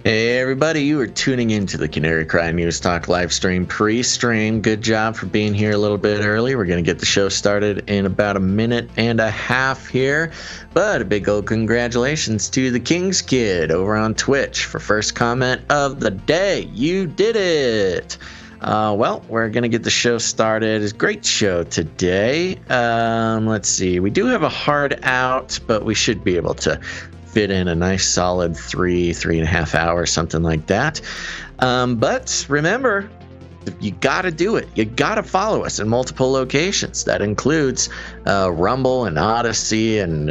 Hey everybody, you are tuning into the Canary Cry News Talk live stream pre-stream. Good job for being here a little bit early. We're going to get the show started in about a minute and a half here. But a big old congratulations to the King's Kid over on Twitch for first comment of the day. You did it! Well, we're going to get the show started. It's a great show today. Let's see. We do have a hard out, but we should be able to fit in a nice solid 3.5 hours, something like that. But remember, you got to do it. You got to follow us in multiple locations. That includes Rumble and Odyssey and,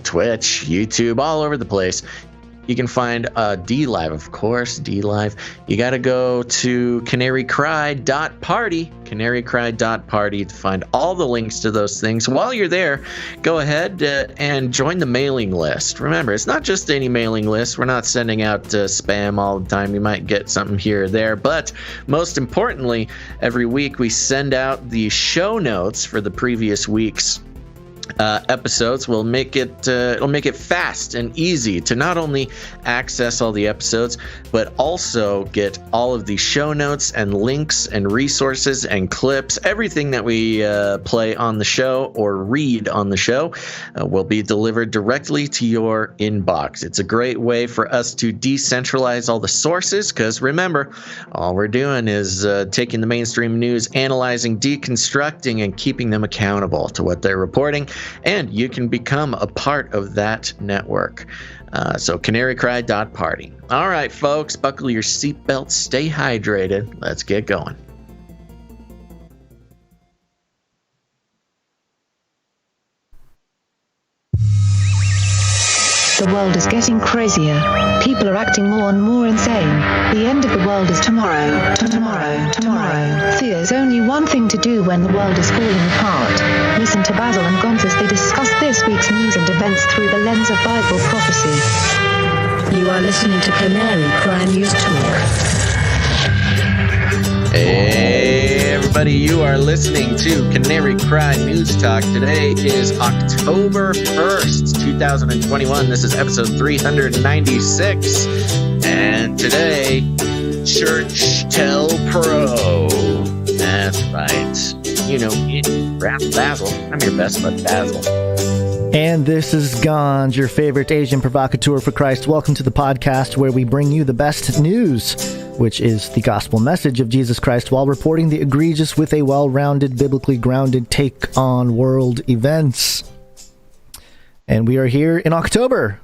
Twitch, YouTube, all over the place. You can find DLive, of course, DLive. You got to go to CanaryCry.Party, CanaryCry.Party to find all the links to those things. While you're there, go ahead and join the mailing list. Remember, it's not just any mailing list. We're not sending out spam all the time. You might get something here or there. But most importantly, every week we send out the show notes for the previous week's episodes. Will make it it'll make it fast and easy to not only access all the episodes but also get all of the show notes and links and resources and clips. Everything that we play on the show or read on the show will be delivered directly to your inbox. It's a great way for us to decentralize all the sources, because remember, all we're doing is taking the mainstream news, analyzing, deconstructing, and keeping them accountable to what they're reporting. And you can become a part of that network. So CanaryCry.Party. All right, folks, buckle your seatbelts, stay hydrated. Let's get going. The world is getting crazier. People are acting more and more insane. The end of the world is tomorrow. Tomorrow. There's only one thing to do when the world is falling apart. Listen to Basil and Gonz as they discuss this week's news and events through the lens of Bible prophecy. You are listening to Canary Cry News Talk. Hey everybody, you are listening to Canary Cry News Talk. Today is October 1st, 2021. This is episode 396. And today, Church-Tel Pro. That's right. You know me, Basil. I'm your best bud, Basil. And this is Gonz, your favorite Asian provocateur for Christ. Welcome to the podcast where we bring you the best news, which is the gospel message of Jesus Christ, while reporting the egregious with a well-rounded, biblically grounded take on world events. And we are here in October.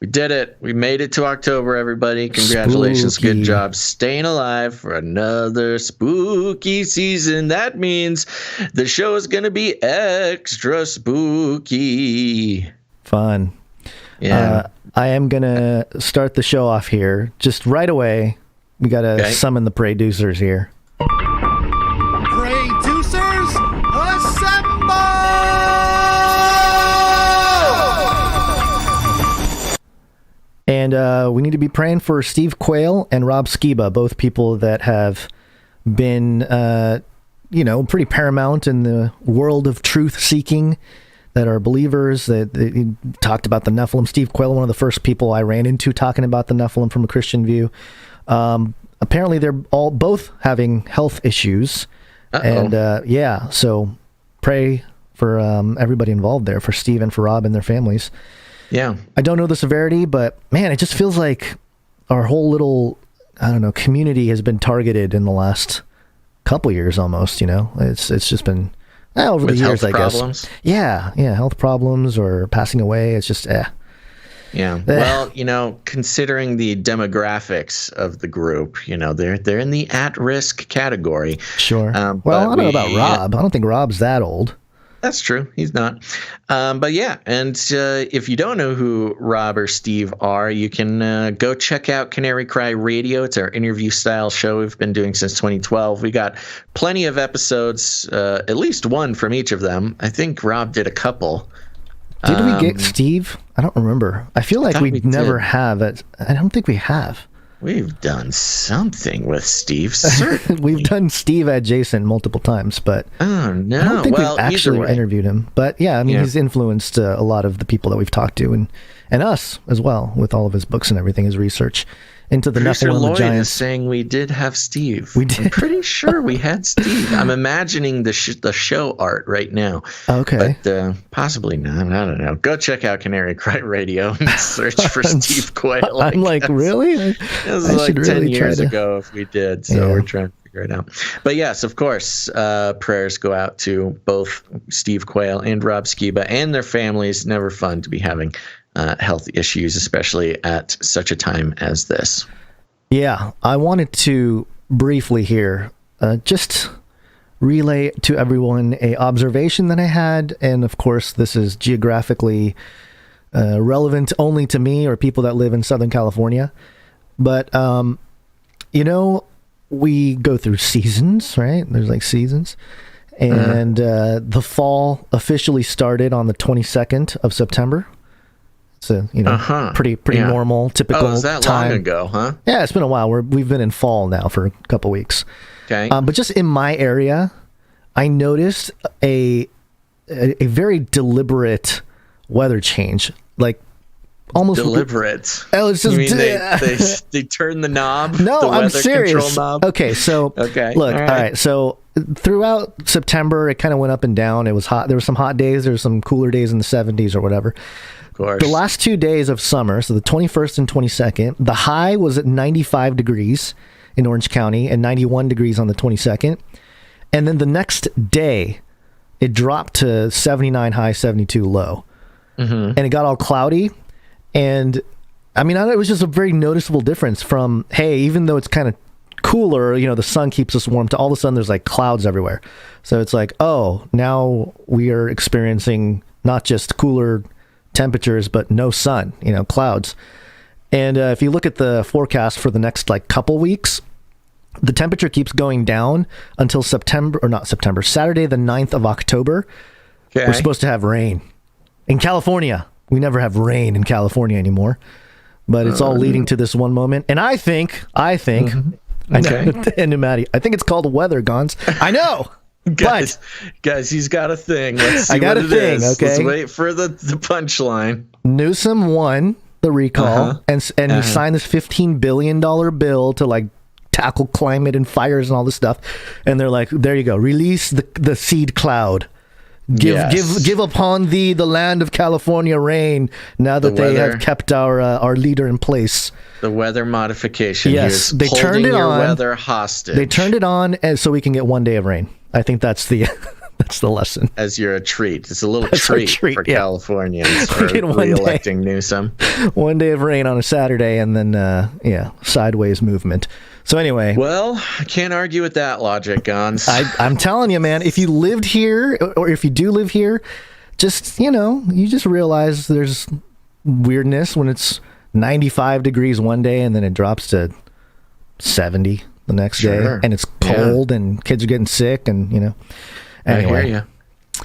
We did it. We made it to October, everybody. Congratulations. Spooky. Good job staying alive for another spooky season. That means the show is going to be extra spooky. Fun. Yeah. I am going to start the show off here just right away. We got to summon the producers here. Producers, assemble! And we need to be praying for Steve Quayle and Rob Skiba, both people that have been, pretty paramount in the world of truth-seeking, that are believers. That they talked about the Nephilim. Steve Quayle, one of the first people I ran into talking about the Nephilim from a Christian view. Apparently they're both having health issues. And so pray for everybody involved there, for Steve and for Rob and their families. Yeah. I don't know the severity, but man, it just feels like our whole little, community has been targeted in the last couple years almost, It's just been over the years, I guess. Problems? Yeah, health problems or passing away. It's just Yeah. Well, considering the demographics of the group, they're in the at-risk category. Sure. Well, I don't know about Rob. I don't think Rob's that old. That's true. He's not. But yeah, and if you don't know who Rob or Steve are, you can go check out Canary Cry Radio. It's our interview-style show we've been doing since 2012. We got plenty of episodes, at least one from each of them. I think Rob did a couple. Did we get Steve? I don't remember. I feel like we never have. I don't think we have. We've done something with Steve, certainly. We've done Steve adjacent multiple times, but oh no, I don't think we've actually interviewed him. But yeah, he's influenced a lot of the people that we've talked to and us as well, with all of his books and everything, his research into the Producer Nephilim, Lloyd the giants. is saying we did have Steve. We did. I'm pretty sure we had Steve. I'm imagining the show art right now. Okay. But possibly not. I don't know. Go check out Canary Cry Radio and search for Steve Quayle. I'm like, really? It was I like should 10 really years try to- ago if we did. So Yeah. we're trying to figure it out. But yes, of course, prayers go out to both Steve Quayle and Rob Skiba and their families. Never fun to be having health issues, especially at such a time as this. Yeah, I wanted to briefly here just relay to everyone a observation that I had, and of course this is geographically relevant only to me or people that live in Southern California. But we go through seasons, right? There's like seasons, and the fall officially started on the 22nd of September. It's a pretty normal, typical Oh, is that time. long ago, huh? Yeah, it's been a while. We've been in fall now for a couple weeks. Okay. But just in my area, I noticed a very deliberate weather change, like almost deliberate. Oh, it's just You mean they turn the knob? No, the I'm weather serious. Control knob? Okay, so Okay, look, all all right. right. So throughout September, it kind of went up and down. It was hot. There were some hot days. There were some cooler days in the 70s or whatever. Of course. The last 2 days of summer, so the 21st and 22nd, the high was at 95 degrees in Orange County and 91 degrees on the 22nd. And then the next day, it dropped to 79 high, 72 low. And it got all cloudy. And I mean, it was just a very noticeable difference from, hey, even though it's kind of cooler, the sun keeps us warm, to all of a sudden there's like clouds everywhere. So it's like, oh, now we are experiencing not just cooler temperatures, but no sun, clouds. And if you look at the forecast for the next couple weeks, the temperature keeps going down until Saturday, the 9th of October. Okay. We're supposed to have rain in California. We never have rain in California anymore, but it's all leading to this one moment. And I think, I know, Pnuemati, I think it's called weather, Gonz. I know. Guys, he's got a thing. Let's see I got what a it thing, is. okay? Let's wait for the punchline. Newsom won the recall and he signed this $15 billion bill to tackle climate and fires and all this stuff. And they're like, there you go. Release the seed cloud. Give upon thee the land of California rain, now that they have kept our leader in place. The weather modification. Yes, they turned it on. Weather hostage. They turned it on so we can get 1 day of rain. I think that's the lesson. As you're a treat. It's a little treat for Californians for get 1 re-electing Newsom. 1 day of rain on a Saturday, and then sideways movement. So anyway, well, I can't argue with that logic, Gonz. I'm telling you, man, if you lived here, or if you do live here, just, you just realize there's weirdness when it's 95 degrees one day and then it drops to 70 the next day, and it's cold and kids are getting sick, and, Anyway. I hear you.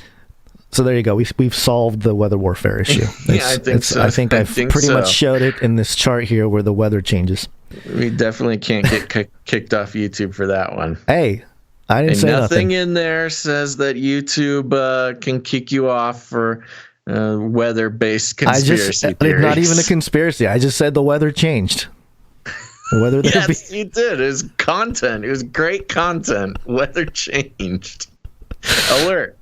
So there you go. We've solved the weather warfare issue. I think so. I think I've pretty much showed it in this chart here where the weather changes. We definitely can't get kicked off YouTube for that one. Hey, I didn't say nothing nothing. in there says that YouTube can kick you off for weather-based conspiracy theories. It's not even a conspiracy. I just said the weather changed. Weather yes, you did. It was content. It was great content. Weather changed. Alert.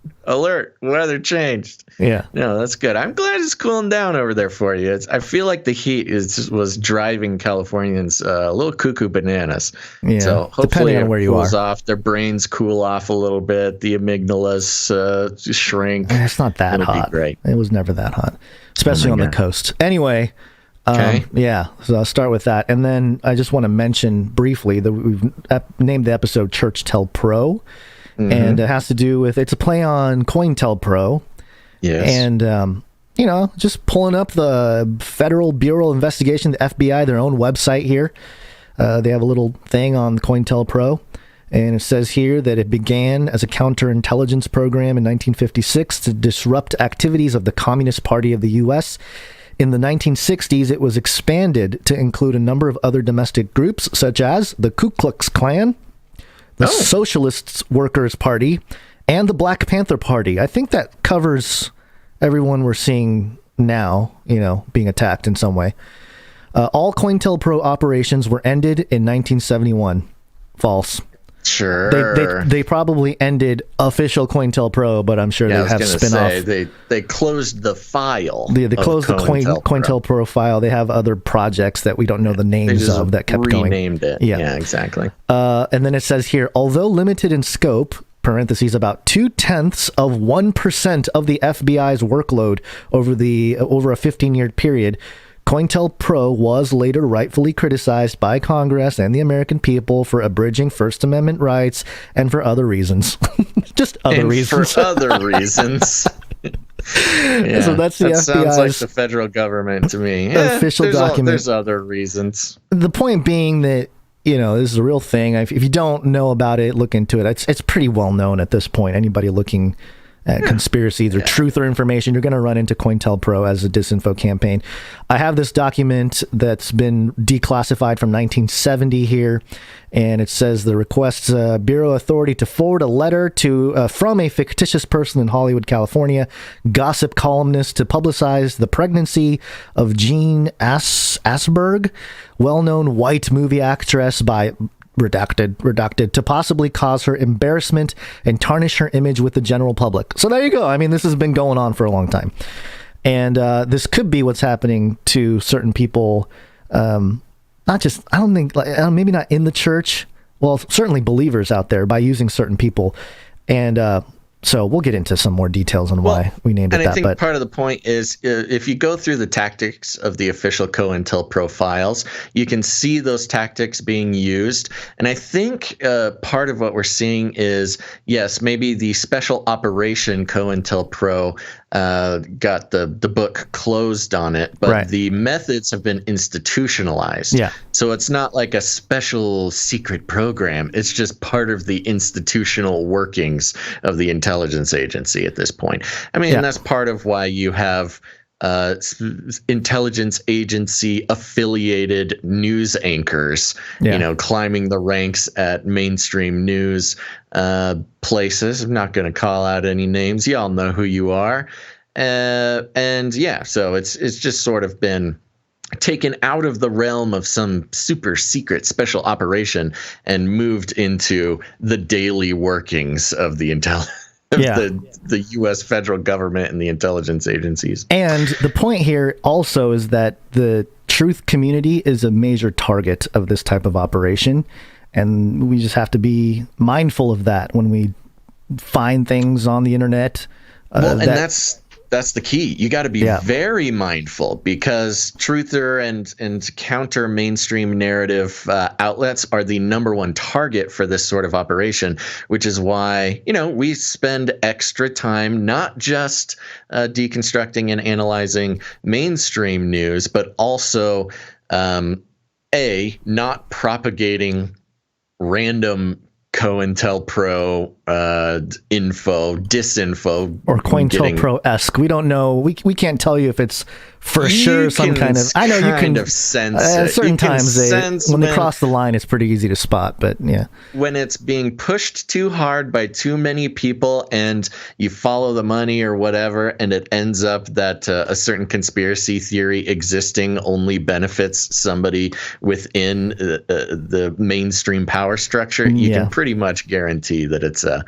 Weather changed. Yeah. No, that's good. I'm glad it's cooling down over there for you. I feel like the heat was driving Californians a little cuckoo bananas. Yeah. So hopefully depending on where you cools are. off. Their brains cool off a little bit. The amygdalas shrink. It's not that It'll hot. be great. It was never that hot, especially on the coast. Anyway. Okay. So I'll start with that. And then I just want to mention briefly that we've named the episode Church-Tel Pro. And it has to do with, it's a play on COINTELPRO. Yes. And, just pulling up the Federal Bureau of Investigation, the FBI, their own website here. They have a little thing on COINTELPRO. And it says here that it began as a counterintelligence program in 1956 to disrupt activities of the Communist Party of the U.S. In the 1960s, it was expanded to include a number of other domestic groups, such as the Ku Klux Klan, the Socialist Workers' Party, and the Black Panther Party. I think that covers everyone we're seeing now, being attacked in some way. All COINTELPRO operations were ended in 1971. False. Sure. They probably ended official COINTELPRO, but I'm sure they have spin-off. They closed the file. They closed the COINTELPRO file. They have other projects that we don't know the names of that kept going. Renamed it. Yeah, exactly. And then it says here, although limited in scope, parentheses, about 0.2% of the FBI's workload over a 15-year period, COINTELPRO was later rightfully criticized by Congress and the American people for abridging First Amendment rights and for other reasons. Just other reasons. For other reasons. Yeah, so that's the FBI's sounds like the federal government to me. Official document. There's other reasons. The point being that, this is a real thing. If you don't know about it, look into it. It's pretty well known at this point. Anybody looking at conspiracies or truth or information, you're going to run into COINTELPRO as a disinfo campaign. I have this document that's been declassified from 1970 here, and it says the requests Bureau authority to forward a letter from a fictitious person in Hollywood, California, gossip columnist, to publicize the pregnancy of Jean Asberg, well-known white movie actress, by redacted to possibly cause her embarrassment and tarnish her image with the general public. So there you go. I mean, this has been going on for a long time, and this could be what's happening to certain people. Maybe not in the church. Well, certainly believers out there, by using certain people, and so we'll get into some more details on why we named it that. And I think part of the point is, if you go through the tactics of the official COINTELPRO files, you can see those tactics being used. And I think part of what we're seeing is, yes, maybe the special operation COINTELPRO got the book closed on it, but the methods have been institutionalized. Yeah. So it's not like a special secret program. It's just part of the institutional workings of the intelligence agency at this point. I mean, and that's part of why you have intelligence agency affiliated news anchors, climbing the ranks at mainstream news places. I'm not going to call out any names. Y'all know who you are. So it's just sort of been taken out of the realm of some super secret special operation and moved into the daily workings of the the U.S. federal government and the intelligence agencies. And the point here also is that the truth community is a major target of this type of operation, and we just have to be mindful of that when we find things on the internet. That's the key. You got to be very mindful, because truther and counter mainstream narrative outlets are the number one target for this sort of operation, which is why, we spend extra time not just deconstructing and analyzing mainstream news, but also not propagating random COINTELPRO disinfo, or COINTELPRO-esque. We don't know. We can't tell you if it's for sure some kind of. I know you can sense it. Certain times when they cross the line, it's pretty easy to spot. But when it's being pushed too hard by too many people, and you follow the money or whatever, and it ends up that a certain conspiracy theory existing only benefits somebody within the mainstream power structure, you can pretty much guarantee that it's a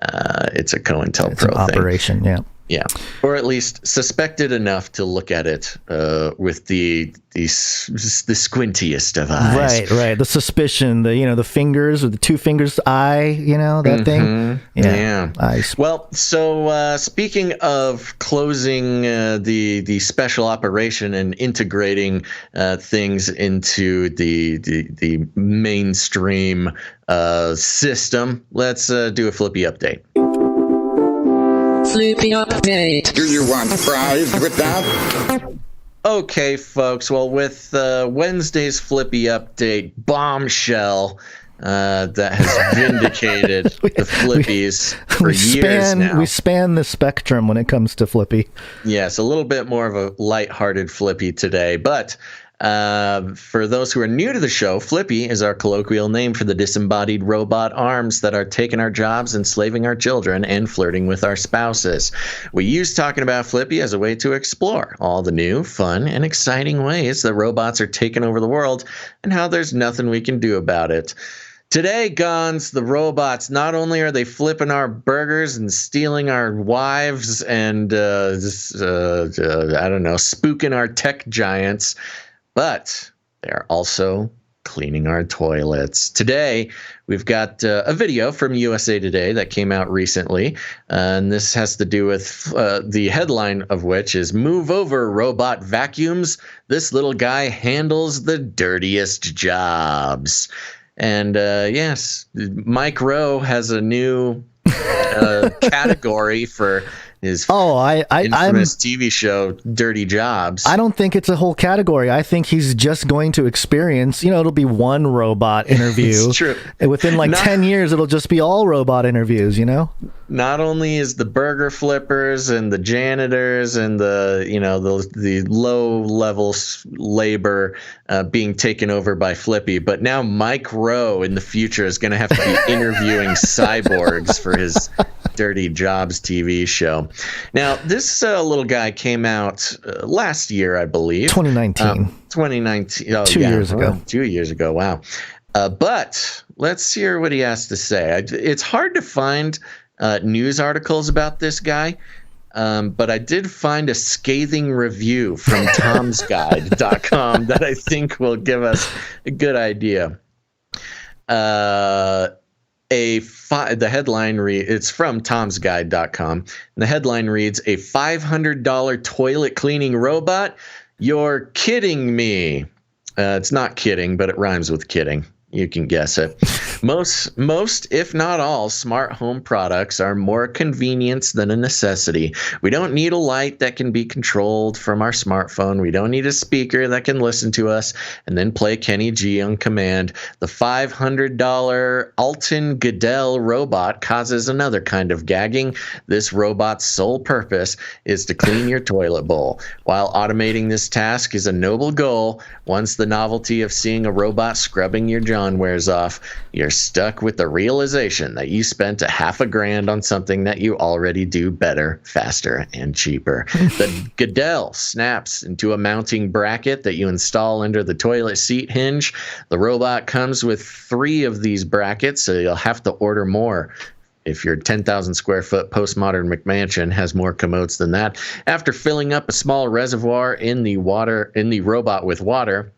COINTELPRO operation. Yeah, or at least suspected enough to look at it with the squintiest of eyes. Right. The suspicion, the fingers, or the two fingers eye, that thing. Yeah. Eyes. Well, so speaking of closing the special operation and integrating things into the mainstream system, let's do a Flippy update. Flippy update. Do you want fries with that? Okay, folks. Well, with Wednesday's Flippy update bombshell that has vindicated the Flippies for years now. We span the spectrum when it comes to Flippy. Yes, a little bit more of a lighthearted Flippy today, but For those who are new to the show, Flippy is our colloquial name for the disembodied robot arms that are taking our jobs, enslaving our children, and flirting with our spouses. We use talking about Flippy as a way to explore all the new, fun, and exciting ways that robots are taking over the world and how there's nothing we can do about it. Today, Gonz, the robots, not only are they flipping our burgers and stealing our wives and, spooking our tech giants, but they're also cleaning our toilets. Today, we've got a video from USA Today that came out recently, and this has to do with the headline of which is "Move Over, Robot Vacuums. This little guy handles the dirtiest jobs." And yes, Mike Rowe has a new category for his infamous TV show, Dirty Jobs. I don't think it's a whole category. I think he's just going to experience, it'll be one robot interview. It's true. And within 10 years, it'll just be all robot interviews, Not only is the burger flippers and the janitors and the low-level labor being taken over by Flippy, but now Mike Rowe in the future is going to have to be interviewing cyborgs for his Dirty Jobs TV show. Now, this little guy came out last year, I believe. 2019. 2019. Oh, 2 years ago. 2 years ago. Wow. But let's hear what he has to say. It's hard to find news articles about this guy, but I did find a scathing review from tomsguide.com that I think will give us a good idea. The headline it's from tomsguide.com. And the headline reads, "A $500 toilet cleaning robot? You're kidding me." It's not kidding, but it rhymes with kidding. You can guess it. Most, if not all, smart home products are more convenience than a necessity. We don't need a light that can be controlled from our smartphone. We don't need a speaker that can listen to us and then play Kenny G on command. The $500 Alton Goodell robot causes another kind of gagging. This robot's sole purpose is to clean your toilet bowl. While automating this task is a noble goal, once the novelty of seeing a robot scrubbing your john wears off, you're stuck with the realization that you spent $500,000 on something that you already do better, faster, and cheaper. The Goodell snaps into a mounting bracket that you install under the toilet seat hinge. The robot comes with 3 of these brackets, so you'll have to order more if your 10,000 square foot postmodern McMansion has more commodes than that. After filling up a small reservoir in the robot with water,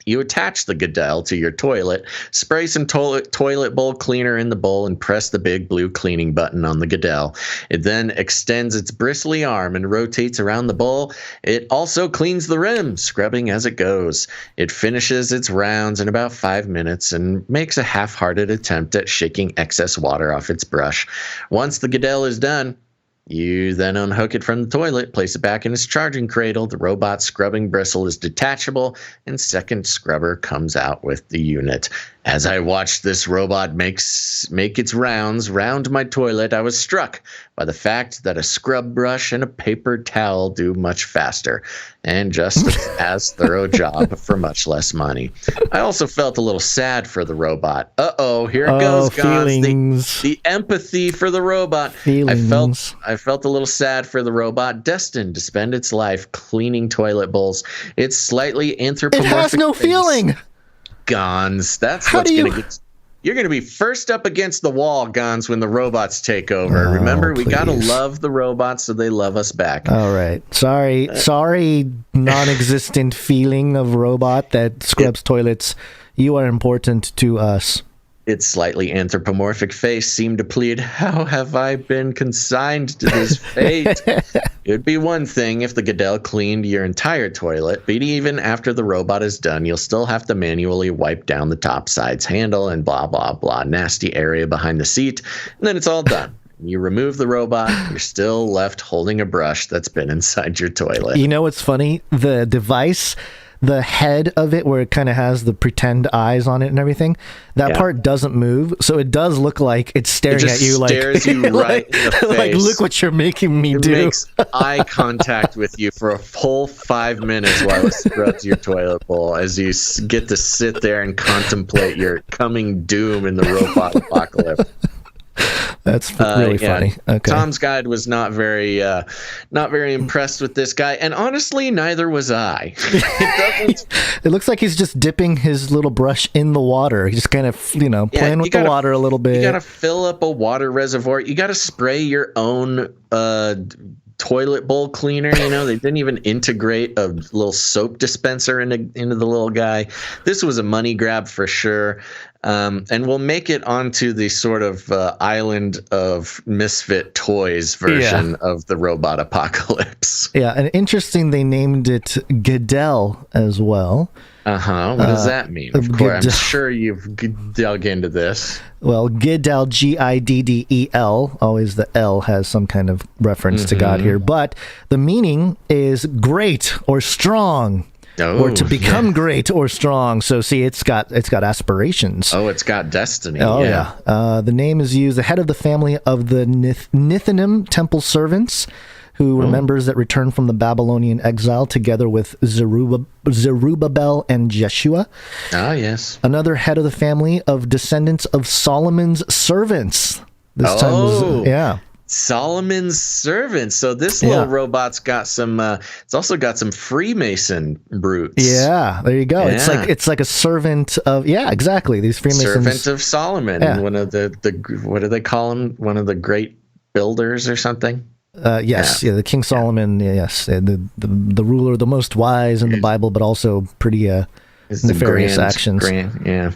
you attach the Goodell to your toilet, spray some toilet bowl cleaner in the bowl, and press the big blue cleaning button on the Goodell. It then extends its bristly arm and rotates around the bowl. It also cleans the rim, scrubbing as it goes. It finishes its rounds in about 5 minutes and makes a half-hearted attempt at shaking excess water off its brush. Once the Goodell is done, you then unhook it from the toilet, place it back in its charging cradle. The robot's scrubbing bristle is detachable, and second scrubber comes out with the unit. As I watched this robot make its rounds round my toilet, I was struck by the fact that a scrub brush and a paper towel do much faster and just as thorough job for much less money. I also felt a little sad for the robot. Here it goes, Gonz. The empathy for the robot. Feelings. I felt a little sad for the robot, destined to spend its life cleaning toilet bowls. It's slightly anthropomorphic. It has no feeling. Gonz. That's what's going to get. You're going to be first up against the wall, Gonz, when the robots take over. Remember, we got to love the robots so they love us back. All right. Sorry, non-existent feeling of robot that scrubs toilets. You are important to us. Its slightly anthropomorphic face seemed to plead, "How have I been consigned to this fate?" It would be one thing if the Goodell cleaned your entire toilet, but even after the robot is done, you'll still have to manually wipe down the top sides handle and blah, blah, blah, nasty area behind the seat, and then it's all done. You remove the robot, you're still left holding a brush that's been inside your toilet. You know what's funny? The device the head of it, where it kind of has the pretend eyes on it and everything, that part doesn't move, so it does look like it's staring at you, stares you right in the face. Like, look what you're making me do. It makes eye contact with you for a full 5 minutes while it scrubs your toilet bowl as you get to sit there and contemplate your coming doom in the robot apocalypse. That's really funny. Okay. Tom's guide was not very impressed with this guy, and honestly, neither was I. It looks like he's just dipping his little brush in the water. He's just kind of, playing with the water a little bit. You got to fill up a water reservoir. You got to spray your own toilet bowl cleaner. They didn't even integrate a little soap dispenser into the little guy. This was a money grab for sure. And we'll make it onto the sort of island of misfit toys version of the robot apocalypse. Yeah, and interesting, they named it Goodell as well. What does that mean? Of course, I'm sure you've dug into this. Well, Giddel, Giddel, always the L has some kind of reference to God here, but the meaning is great or strong. Or to become great or strong. So see, it's got aspirations. Oh, it's got destiny. Oh yeah. The name is used, the head of the family of the Nithanim temple servants, who remembers that returned from the Babylonian exile together with Zerubbabel and Jeshua. Ah, yes. Another head of the family of descendants of Solomon's servants. This time was Solomon's servants. So this little robot's got some. It's also got some Freemason roots. Yeah, there you go. Yeah. It's like a servant of. Yeah, exactly. These Freemasons. Servant of Solomon. Yeah. One of the what do they call him? One of the great builders or something. Yes, the King Solomon. Yes, the ruler, the most wise in the Bible, but also pretty nefarious actions. Yeah.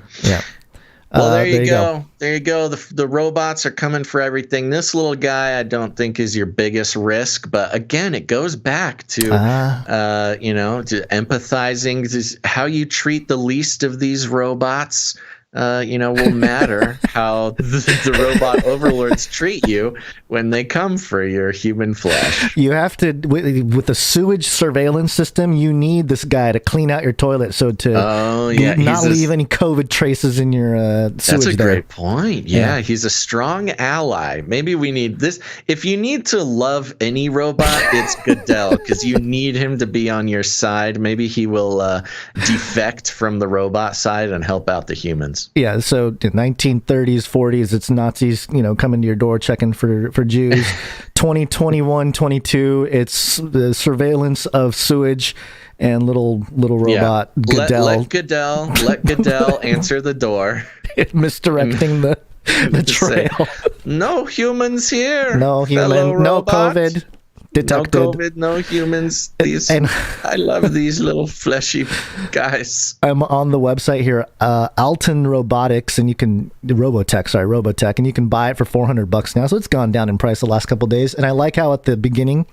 Well, there you go. There you go. The robots are coming for everything. This little guy, I don't think, is your biggest risk. But again, it goes back to, to empathizing. How you treat the least of these robots, will matter how the robot overlords treat you when they come for your human flesh. You have to, with the sewage surveillance system, you need this guy to clean out your toilet not leave any COVID traces in your sewage. That's a great point. Yeah, he's a strong ally. Maybe we need this. If you need to love any robot, it's Goodell, because you need him to be on your side. Maybe he will defect from the robot side and help out the humans. Yeah, so 1930s, 40s, it's Nazis, coming to your door checking for Jews. 2021, 22, it's the surveillance of sewage and little robot Goodell. Let Goodell answer the door. Misdirecting the trail. No humans here. No human. No COVID. Detected. No COVID, no humans. I love these little fleshy guys. I'm on the website here, Alton Robotics, and you can Robotech, and you can buy it for $400 now. So it's gone down in price the last couple of days. And I like how at the beginning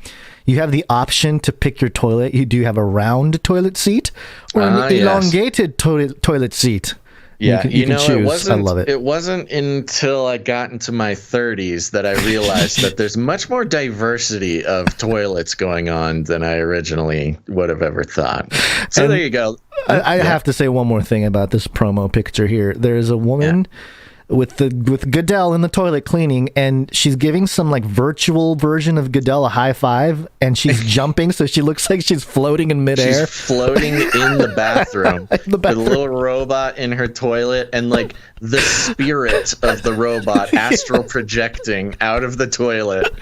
you have the option to pick your toilet. You do have a round toilet seat or an elongated toilet seat. Yeah, you can choose. I love it. It wasn't until I got into my 30s that I realized that there's much more diversity of toilets going on than I originally would have ever thought. So there you go. I have to say one more thing about this promo picture here. There's a woman with Goodell in the toilet cleaning, and she's giving some virtual version of Goodell a high five, and she's jumping, so she looks like she's floating in midair. She's floating in the bathroom. The little robot in her toilet, and the spirit of the robot astral projecting out of the toilet,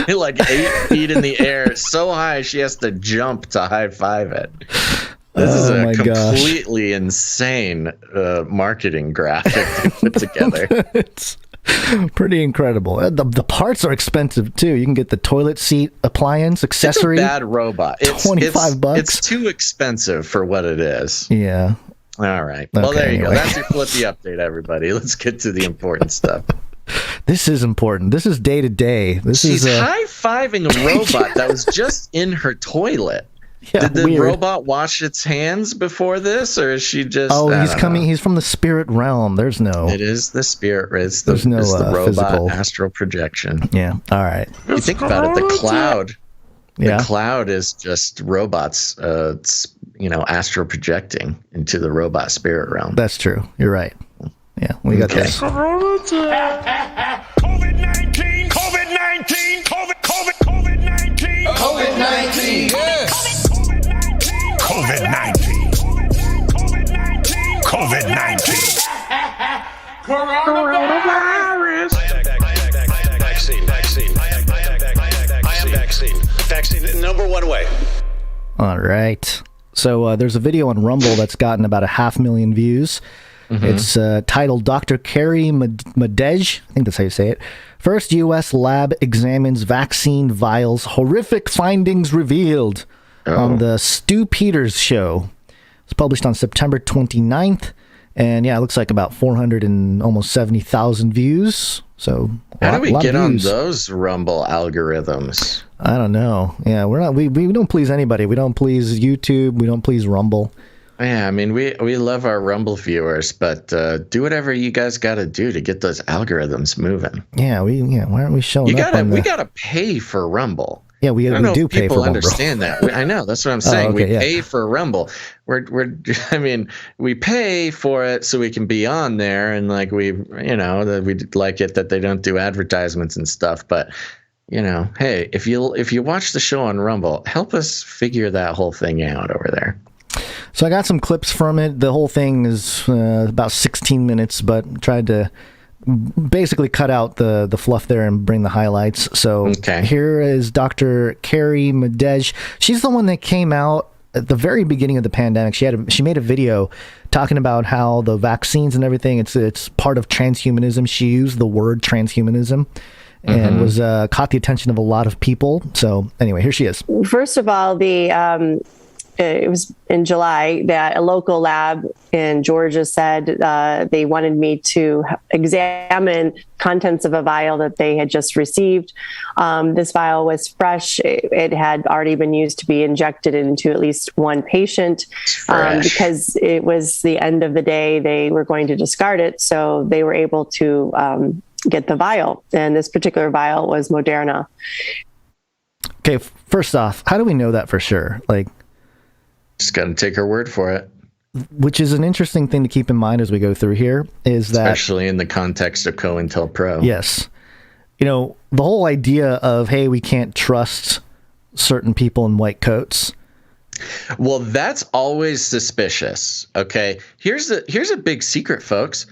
8 feet in the air, so high she has to jump to high five it. This is a completely insane marketing graphic to put together. It's pretty incredible. The parts are expensive too. You can get the toilet seat appliance accessory. It's a bad robot. $25. It's too expensive for what it is. Yeah. All right. Well, there you go. That's your Flippy update, everybody. Let's get to the important stuff. This is important. This is day to day. She's high-fiving a robot that was just in her toilet. Yeah, did the robot wash its hands before this, or is she just? Oh, he's coming. He's from the spirit realm. There's no. It is the spirit. It's the robot physical astral projection. Yeah. All right. You think about it. The cloud. The cloud is just robots, astral projecting into the robot spirit realm. That's true. You're right. Yeah, we got this. COVID-19, COVID-19, COVID-19, COVID-19. Yes. COVID-19, COVID-19, coronavirus. Vaccine, number one way. All right. So there's a video on Rumble that's gotten about 500,000 views. Mm-hmm. It's titled Dr. Carrie Madej, I think that's how you say it. First U.S. lab examines vaccine vials. Horrific findings revealed on the Stu Peters show. It's published on September 29th. And yeah, it looks like about 470,000 views. So how do we get on those Rumble algorithms? I don't know. Yeah, we're not. We don't please anybody. We don't please YouTube. We don't please Rumble. Yeah, I mean, we love our Rumble viewers, but do whatever you guys got to do to get those algorithms moving. Yeah, why aren't we showing up? We gotta pay for Rumble. Yeah, we do pay for Rumble. People understand that. I know, that's what I'm saying. We pay for Rumble. We pay for it so we can be on there, and like we like it that they don't do advertisements and stuff. But hey, if you watch the show on Rumble, help us figure that whole thing out over there. So I got some clips from it. The whole thing is about 16 minutes, but tried to basically cut out the fluff there and bring the highlights. So Here is Dr. Carrie Madej. She's the one that came out at the very beginning of the pandemic. She made a video talking about how the vaccines and everything, it's part of transhumanism. She used the word transhumanism and was caught the attention of a lot of people. So anyway, here she is. First of all, it was in July that a local lab in Georgia said they wanted me to examine contents of a vial that they had just received. This vial was fresh. It had already been used to be injected into at least one patient because it was the end of the day. They were going to discard it, so they were able to get the vial. And this particular vial was Moderna. Okay, first off, how do we know that for sure? Just got to take her word for it. Which is an interesting thing to keep in mind as we go through here, is that... Especially in the context of COINTELPRO. Yes. The whole idea of, hey, we can't trust certain people in white coats. Well, that's always suspicious, okay? Here's a big secret, folks.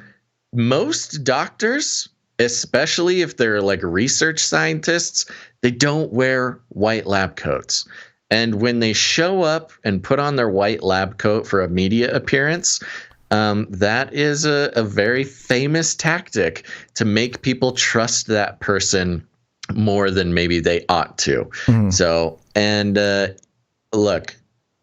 Most doctors, especially if they're like research scientists, they don't wear white lab coats. And when they show up and put on their white lab coat for a media appearance, that is a very famous tactic to make people trust that person more than maybe they ought to. Mm-hmm. So, and look,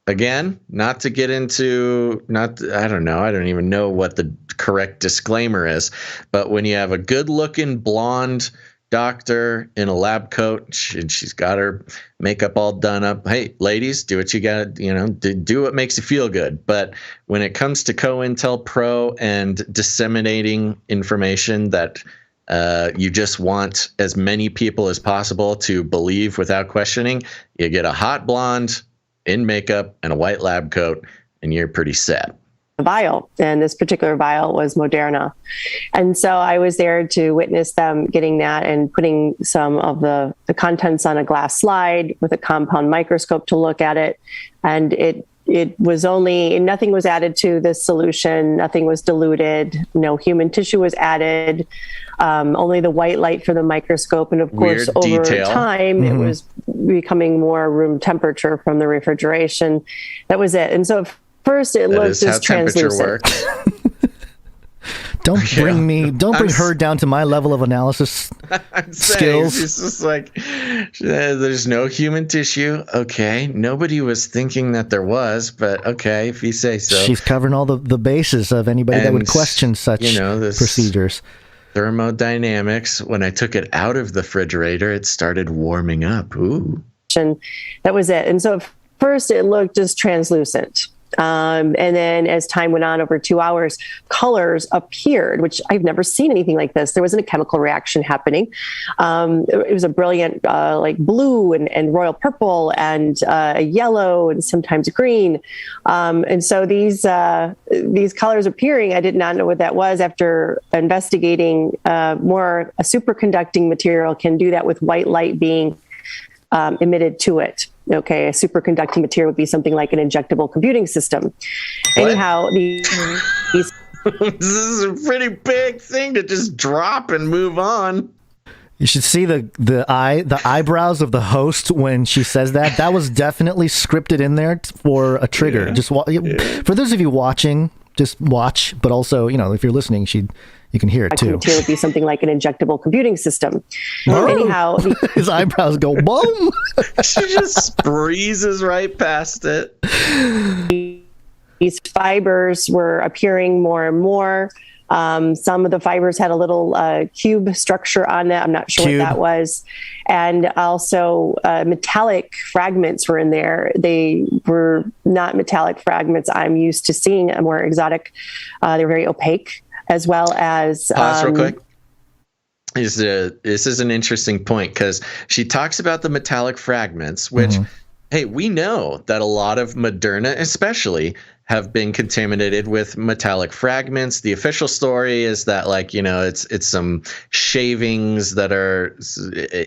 again, not to get into, I don't even know what the correct disclaimer is, but when you have a good-looking blonde doctor in a lab coat and she's got her makeup all done up, hey, ladies, do what you got, do what makes you feel good. But when it comes to COINTELPRO and disseminating information that you just want as many people as possible to believe without questioning, you get a hot blonde in makeup and a white lab coat and you're pretty set. Vial, and this particular vial was Moderna. And so I was there to witness them getting that and putting some of the contents on a glass slide with a compound microscope to look at it. And it was nothing was added to this solution, nothing was diluted, no human tissue was added, only the white light for the microscope. And of course, over time, it was becoming more room temperature from the refrigeration. That was it. And so first, it looked just translucent. Don't bring her down to my level of analysis skills. It's just like, there's no human tissue. Okay. Nobody was thinking that there was, but okay, if you say so. She's covering all the bases of anybody that would question such procedures. Thermodynamics, when I took it out of the refrigerator, it started warming up. Ooh. And that was it. And so first, it looked just translucent. And then as time went on, over 2 hours, colors appeared, which I've never seen anything like this. There wasn't a chemical reaction happening. It was a brilliant, like blue and royal purple and yellow and sometimes green. And so these colors appearing, I did not know what that was. After investigating more, a superconducting material can do that with white light being emitted to it. Okay, a superconducting material would be something like an injectable computing system. What? Anyhow, these this is a pretty big thing to just drop and move on. You should see the eyebrows of the host when she says that. That was definitely scripted in there for a trigger. Yeah. Just for those of you watching, just watch. But also, if you're listening, you can hear it too. It would be something like an injectable computing system. Anyhow, his eyebrows go boom. She just breezes right past it. These fibers were appearing more and more. Some of the fibers had a little cube structure on it. I'm not sure what that was. And also metallic fragments were in there. They were not metallic fragments I'm used to seeing, a more exotic. They were very opaque, as well as... Pause real quick. This is an interesting point because she talks about the metallic fragments, which, hey, we know that a lot of Moderna especially have been contaminated with metallic fragments. The official story is that, it's some shavings that are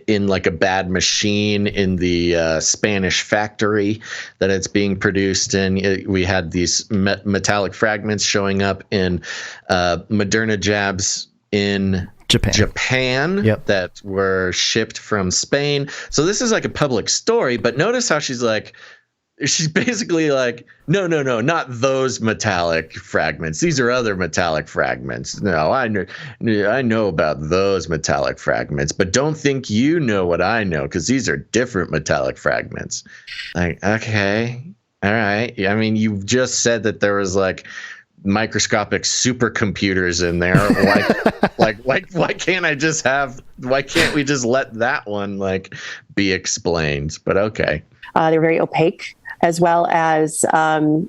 in like a bad machine in the Spanish factory that it's being produced in. We had these metallic fragments showing up in Moderna jabs in Japan that were shipped from Spain. So this is like a public story, but notice how she's basically like, no, not those metallic fragments. These are other metallic fragments. No, I know about those metallic fragments, but don't think you know what I know because these are different metallic fragments. Like, okay, all right. I mean, you just said that there was like microscopic supercomputers in there. Why can't we just let that one be explained? But okay. They're very opaque, as well as as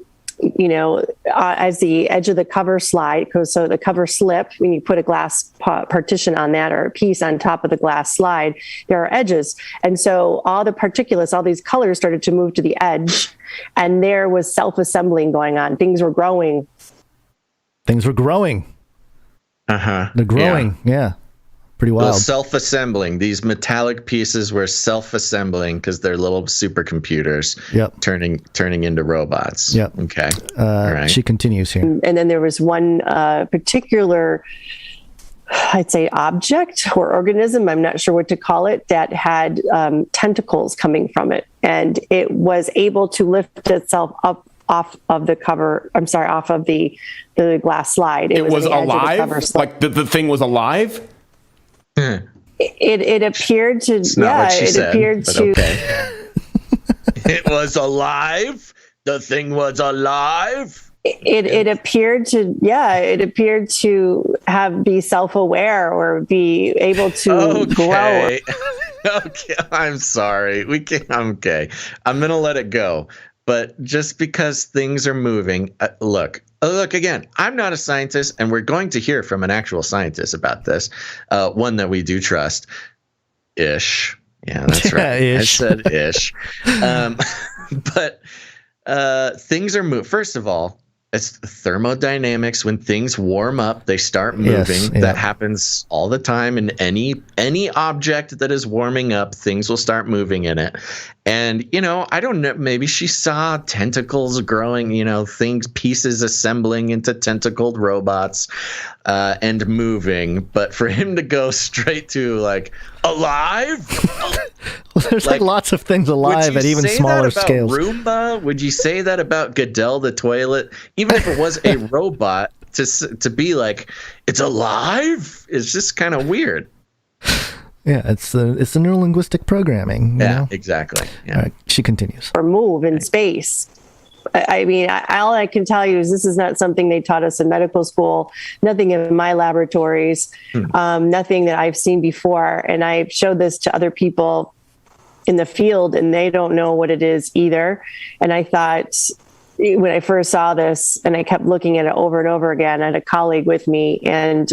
the edge of the cover slide goes, so the cover slip, when you put a glass partition on that or a piece on top of the glass slide, there are edges. And so all the particulates, all these colors started to move to the edge, and there was self-assembling going on. Things were growing. They're growing. Yeah. Pretty wild. Well, self-assembling. These metallic pieces were self-assembling because they're little supercomputers turning into robots. Yep. Okay. All right. She continues here. And then there was one particular, I'd say, object or organism, I'm not sure what to call it, that had tentacles coming from it. And it was able to lift itself up off of the cover, off of the glass slide. It was alive? Like the thing was alive? It appeared to, It was alive. The thing was alive. It appeared to be self-aware or be able to grow. Okay, I'm sorry. Okay, I'm gonna let it go. But just because things are moving, look again, I'm not a scientist, and we're going to hear from an actual scientist about this, one that we do trust. Ish. Yeah, that's right. Ish. I said ish. But things are moving. First of all, it's thermodynamics. When things warm up, they start moving. Yes, yeah. That happens all the time. In any object that is warming up, things will start moving in it. And, I don't know, maybe she saw tentacles growing, pieces assembling into tentacled robots and moving. But for him to go straight to alive? Well, there's lots of things alive at even smaller scales. Roomba? Would you say that about Goodell the toilet? Even if it was a robot, to be like, it's alive? It's just kind of weird. Yeah, it's the neurolinguistic programming. Yeah, exactly. Yeah. All right, she continues. Or move in space. I mean, all I can tell you is this is not something they taught us in medical school, nothing in my laboratories, nothing that I've seen before. And I've showed this to other people in the field, and they don't know what it is either. And I thought, when I first saw this, and I kept looking at it over and over again, I had a colleague with me, and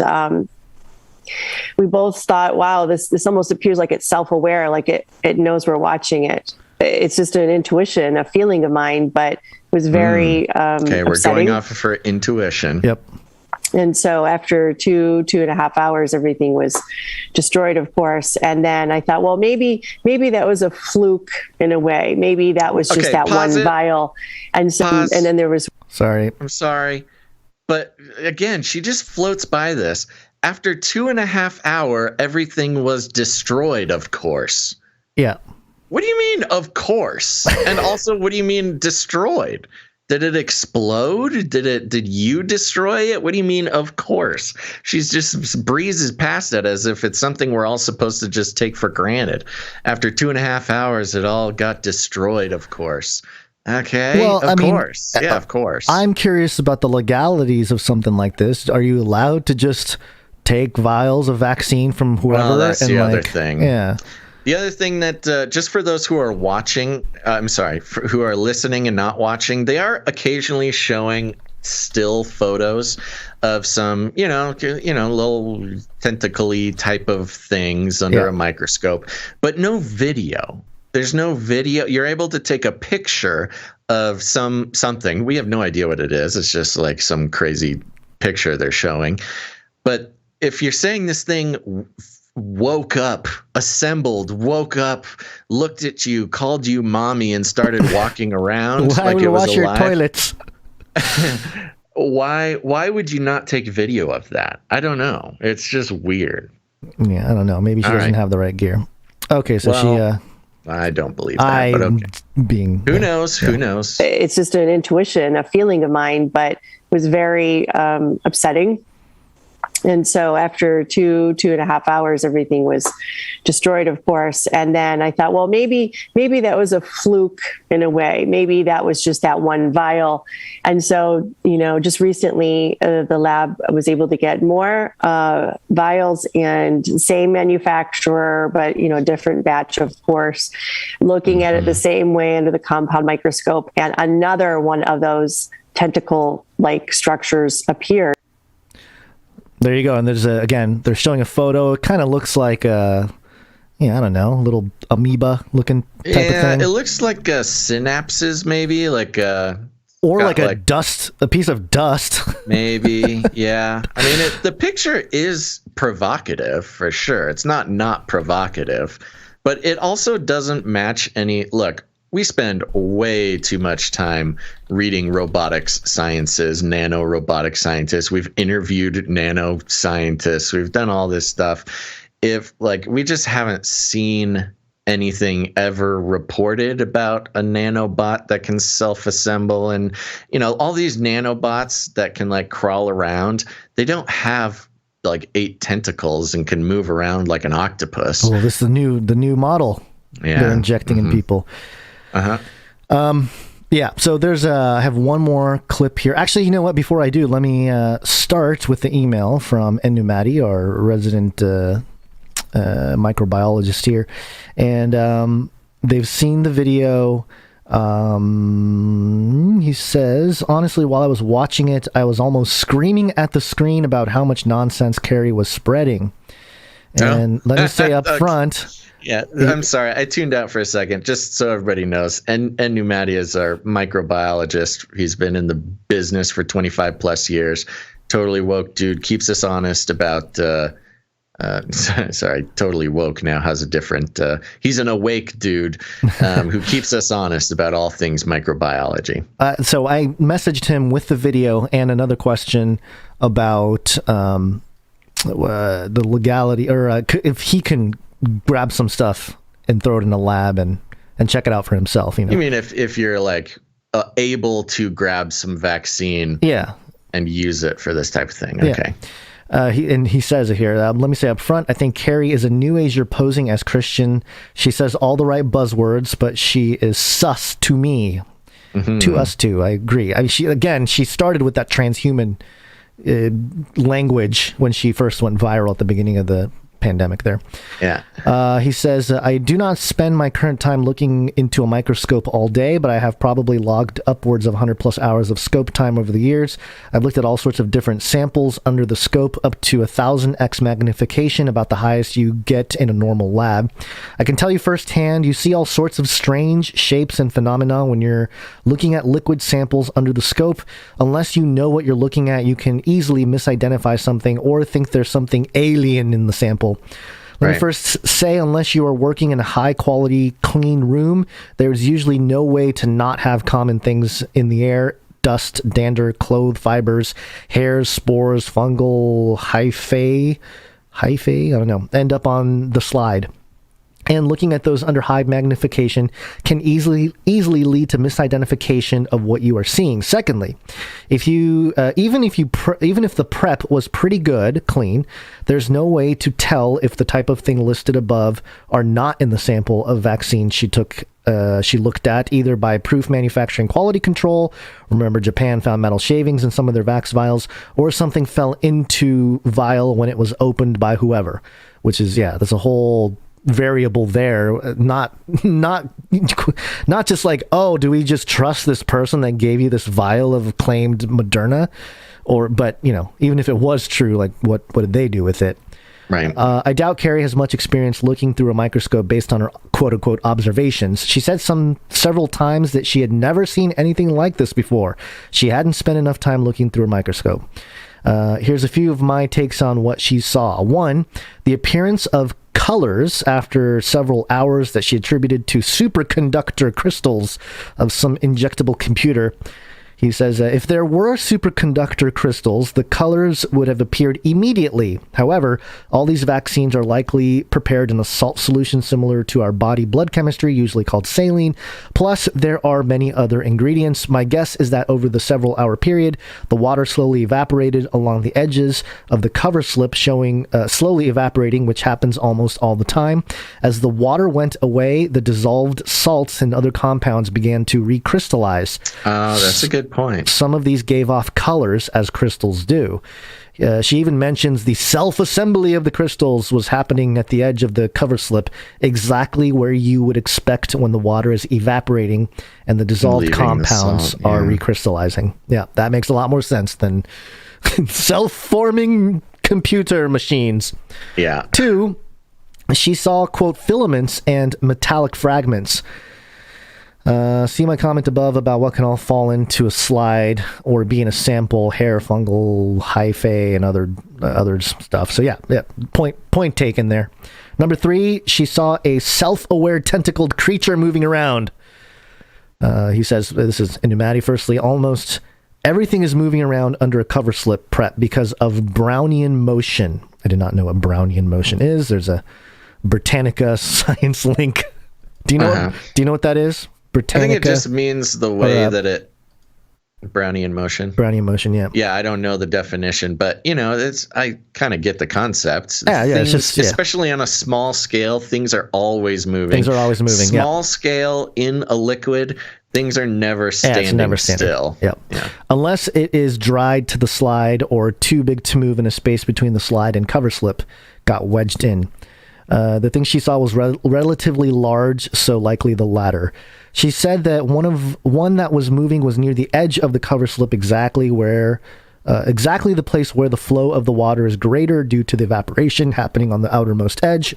we both thought, wow, this almost appears like it's self-aware, like it knows we're watching it. It's just an intuition, a feeling of mine, but it was very okay, we're upsetting. going off of her intuition. Yep. And so after 2.5 hours, everything was destroyed, of course. And then I thought, well, maybe that was a fluke in a way. Maybe that was just that one vial. And so, and then there was. Sorry. I'm sorry. But again, she just floats by this. After 2.5 hours, everything was destroyed, of course. Yeah. What do you mean, of course? And also, what do you mean destroyed? Did it explode? Did you destroy it? What do you mean, of course? She's just breezes past it as if it's something we're all supposed to just take for granted. After 2.5 hours, it all got destroyed, of course. Okay, well, of course. Yeah, of course. I'm curious about the legalities of something like this. Are you allowed to just take vials of vaccine from whoever? Well, that's the other thing. Yeah. The other thing that, just for those who are watching, who are listening and not watching, they are occasionally showing still photos of some, little tentacle-y type of things under a microscope, but no video. There's no video. You're able to take a picture of something. We have no idea what it is. It's just like some crazy picture they're showing. But if you're saying this thing woke up, looked at you, called you mommy, and started walking around like it was alive. Wash your toilets. Why would you not take video of that? I don't know. It's just weird. Yeah, I don't know. Maybe she doesn't have the right gear. Okay, so I don't believe that. But okay. Who knows? Yeah. Who knows? It's just an intuition, a feeling of mine, but it was very upsetting. And so after 2.5 hours, everything was destroyed, of course. And then I thought, well, maybe that was a fluke in a way. Maybe that was just that one vial. And so, just recently, the lab was able to get more vials, and same manufacturer, but, different batch, of course, looking at it the same way under the compound microscope. And another one of those tentacle-like structures appeared. There you go. And there's they're showing a photo. It kind of looks like I don't know, a little amoeba looking type of thing. Yeah, it looks like synapses, maybe like a piece of dust. Maybe, yeah. I mean, the picture is provocative for sure. It's not provocative, but it also doesn't match any. Look, we spend way too much time reading robotics sciences, nano-robotic scientists. We've interviewed nano scientists. We've done all this stuff. We just haven't seen anything ever reported about a nanobot that can self-assemble, and all these nanobots that can crawl around. They don't have 8 tentacles and can move around like an octopus. Oh, this is the new model they're injecting in people. Yeah, so I have one more clip here. Actually, you know what? Before I do, let me start with the email from Pnuemati, our resident microbiologist here. And they've seen the video. He says, honestly, while I was watching it, I was almost screaming at the screen about how much nonsense Carrie was spreading. And let me say up front... Yeah, I'm sorry. I tuned out for a second, just so everybody knows. And Pnuemati is our microbiologist. He's been in the business for 25 plus years. Totally woke dude. Keeps us honest about, totally woke now has a different, he's an awake dude who keeps us honest about all things microbiology. So I messaged him with the video and another question about the legality, or if he can grab some stuff and throw it in a lab and check it out for himself. You mean if you're able to grab some vaccine, and use it for this type of thing? Okay. He says it here. Let me say up front, I think Carrie is a new ager posing as Christian. She says all the right buzzwords, but she is sus to me, to us too. I agree. She started with that transhuman language when she first went viral at the beginning of the pandemic there. Yeah. He says, I do not spend my current time looking into a microscope all day, but I have probably logged upwards of 100 plus hours of scope time over the years. I've looked at all sorts of different samples under the scope up to 1000x magnification, about the highest you get in a normal lab. I can tell you firsthand, you see all sorts of strange shapes and phenomena when you're looking at liquid samples under the scope. Unless you know what you're looking at, you can easily misidentify something or think there's something alien in the sample. Let me first say, unless you are working in a high-quality, clean room, there's usually no way to not have common things in the air. Dust, dander, cloth fibers, hairs, spores, fungal hyphae, I don't know, end up on the slide. And looking at those under high magnification can easily lead to misidentification of what you are seeing. Secondly, if you even if the prep was pretty good, clean, there's no way to tell if the type of thing listed above are not in the sample of vaccine she took. She looked at either by proof manufacturing quality control. Remember, Japan found metal shavings in some of their vax vials, or something fell into vial when it was opened by whoever. Which is, there's a whole variable there, not just like, oh, do we just trust this person that gave you this vial of claimed Moderna, but even if it was true, like what did they do with it? Right. I doubt Carrie has much experience looking through a microscope based on her quote-unquote observations. She said several times that she had never seen anything like this before. She hadn't spent enough time looking through a microscope. Here's a few of my takes on what she saw. 1, the appearance of colors after several hours that she attributed to superconductor crystals of some injectable computer. He says, if there were superconductor crystals, the colors would have appeared immediately. However, all these vaccines are likely prepared in a salt solution similar to our body blood chemistry, usually called saline. Plus, there are many other ingredients. My guess is that over the several-hour period, the water slowly evaporated along the edges of the cover slip, showing slowly evaporating, which happens almost all the time. As the water went away, the dissolved salts and other compounds began to recrystallize. Oh, that's a good point. Some of these gave off colors, as crystals do. She even mentions the self-assembly of the crystals was happening at the edge of the cover slip, exactly where you would expect when the water is evaporating and the dissolved compounds are recrystallizing. Yeah, that makes a lot more sense than self-forming computer machines. Yeah. 2, she saw, quote, filaments and metallic fragments. See my comment above about what can all fall into a slide or be in a sample, hair, fungal, hyphae, and other stuff. So yeah, point taken there. Number 3, she saw a self-aware tentacled creature moving around. He says, this is Pnuemati, firstly, almost everything is moving around under a cover slip prep because of Brownian motion. I did not know what Brownian motion is. There's a Britannica science link. Do you know what that is? Britannica, I think it just means the way that it Brownian motion. Brownian motion, yeah. Yeah, I don't know the definition, but I kind of get the concept. It's just, especially on a small scale, things are always moving. Small scale in a liquid, things are never standing still. Yep. Yeah. Unless it is dried to the slide or too big to move in a space between the slide and cover slip got wedged in. The thing she saw was relatively large, so likely the latter. She said that one that was moving was near the edge of the cover slip, exactly the place where the flow of the water is greater due to the evaporation happening on the outermost edge.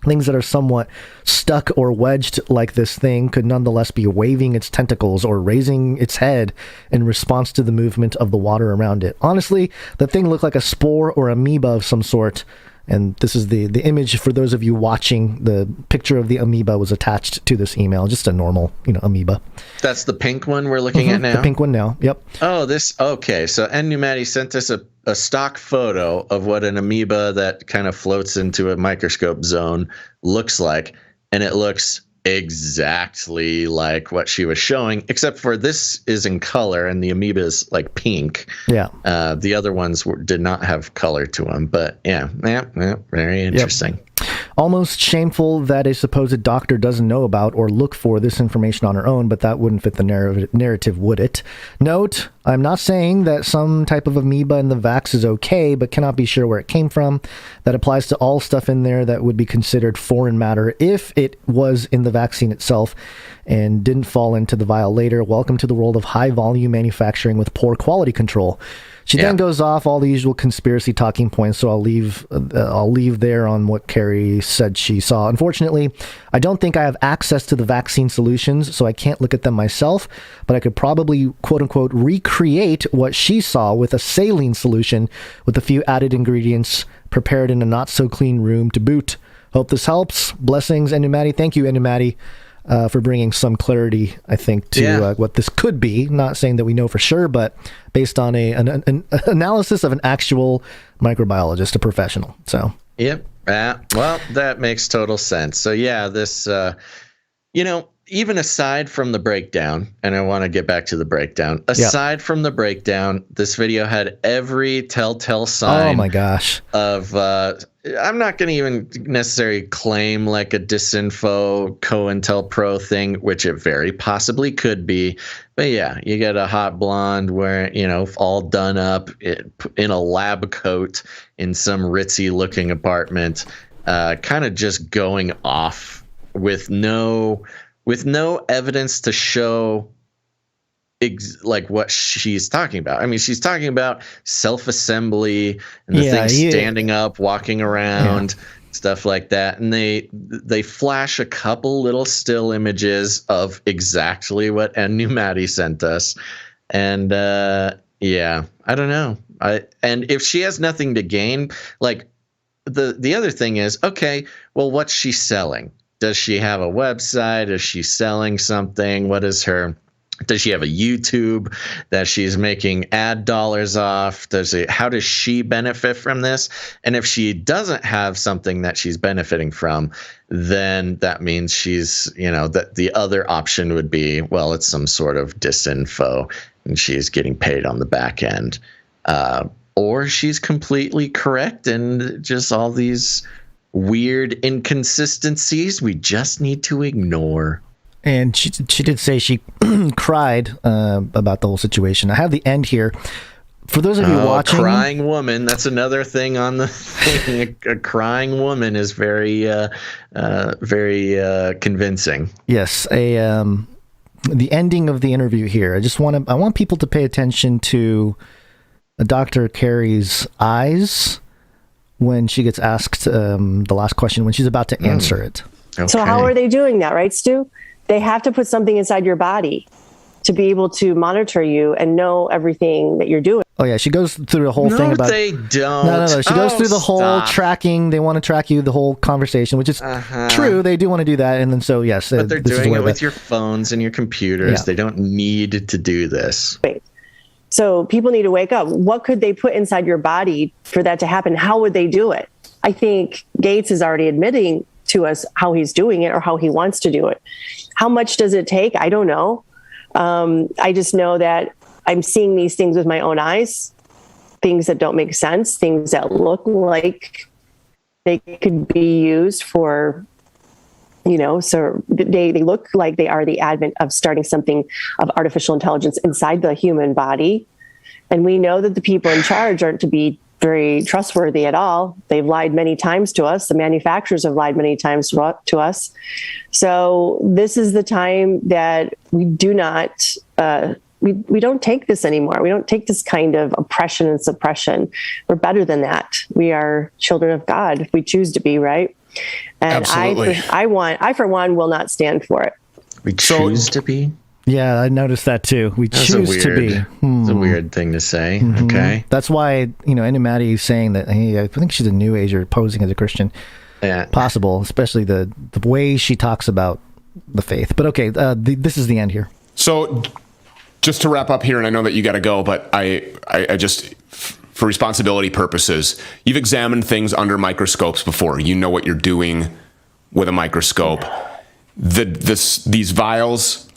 Things that are somewhat stuck or wedged like this thing could nonetheless be waving its tentacles or raising its head in response to the movement of the water around it. Honestly, the thing looked like a spore or amoeba of some sort. And this is the image for those of you watching. The picture of the amoeba was attached to this email. Just a normal, amoeba. That's the pink one we're looking at now? The pink one now, yep. Oh, okay. So Pnuemati sent us a stock photo of what an amoeba that kind of floats into a microscope zone looks like. And it looks exactly like what she was showing, except for this is in color and the amoeba is like pink. Yeah. The other ones did not have color to them, but yeah, very interesting. Yep. Almost shameful that a supposed doctor doesn't know about or look for this information on her own, but that wouldn't fit the narrative, would it? Note, I'm not saying that some type of amoeba in the vax is okay, but cannot be sure where it came from. That applies to all stuff in there that would be considered foreign matter if it was in the vaccine itself and didn't fall into the vial later. Welcome to the world of high-volume manufacturing with poor quality control. She then goes off all the usual conspiracy talking points, so I'll leave there on what Carrie said she saw. Unfortunately, I don't think I have access to the vaccine solutions, so I can't look at them myself, but I could probably, quote-unquote, recreate what she saw with a saline solution with a few added ingredients prepared in a not-so-clean room to boot. Hope this helps. Blessings, Pnuemati. Thank you, Pnuemati, for bringing some clarity, I think, to what this could be. Not saying that we know for sure, but based on an analysis of an actual microbiologist, a professional. So. Yep. Well, that makes total sense. So this, even aside from the breakdown, and I want to get back to the breakdown, aside from the breakdown, this video had every telltale sign. Oh my gosh. Of, I'm not going to even necessarily claim like a Disinfo COINTELPRO thing, which it very possibly could be. But yeah, you get a hot blonde wearing, all done up in a lab coat in some ritzy looking apartment, kind of just going off with no evidence to show like what she's talking about. I mean, she's talking about self-assembly and the thing standing up, walking around, stuff like that. And they flash a couple little still images of exactly what Pnuemati sent us. And I don't know. And if she has nothing to gain, like the other thing is, okay, well, what's she selling? Does she have a website? Is she selling something? Does she have a YouTube that she's making ad dollars off? How does she benefit from this? And if she doesn't have something that she's benefiting from, then that means she's, that the other option would be, well, it's some sort of disinfo and she's getting paid on the back end. Or she's completely correct and just all these weird inconsistencies we just need to ignore. And she did say she cried about the whole situation. I have the end here. For those of you watching, crying woman. That's another thing on the thing. A crying woman is very convincing. Yes, the ending of the interview here. I want people to pay attention to Dr. Carrie's eyes when she gets asked the last question, when she's about to answer it. Okay. So how are they doing that, right, Stu? They have to put something inside your body to be able to monitor you and know everything that you're doing. Oh, yeah. She goes through the whole thing about... No, they don't. No. She goes through the whole tracking. They want to track you, the whole conversation, which is true. They do want to do that. And then so, yes. But they're doing it with your phones and your computers. Yeah. They don't need to do this. Wait. So people need to wake up. What could they put inside your body for that to happen? How would they do it? I think Gates is already admitting to us how he's doing it or how he wants to do it. How much does it take? I don't know. I just know that I'm seeing these things with my own eyes, things that don't make sense, things that look like they could be used for, so they look like they are the advent of starting something of artificial intelligence inside the human body. And we know that the people in charge aren't to be very trustworthy at all. They've lied many times to us. The manufacturers have lied many times to us. So this is the time that we do not, we don't take this anymore. We don't take this kind of oppression and suppression. We're better than that. We are children of God if we choose to be, right? And absolutely. I for one will not stand for it. We choose to be? Yeah, I noticed that too. That's choose to be. It's a weird thing to say. Mm-hmm. Okay. That's why, Pnuemati is saying that, hey, I think she's a New Ager posing as a Christian. Yeah. Possible, especially the way she talks about the faith. But okay, this is the end here. So just to wrap up here, and I know that you got to go, but I just, for responsibility purposes, you've examined things under microscopes before. You know what you're doing with a microscope. These vials...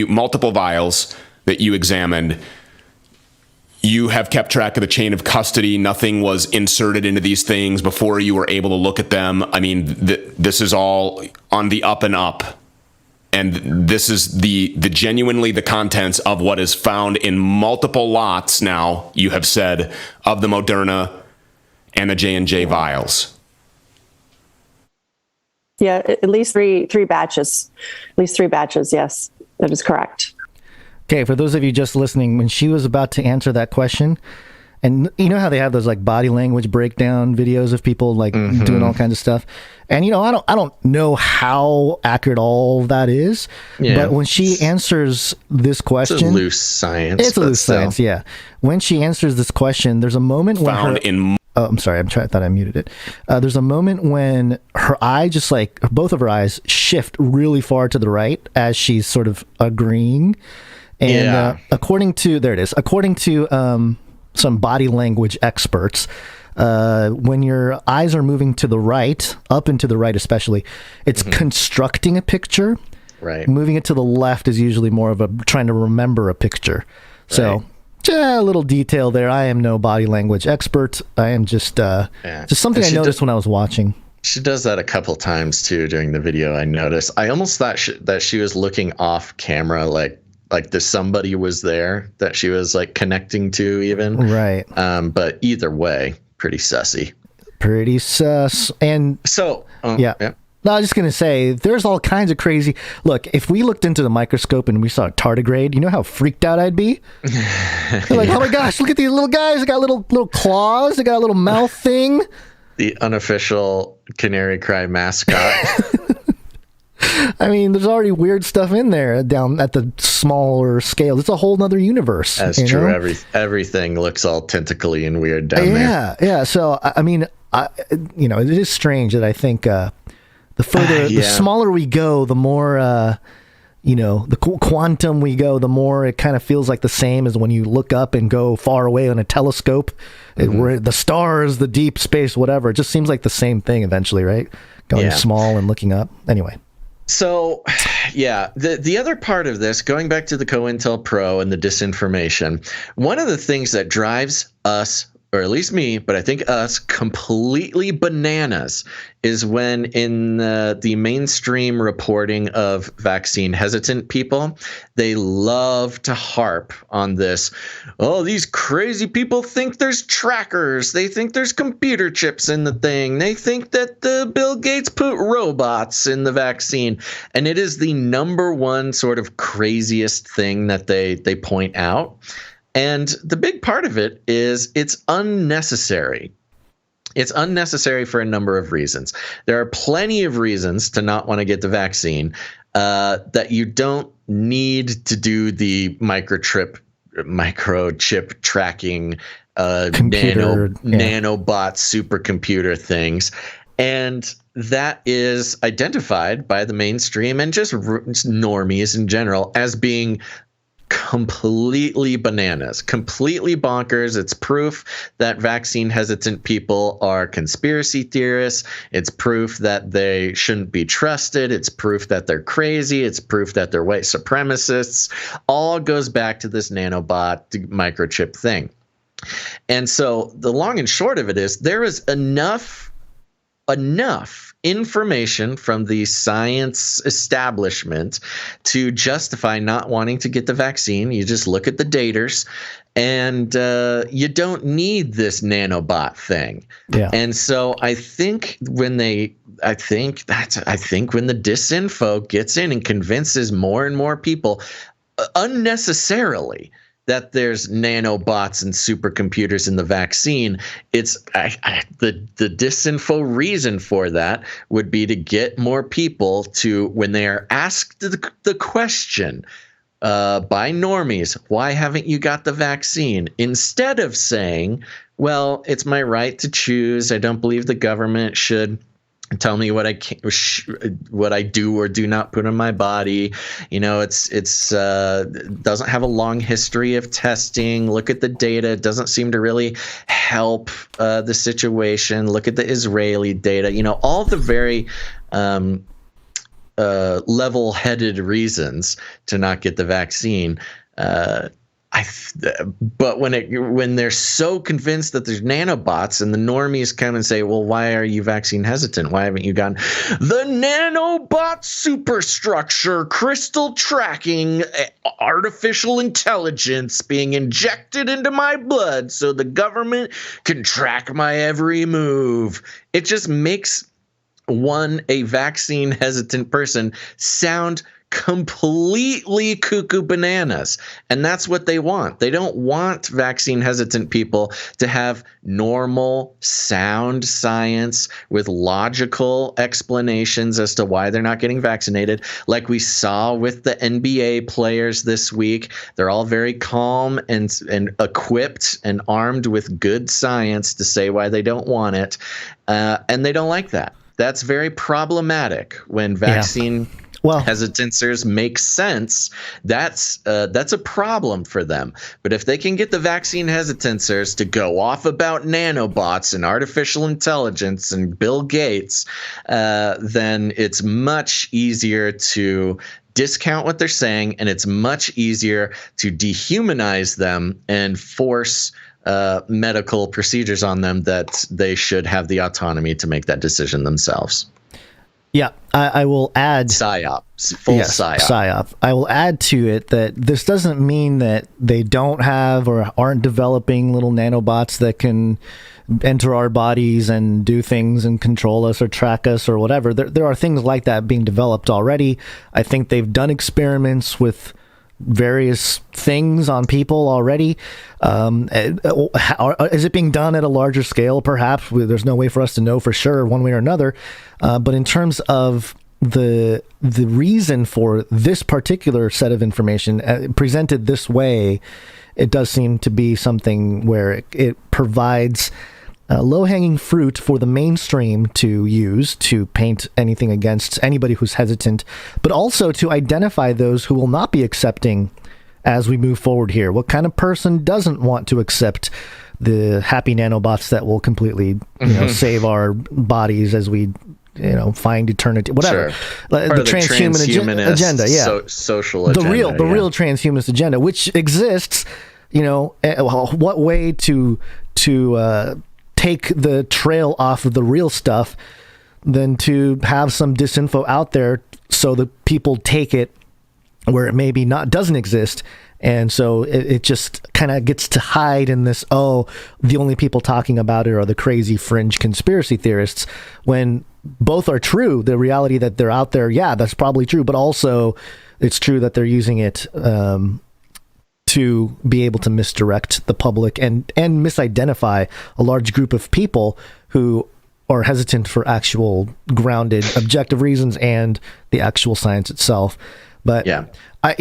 multiple vials that you examined, you have kept track of the chain of custody. Nothing was inserted into these things before you were able to look at them. I mean, this is all on the up and up. And this is the genuinely the contents of what is found in multiple lots now, you have said, of the Moderna and the J&J vials. Yeah, at least three batches. At least 3 batches, yes. That is correct. Okay, for those of you just listening, when she was about to answer that question, and you know how they have those like body language breakdown videos of people like doing all kinds of stuff, and you know I don't know how accurate all that is, but when she answers this question, it's a loose science. It's a loose science, yeah. When she answers this question, there's a moment when oh, I'm sorry, I thought I muted it. There's a moment when her eye just like both of her eyes shift really far to the right as she's sort of agreeing. And according to some body language experts, when your eyes are moving to the right, up and to the right especially, it's constructing a picture. Right. Moving it to the left is usually more of a trying to remember a picture. So a little detail there. I am no body language expert. I am just something I noticed when I was watching. She does that a couple times too during the video. I noticed. I almost thought that she was looking off camera, like somebody was there that she was like connecting to even. Right. But either way, pretty sussy. Pretty sus. And so, yeah. No, I was just going to say, there's all kinds of crazy. Look, if we looked into the microscope and we saw a tardigrade, you know how freaked out I'd be? Like, oh my gosh, look at these little guys. They got little claws. They got a little mouth thing. The unofficial Canary Cry mascot. I mean, there's already weird stuff in there down at the smaller scale. It's a whole nother universe. That's true. Everything looks all tentacly and weird down there. Yeah. So, I mean, it is strange that I think the smaller we go, the more, the quantum we go, the more it kind of feels like the same as when you look up and go far away on a telescope. Where the stars, the deep space, whatever. It just seems like the same thing eventually, right? Going small and looking up. Anyway. So, the other part of this, going back to the COINTELPRO and the disinformation, one of the things that drives us, or at least me, but I think us, completely bananas is when in the mainstream reporting of vaccine hesitant people, they love to harp on this. Oh, these crazy people think there's trackers. They think there's computer chips in the thing. They think that Bill Gates put robots in the vaccine. And it is the number one sort of craziest thing that they point out. And the big part of it is it's unnecessary. It's unnecessary for a number of reasons. There are plenty of reasons to not want to get the vaccine, that you don't need to do the microchip tracking, nanobot supercomputer things. And that is identified by the mainstream and just normies in general as being completely bananas, completely bonkers. It's proof that vaccine hesitant people are conspiracy theorists. It's proof that they shouldn't be trusted. It's proof that they're crazy. It's proof that they're white supremacists. All goes back to this nanobot microchip thing. And so the long and short of it is there is enough information from the science establishment to justify not wanting to get the vaccine. You just look at the daters, and you don't need this nanobot thing. Yeah. And so I think when the disinfo gets in and convinces more and more people unnecessarily that there's nanobots and supercomputers in the vaccine, it's the disinfo reason for that would be to get more people to, when they are asked the question by normies, why haven't you got the vaccine? Instead of saying, well, it's my right to choose. I don't believe the government should tell me what I do or do not put in my body. You know, it's doesn't have a long history of testing. Look at the data. It doesn't seem to really help the situation. Look at the Israeli data. You know, all the very level-headed reasons to not get the vaccine. But when they're so convinced that there's nanobots, and the normies come and say, well, why are you vaccine hesitant? Why haven't you gotten the nanobot superstructure, crystal tracking, artificial intelligence being injected into my blood so the government can track my every move? It just makes a vaccine hesitant person sound completely cuckoo bananas. And that's what they want. They don't want vaccine hesitant people to have normal, sound science with logical explanations as to why they're not getting vaccinated. Like we saw with the NBA players this week, they're all very calm and equipped and armed with good science to say why they don't want it. And they don't like that. That's very problematic when vaccine hesitancers make sense. That's a problem for them. But if they can get the vaccine hesitancers to go off about nanobots and artificial intelligence and Bill Gates, then it's much easier to discount what they're saying, and it's much easier to dehumanize them and force medical procedures on them that they should have the autonomy to make that decision themselves. Yeah, I will add PSYOP, full PSYOP. I will add to it that this doesn't mean that they don't have or aren't developing little nanobots that can enter our bodies and do things and control us or track us or whatever. There are things like that being developed already. I think they've done experiments with various things on people already. Is it being done at a larger scale? Perhaps. There's no way for us to know for sure one way or another. But in terms of the reason for this particular set of information presented this way, it does seem to be something where it provides low-hanging fruit for the mainstream to use to paint anything against anybody who's hesitant, but also to identify those who will not be accepting as we move forward here. What kind of person doesn't want to accept the happy nanobots that will completely save our bodies as we find eternity, whatever. Sure. The transhumanist agenda, social agenda. The real transhumanist agenda, which exists. What way to take the trail off of the real stuff than to have some disinfo out there so the people take it where it maybe doesn't exist. And so it just kind of gets to hide in this, the only people talking about it are the crazy fringe conspiracy theorists, when both are true. The reality that they're out there, that's probably true, but also it's true that they're using it to be able to misdirect the public and misidentify a large group of people who are hesitant for actual grounded objective reasons and the actual science itself. But I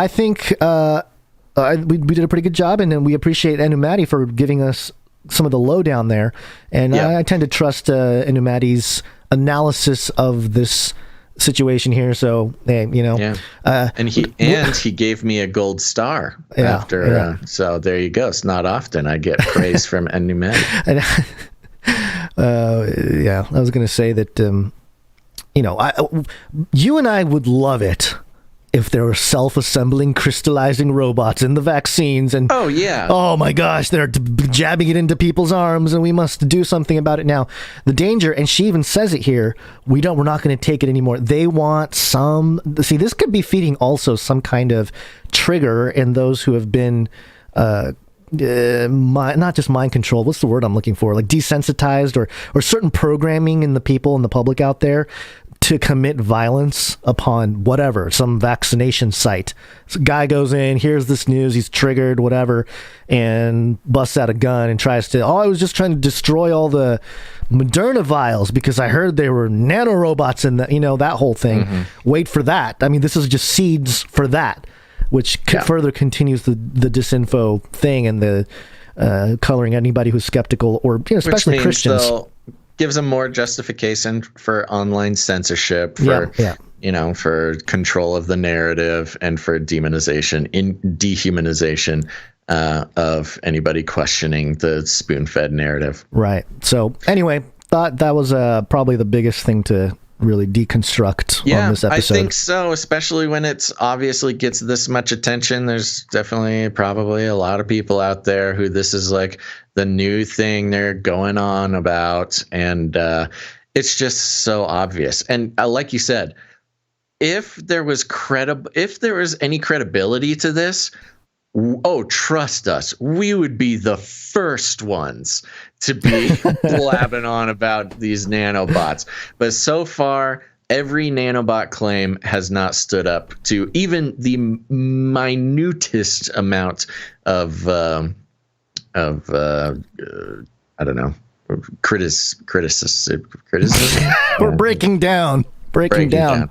think we did a pretty good job, and then we appreciate Pnuemati for giving us some of the lowdown there. And I tend to trust Pnuemati's analysis of this situation here. So and he gave me a gold star after. So there you go. It's not often I get praise from Pnuemati. I was going to say that you and I would love it if there were self-assembling, crystallizing robots in the vaccines, and oh my gosh, they're jabbing it into people's arms, and we must do something about it now. The danger, and she even says it here, we're not going to take it anymore. They want this could be feeding also some kind of trigger in those who have been not just mind controlled. What's the word I'm looking for? Like desensitized or certain programming in the people in the public out there to commit violence upon whatever, some vaccination site. So a guy goes in, hears this news, he's triggered, whatever, and busts out a gun and tries to, I was just trying to destroy all the Moderna vials because I heard there were nanorobots in that whole thing. Mm-hmm. Wait for that. I mean, this is just seeds for that, which further continues the disinfo thing and the coloring anybody who's skeptical, or especially Christians. Gives them more justification for online censorship, for control of the narrative, and for dehumanization of anybody questioning the spoon-fed narrative. Right. So anyway, thought that was probably the biggest thing to really deconstruct on this episode. I think so, especially when it's obviously gets this much attention. There's definitely probably a lot of people out there who this is like the new thing they're going on about, and it's just so obvious. And like you said, if there was any credibility to this, trust us, we would be the first ones to be blabbing on about these nanobots. But so far, every nanobot claim has not stood up to even the minutest amount of I don't know, criticism. We're breaking down.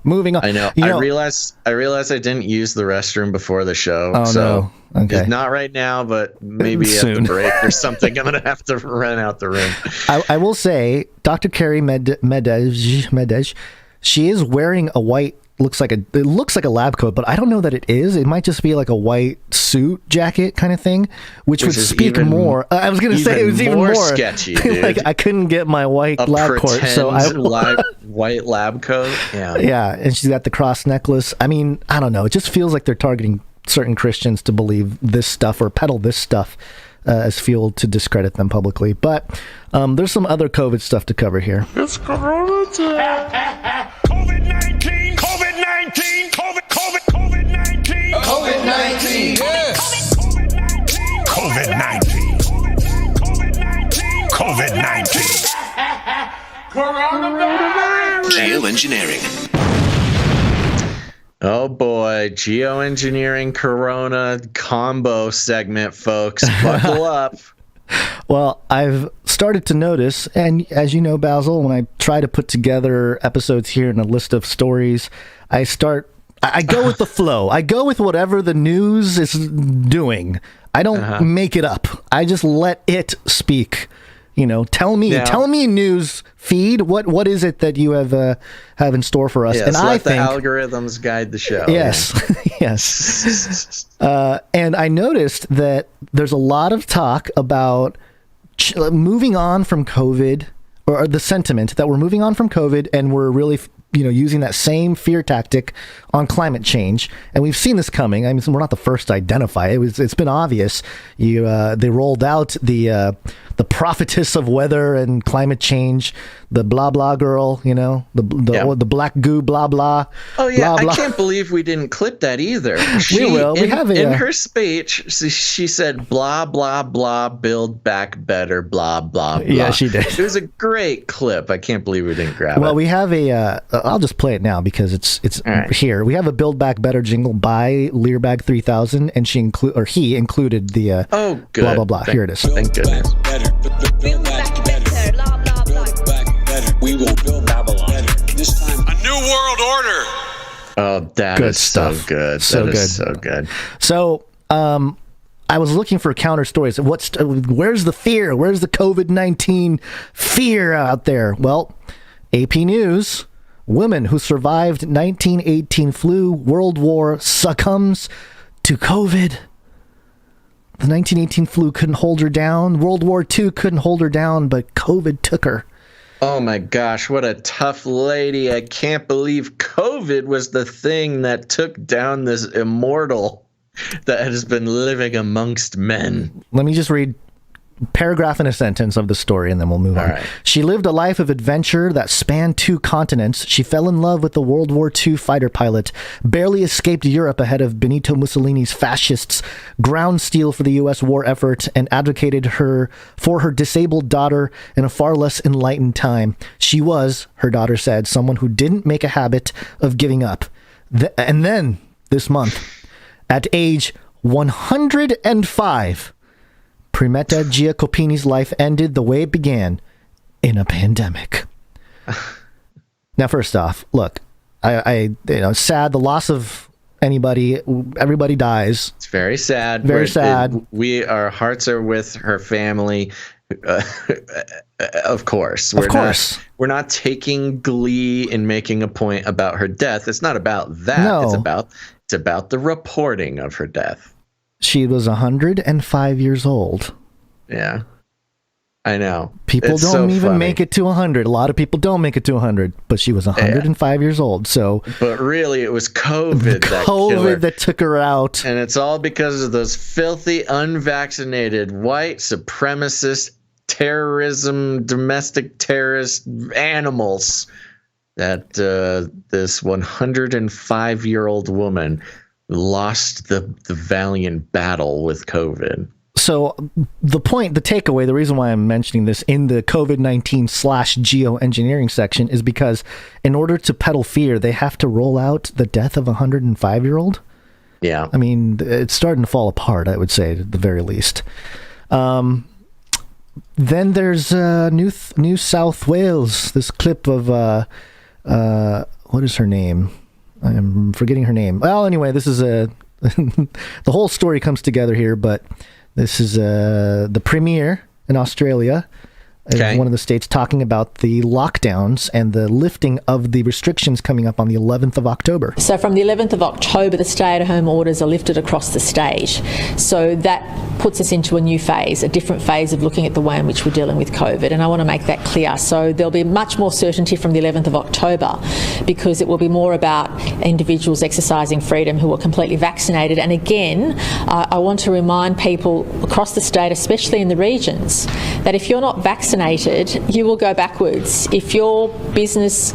Moving on. I know. I realized I didn't use the restroom before the show. Oh, so no. Okay. It's not right now, but maybe Soon. at the break or something. I'm going to have to run out the room. I will say, Dr. Carrie Medej, she is wearing a white, it looks like a lab coat, but I don't know that it is. It might just be like a white suit jacket kind of thing, which would speak more. I was going to say it was even more sketchy, dude. Like I couldn't get my white lab coat, so white lab coat. Yeah. Yeah, and she's got the cross necklace. I mean, I don't know. It just feels like they're targeting certain Christians to believe this stuff or peddle this stuff as fuel to discredit them publicly. But there's some other COVID stuff to cover here. It's Corona time. COVID-19. COVID-19. COVID-19. COVID-19. COVID-19. COVID-19. Coronavirus. Geoengineering. Oh boy, geoengineering corona combo segment, folks. Buckle up. Well, I've started to notice, and as you know, Basil, when I try to put together episodes here in a list of stories, I go with the flow. I go with whatever the news is doing. I don't make it up. I just let it speak. Tell me news feed. What is it that you have in store for us? Yes, and let the algorithms guide the show. Yes, yes. And I noticed that there's a lot of talk about moving on from COVID, or the sentiment that we're moving on from COVID, and we're really using that same fear tactic on climate change. And we've seen this coming. I mean, we're not the first to identify it. It's been obvious. They rolled out the prophetess of weather and climate change, the blah blah girl, the black goo blah blah. Oh yeah, blah, blah. I can't believe we didn't clip that either. We will. In her speech, she said blah blah blah, build back better, blah blah blah. Yeah, she did. It was a great clip. I can't believe we didn't grab it. Well, we have I'll just play it now because it's right here. We have a Build Back Better jingle by Learbag 3000, and he included the blah blah blah. Here it is. Thank goodness. Build back better, blah blah blah. Build back better. We will build Babylon better. This time, a new world order. Oh, that good is stuff. So good. So that good. Is so good. So, I was looking for counter stories. Where's the fear? Where's the COVID-19 fear out there? Well, AP News. Woman who survived 1918 flu, World War, succumbs to COVID. The 1918 flu couldn't hold her down. World War II couldn't hold her down, but COVID took her. Oh my gosh, what a tough lady. I can't believe COVID was the thing that took down this immortal that has been living amongst men. Let me just read paragraph in a sentence of the story, and then we'll move on. Right. She lived a life of adventure that spanned 2 continents. She fell in love with the World War II fighter pilot, barely escaped Europe ahead of Benito Mussolini's fascists, ground steel for the U.S. war effort, and advocated for her disabled daughter in a far less enlightened time. She was, her daughter said, someone who didn't make a habit of giving up. And then, this month, at age 105, Pnuemati Giacopini's life ended the way it began, in a pandemic. Now, first off, look, it's sad, the loss of everybody dies. It's very sad. Very sad. Our hearts are with her family. Of course. We're not taking glee in making a point about her death. It's not about that. No. It's about the reporting of her death. She was 105 years old. Yeah. I know. People It's don't so even funny. make it to 100. A lot of people don't make it to 100, but she was 105 years old. So But really, it was COVID that killed her. COVID that took her out. And it's all because of those filthy, unvaccinated, white supremacist, terrorism, domestic terrorist animals that this 105-year-old woman lost the valiant battle with COVID. So the takeaway, the reason why I'm mentioning this in the COVID-19 / geoengineering section is because in order to peddle fear, they have to roll out the death of a 105-year-old. Yeah. I mean, it's starting to fall apart, I would say, at the very least. Then there's New South Wales, this clip of, what is her name? I'm forgetting her name. Well, anyway, this is the whole story comes together here, but this is the Premier in Australia, one of the states, talking about the lockdowns and the lifting of the restrictions coming up on the 11th of October. So from the 11th of October, the stay-at-home orders are lifted across the state. So that puts us into a new phase, a different phase of looking at the way in which we're dealing with COVID. And I want to make that clear. So there'll be much more certainty from the 11th of October because it will be more about individuals exercising freedom who are completely vaccinated. And again, I want to remind people across the state, especially in the regions, that if you're not vaccinated, you will go backwards. If your business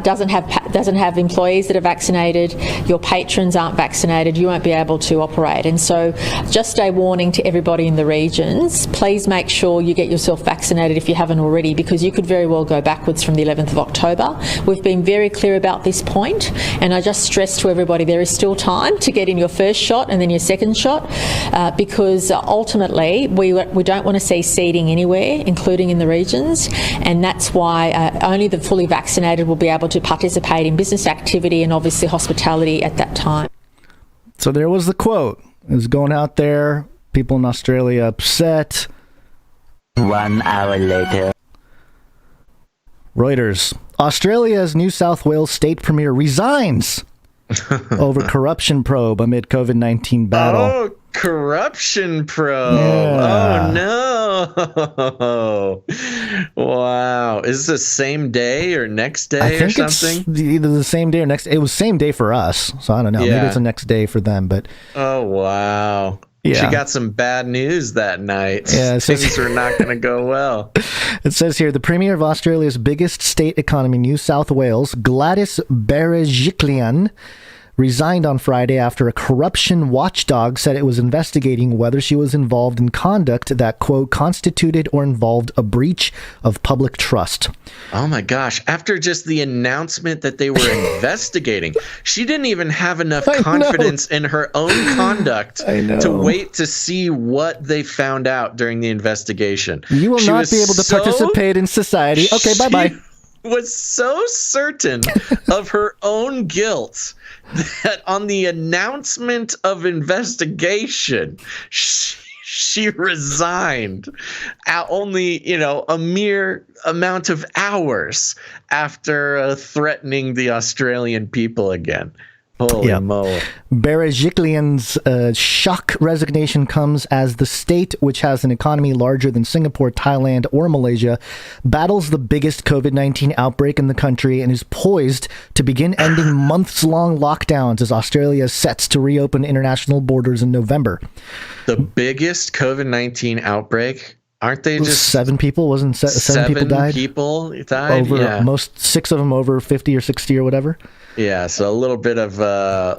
doesn't have employees that are vaccinated, your patrons aren't vaccinated, you won't be able to operate. And so just a warning to everybody in the regions, please make sure you get yourself vaccinated if you haven't already, because you could very well go backwards from the 11th of October. We've been very clear about this point, and I just stress to everybody there is still time to get in your first shot and then your second shot, because ultimately we don't want to see seeding anywhere, including in the regions, and that's why only the fully vaccinated will be able to participate in business activity and obviously hospitality at that time. So there was the quote. It was going out there, people in Australia upset. 1 hour later. Reuters. Australia's New South Wales state premier resigns over corruption probe amid COVID-19 battle. Oh, corruption probe. Yeah. Oh, no. Wow. Is this the same day or next day I think or something? it's either the same day or next. It was same day for us, so I don't know. Yeah. Maybe it's the next day for them, but Oh, wow. Yeah. She got some bad news that night. Yeah, it says- Things were not going to go well. it says here, the premier of Australia's biggest state economy, New South Wales, Gladys Berejiklian, resigned on Friday after a corruption watchdog said it was investigating whether she was involved in conduct that, quote, constituted or involved a breach of public trust. Oh my gosh. After just the announcement that they were investigating, she didn't even have enough confidence in her own conduct to wait to see what they found out during the investigation. You will She not was be able to participate in society. Okay, bye-bye. Was so certain of her own guilt that on the announcement of investigation, she resigned only, a mere amount of hours after threatening the Australian people again. Holy moly. Berejiklian's shock resignation comes as the state, which has an economy larger than Singapore, Thailand, or Malaysia, battles the biggest COVID-19 outbreak in the country and is poised to begin ending months-long lockdowns as Australia sets to reopen international borders in November. The biggest COVID-19 outbreak? Aren't they just 7 people? Wasn't seven people died? People died? Most 6 of them over 50 or 60 or whatever. Yeah, so a little bit of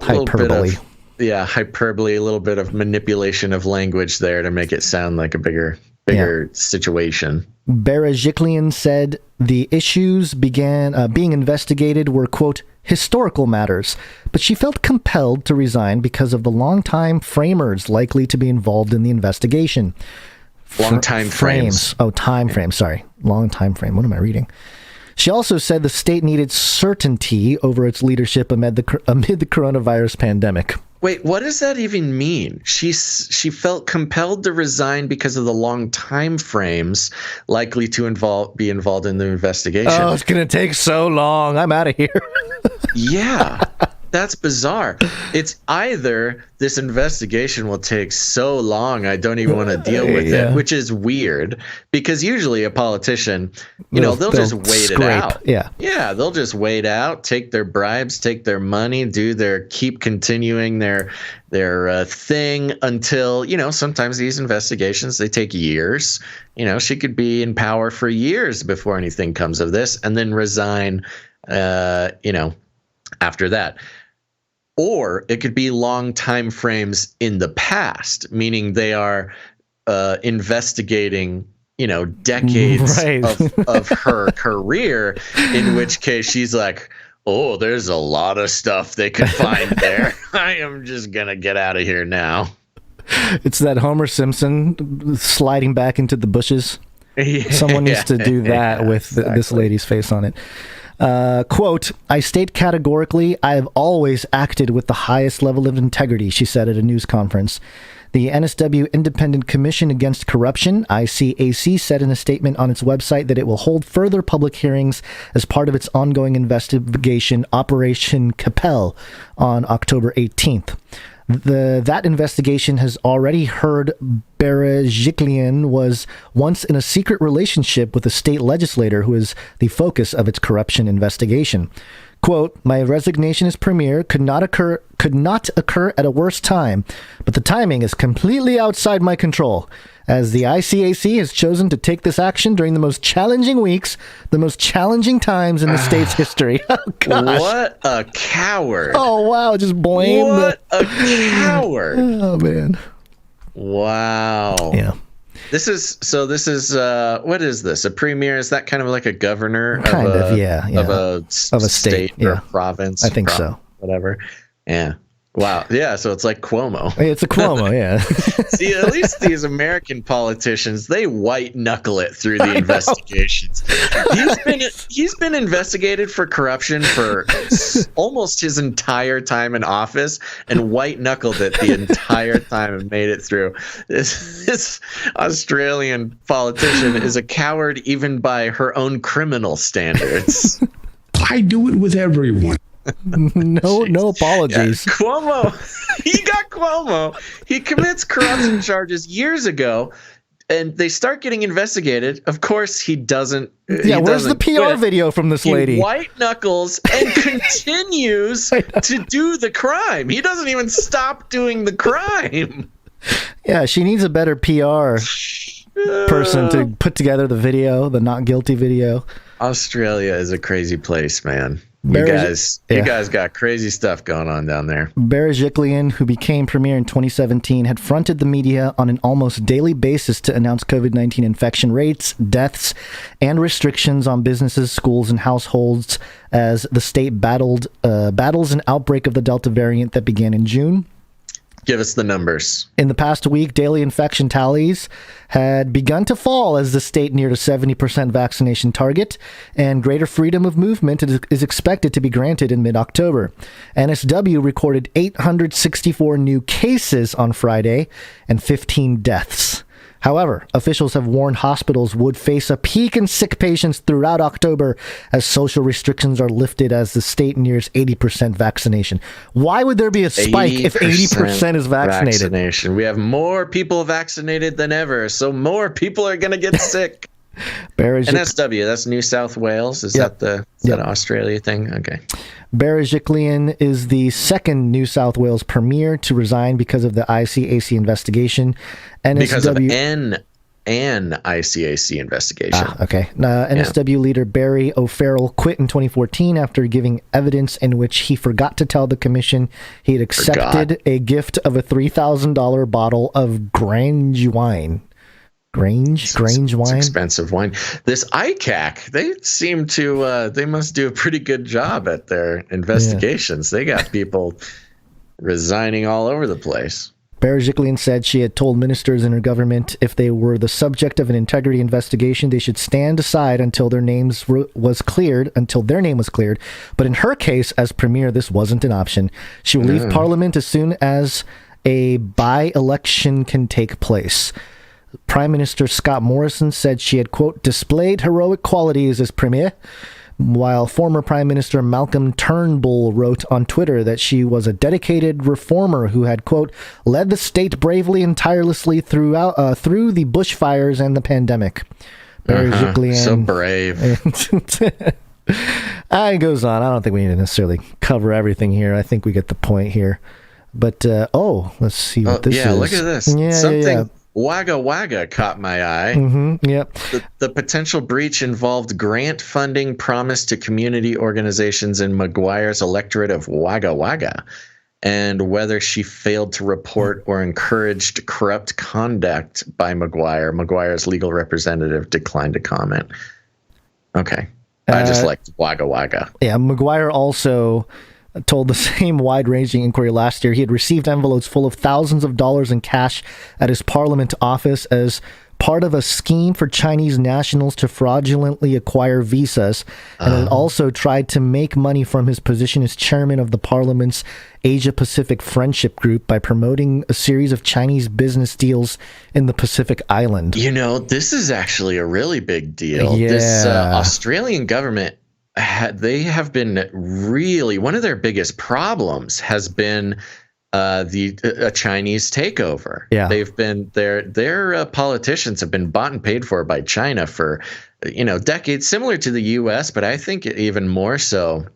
hyperbole. Hyperbole, a little bit of manipulation of language there to make it sound like a bigger situation. Berejiklian said the issues being investigated were, quote, historical matters, but she felt compelled to resign because of the long-time framers likely to be involved in the investigation. Long time frames. Oh, time frame. Sorry. Long time frame. What am I reading? She also said the state needed certainty over its leadership amid the coronavirus pandemic. Wait, what does that even mean? She felt compelled to resign because of the long time frames likely to be involved in the investigation. Oh, it's going to take so long. I'm out of here. Yeah. That's bizarre. It's either this investigation will take so long I don't even want to deal with it, which is weird because usually a politician, they'll just wait it out. Yeah, they'll just wait out, take their bribes, take their money, keep continuing their thing until, sometimes these investigations, they take years. She could be in power for years before anything comes of this and then resign, after that. Or it could be long time frames in the past, meaning they are investigating, decades of her career, in which case she's like, oh, there's a lot of stuff they could find there. I am just going to get out of here now. It's that Homer Simpson sliding back into the bushes. Someone needs to do that with this lady's face on it. Quote, I state categorically, I have always acted with the highest level of integrity, she said at a news conference. The NSW Independent Commission Against Corruption, ICAC, said in a statement on its website that it will hold further public hearings as part of its ongoing investigation, Operation Capel, on October 18th. That investigation has already heard Berejiklian was once in a secret relationship with a state legislator who is the focus of its corruption investigation. Quote, my resignation as premier could not occur at a worse time, but the timing is completely outside my control, as the ICAC has chosen to take this action during the most challenging weeks, the most challenging times in the state's history. Oh, gosh. What a coward. Oh, wow, just blame a coward. Oh, man. Wow. Yeah. This is what is this? A premier? Is that kind of like a governor of a state or province? I think so. Whatever. Yeah. Wow. Yeah. So it's like Cuomo. It's a Cuomo. Yeah. See, at least these American politicians, they white knuckle it through the investigations. He's been investigated for corruption for almost his entire time in office, and white knuckled it the entire time and made it through. This Australian politician is a coward even by her own criminal standards. I do it with everyone. No apologies. Yeah, Cuomo. He commits corruption charges years ago, and they start getting investigated. Of course, he doesn't. Where's the PR video from this lady? He white knuckles and continues to do the crime. He doesn't even stop doing the crime. Yeah, she needs a better PR person to put together the video, the not guilty video. Australia is a crazy place, man. You guys got crazy stuff going on down there. Berejiklian, who became premier in 2017, had fronted the media on an almost daily basis to announce COVID-19 infection rates, deaths, and restrictions on businesses, schools, and households as the state battles an outbreak of the Delta variant that began in June. Give us the numbers. In the past week, daily infection tallies had begun to fall as the state neared a 70% vaccination target, and greater freedom of movement is expected to be granted in mid-October. NSW recorded 864 new cases on Friday and 15 deaths. However, officials have warned hospitals would face a peak in sick patients throughout October as social restrictions are lifted as the state nears 80% vaccination. Why would there be a spike if 80% is vaccinated? We have more people vaccinated than ever, so more people are going to get sick. NSW, that's New South Wales. Is that an Australia thing? Okay. Berejiklian is the second New South Wales premier to resign because of the ICAC investigation. Because of an ICAC investigation. Okay. NSW leader Barry O'Farrell quit in 2014 after giving evidence in which he forgot to tell the commission he had accepted a gift of a $3,000 bottle of Grange wine. Grange wine? Expensive wine. This ICAC, they seem to, they must do a pretty good job at their investigations. Yeah. They got people resigning all over the place. Berejiklian said she had told ministers in her government if they were the subject of an integrity investigation, they should stand aside until their name was cleared. But in her case, as premier, this wasn't an option. She will leave Parliament as soon as a by-election can take place. Prime Minister Scott Morrison said she had, quote, displayed heroic qualities as premier. while former Prime Minister Malcolm Turnbull wrote on Twitter that she was a dedicated reformer who had, quote, led the state bravely and tirelessly through the bushfires and the pandemic. So brave. It goes on. I don't think we need to necessarily cover everything here. I think we get the point here. But, let's see what this is. Yeah, look at this. Something Wagga Wagga caught my eye. Mm-hmm, yep. The potential breach involved grant funding promised to community organizations in Maguire's electorate of Wagga Wagga, and whether she failed to report or encouraged corrupt conduct by Maguire. Maguire's legal representative declined to comment. Okay. I just liked Wagga Wagga. Yeah, Maguire also told the same wide-ranging inquiry last year he had received envelopes full of thousands of dollars in cash at his parliament office as part of a scheme for Chinese nationals to fraudulently acquire visas, and had also tried to make money from his position as chairman of the parliament's Asia-Pacific Friendship Group by promoting a series of Chinese business deals in the Pacific Island. You know, this is actually a really big deal. Yeah. This Australian government, they have been really, one of their biggest problems has been a Chinese takeover. Yeah. They've been their politicians have been bought and paid for by China for decades, similar to the U.S., but I think even more so.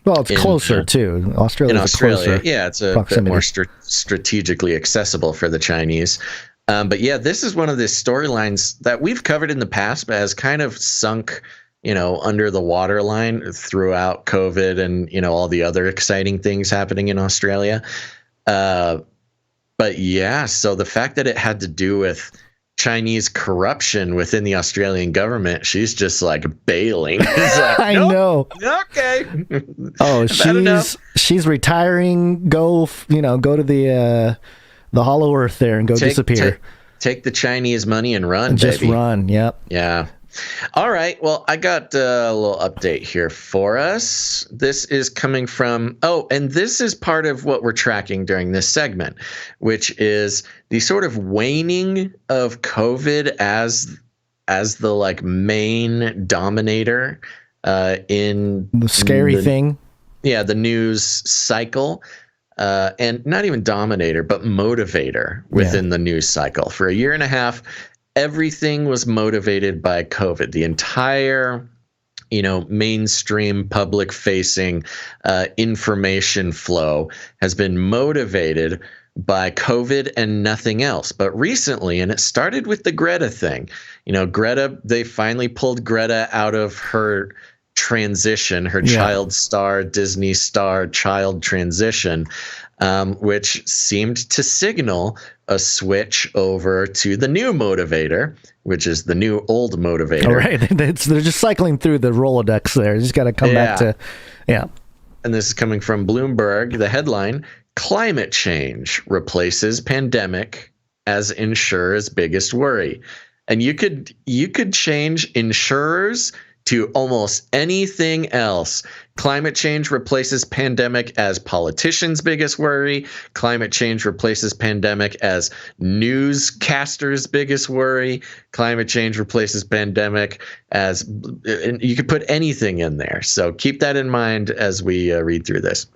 Well, it's closer too. Australia, yeah, it's a bit more strategically accessible for the Chinese. But yeah, this is one of the storylines that we've covered in the past, but has kind of sunk under the waterline throughout COVID and, all the other exciting things happening in Australia. But yeah, so the fact that it had to do with Chinese corruption within the Australian government, she's just like bailing. Like, I know. Okay. Oh, she's retiring. Go to the Hollow Earth there and disappear. Take the Chinese money and run, Just baby. Run. Yep. Yeah. All right. Well, I got a little update here for us. This is coming from, and this is part of what we're tracking during this segment, which is the sort of waning of COVID as the main dominator in the scary thing. Yeah, the news cycle. And not even dominator, but motivator within the news cycle. For a year and a half, everything was motivated by COVID. The entire, mainstream public-facing information flow has been motivated by COVID and nothing else. But recently, and it started with the Greta thing, Greta, they finally pulled Greta out of her transition, her child star, Disney star child transition, which seemed to signal a switch over to the new motivator, which is the new old motivator. All right. They're just cycling through the Rolodex there. You just got to come back to, And this is coming from Bloomberg. The headline, climate change replaces pandemic as insurers' biggest worry. And you could change insurers to almost anything else. Climate change replaces pandemic as politicians' biggest worry. Climate change replaces pandemic as newscasters' biggest worry. Climate change replaces pandemic as, you could put anything in there. So keep that in mind as we read through this.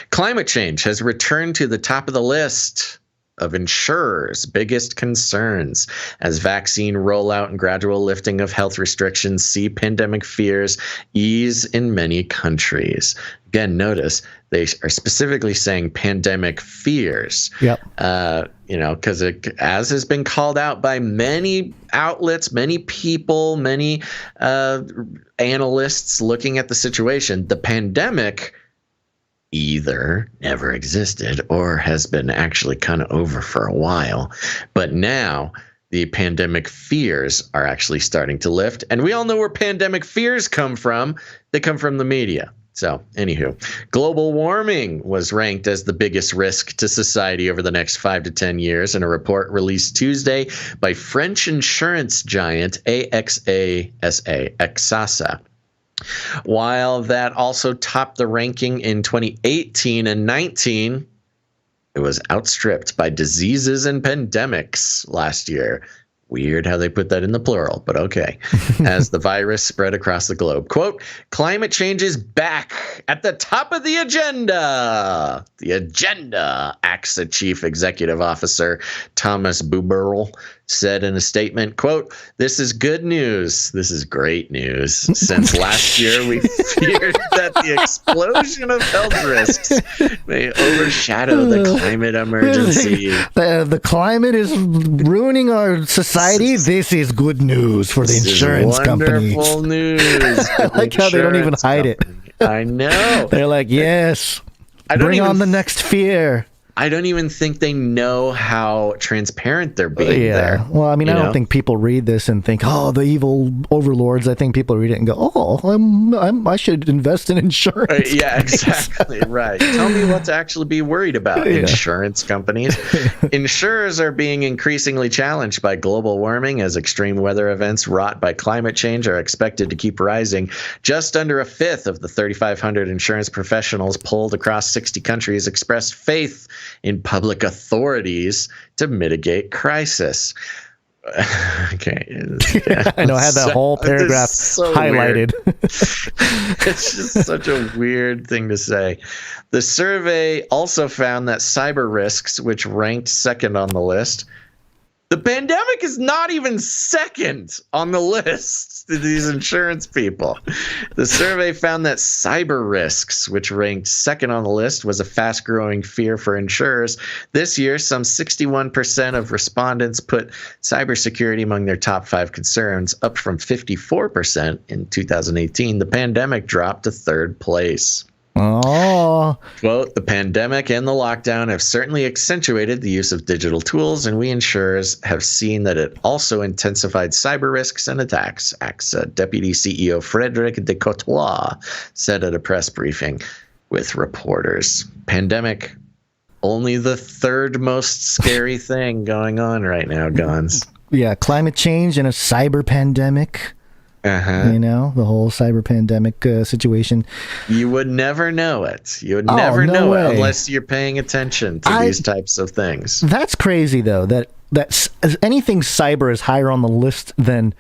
Climate change has returned to the top of the list of insurers' biggest concerns as vaccine rollout and gradual lifting of health restrictions see pandemic fears ease in many countries. Again, notice they are specifically saying pandemic fears. Yep. Because as has been called out by many outlets, many people, many analysts looking at the situation, the pandemic either never existed or has been actually kind of over for a while. But now the pandemic fears are actually starting to lift. And we all know where pandemic fears come from. They come from the media. So, anywho, global warming was ranked as the biggest risk to society over the next 5 to 10 years in a report released Tuesday by French insurance giant Axasa. While that also topped the ranking in 2018 and 19, it was outstripped by diseases and pandemics last year. Weird how they put that in the plural, but okay. As the virus spread across the globe. Quote, climate change is back at the top of the agenda. The agenda, AXA Chief Executive Officer Thomas Buberl said in a statement, quote, this is good news. This is great news. Since last year, we feared that the explosion of health risks may overshadow the climate emergency. The climate is ruining our society. This is good news for the insurance companies. Wonderful news. I like how they don't even hide it. I know. They're like, yes, bring on the next fear. I don't even think they know how transparent they're being there. Well, I mean, I don't think people read this and think, oh, the evil overlords. I think people read it and go, oh, I should invest in insurance. Yeah, exactly. Right. Tell me what to actually be worried about. Insurance companies. Insurers are being increasingly challenged by global warming as extreme weather events wrought by climate change are expected to keep rising. Just under a fifth of the 3,500 insurance professionals polled across 60 countries expressed faith in public authorities to mitigate crisis. Okay. Yeah. I know. I had that whole paragraph highlighted. It's just such a weird thing to say. The survey also found that cyber risks, which ranked second on the list, the pandemic is not even second on the list to these insurance people. The survey found that cyber risks, which ranked second on the list, was a fast-growing fear for insurers. This year, some 61% of respondents put cybersecurity among their top 5 concerns, up from 54% in 2018. The pandemic dropped to third place. Oh. Quote, the pandemic and the lockdown have certainly accentuated the use of digital tools, and we insurers have seen that it also intensified cyber risks and attacks, AXA Deputy CEO Frédéric de Courtois said at a press briefing with reporters. Pandemic, only the third most scary thing going on right now, Gonz. Yeah, climate change and a cyber pandemic. You know, the whole cyber pandemic situation. You would never know it. You would never know it unless you're paying attention to these types of things. That's crazy, though, that anything cyber is higher on the list than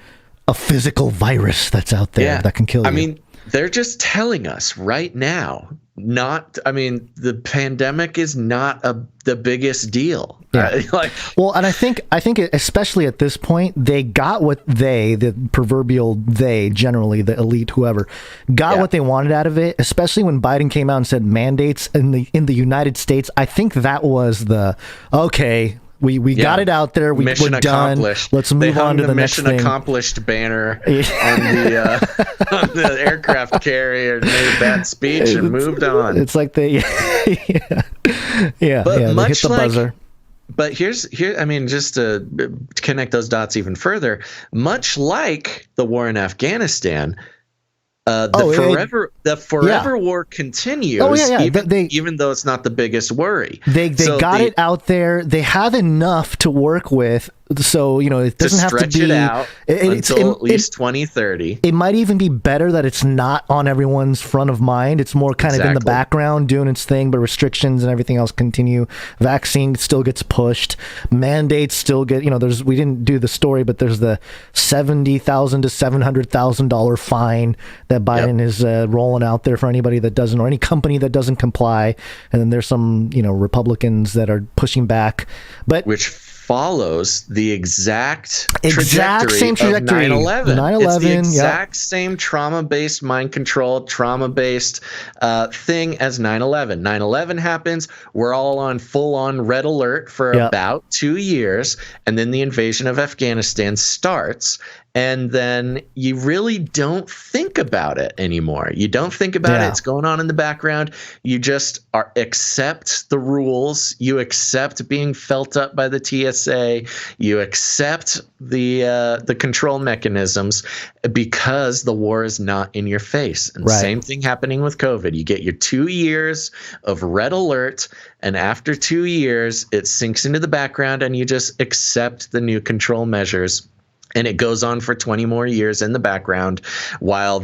a physical virus that's out there that can kill you. I mean, they're just telling us right now. The pandemic is not the biggest deal. Yeah. Well, and I think especially at this point, they got what the proverbial they, generally the elite, whoever, got what they wanted out of it. Especially when Biden came out and said mandates in the United States. I think that was we got it out there. We're done. Let's move on to the next thing. Mission accomplished banner on the aircraft carrier, made a bad speech and moved on. It's like they hit the buzzer. But here, I mean, just to connect those dots even further, much like the war in Afghanistan, the forever war continues. Even though it's not the biggest worry. They got it out there. They have enough to work with. So, it doesn't have to be it out until at least 2030. It might even be better that it's not on everyone's front of mind. It's more kind of in the background doing its thing, but restrictions and everything else continue. Vaccine still gets pushed. Mandates still get, we didn't do the story, but there's the $70,000 to $700,000 fine that Biden is rolling out there for anybody that doesn't, or any company that doesn't comply. And then there's some, Republicans that are pushing back, which follows the exact trajectory of 9/11. 9/11, it's the exact same trauma-based mind control, trauma-based thing as 9/11. 9/11 happens. We're all on full-on red alert for about 2 years, and then the invasion of Afghanistan starts. And then you really don't think about it anymore. You don't think about it. It's going on in the background. You just accept the rules. You accept being felt up by the TSA. You accept the control mechanisms because the war is not in your face. And same thing happening with COVID. You get your 2 years of red alert, and after 2 years, it sinks into the background, and you just accept the new control measures. And it goes on for 20 more years in the background while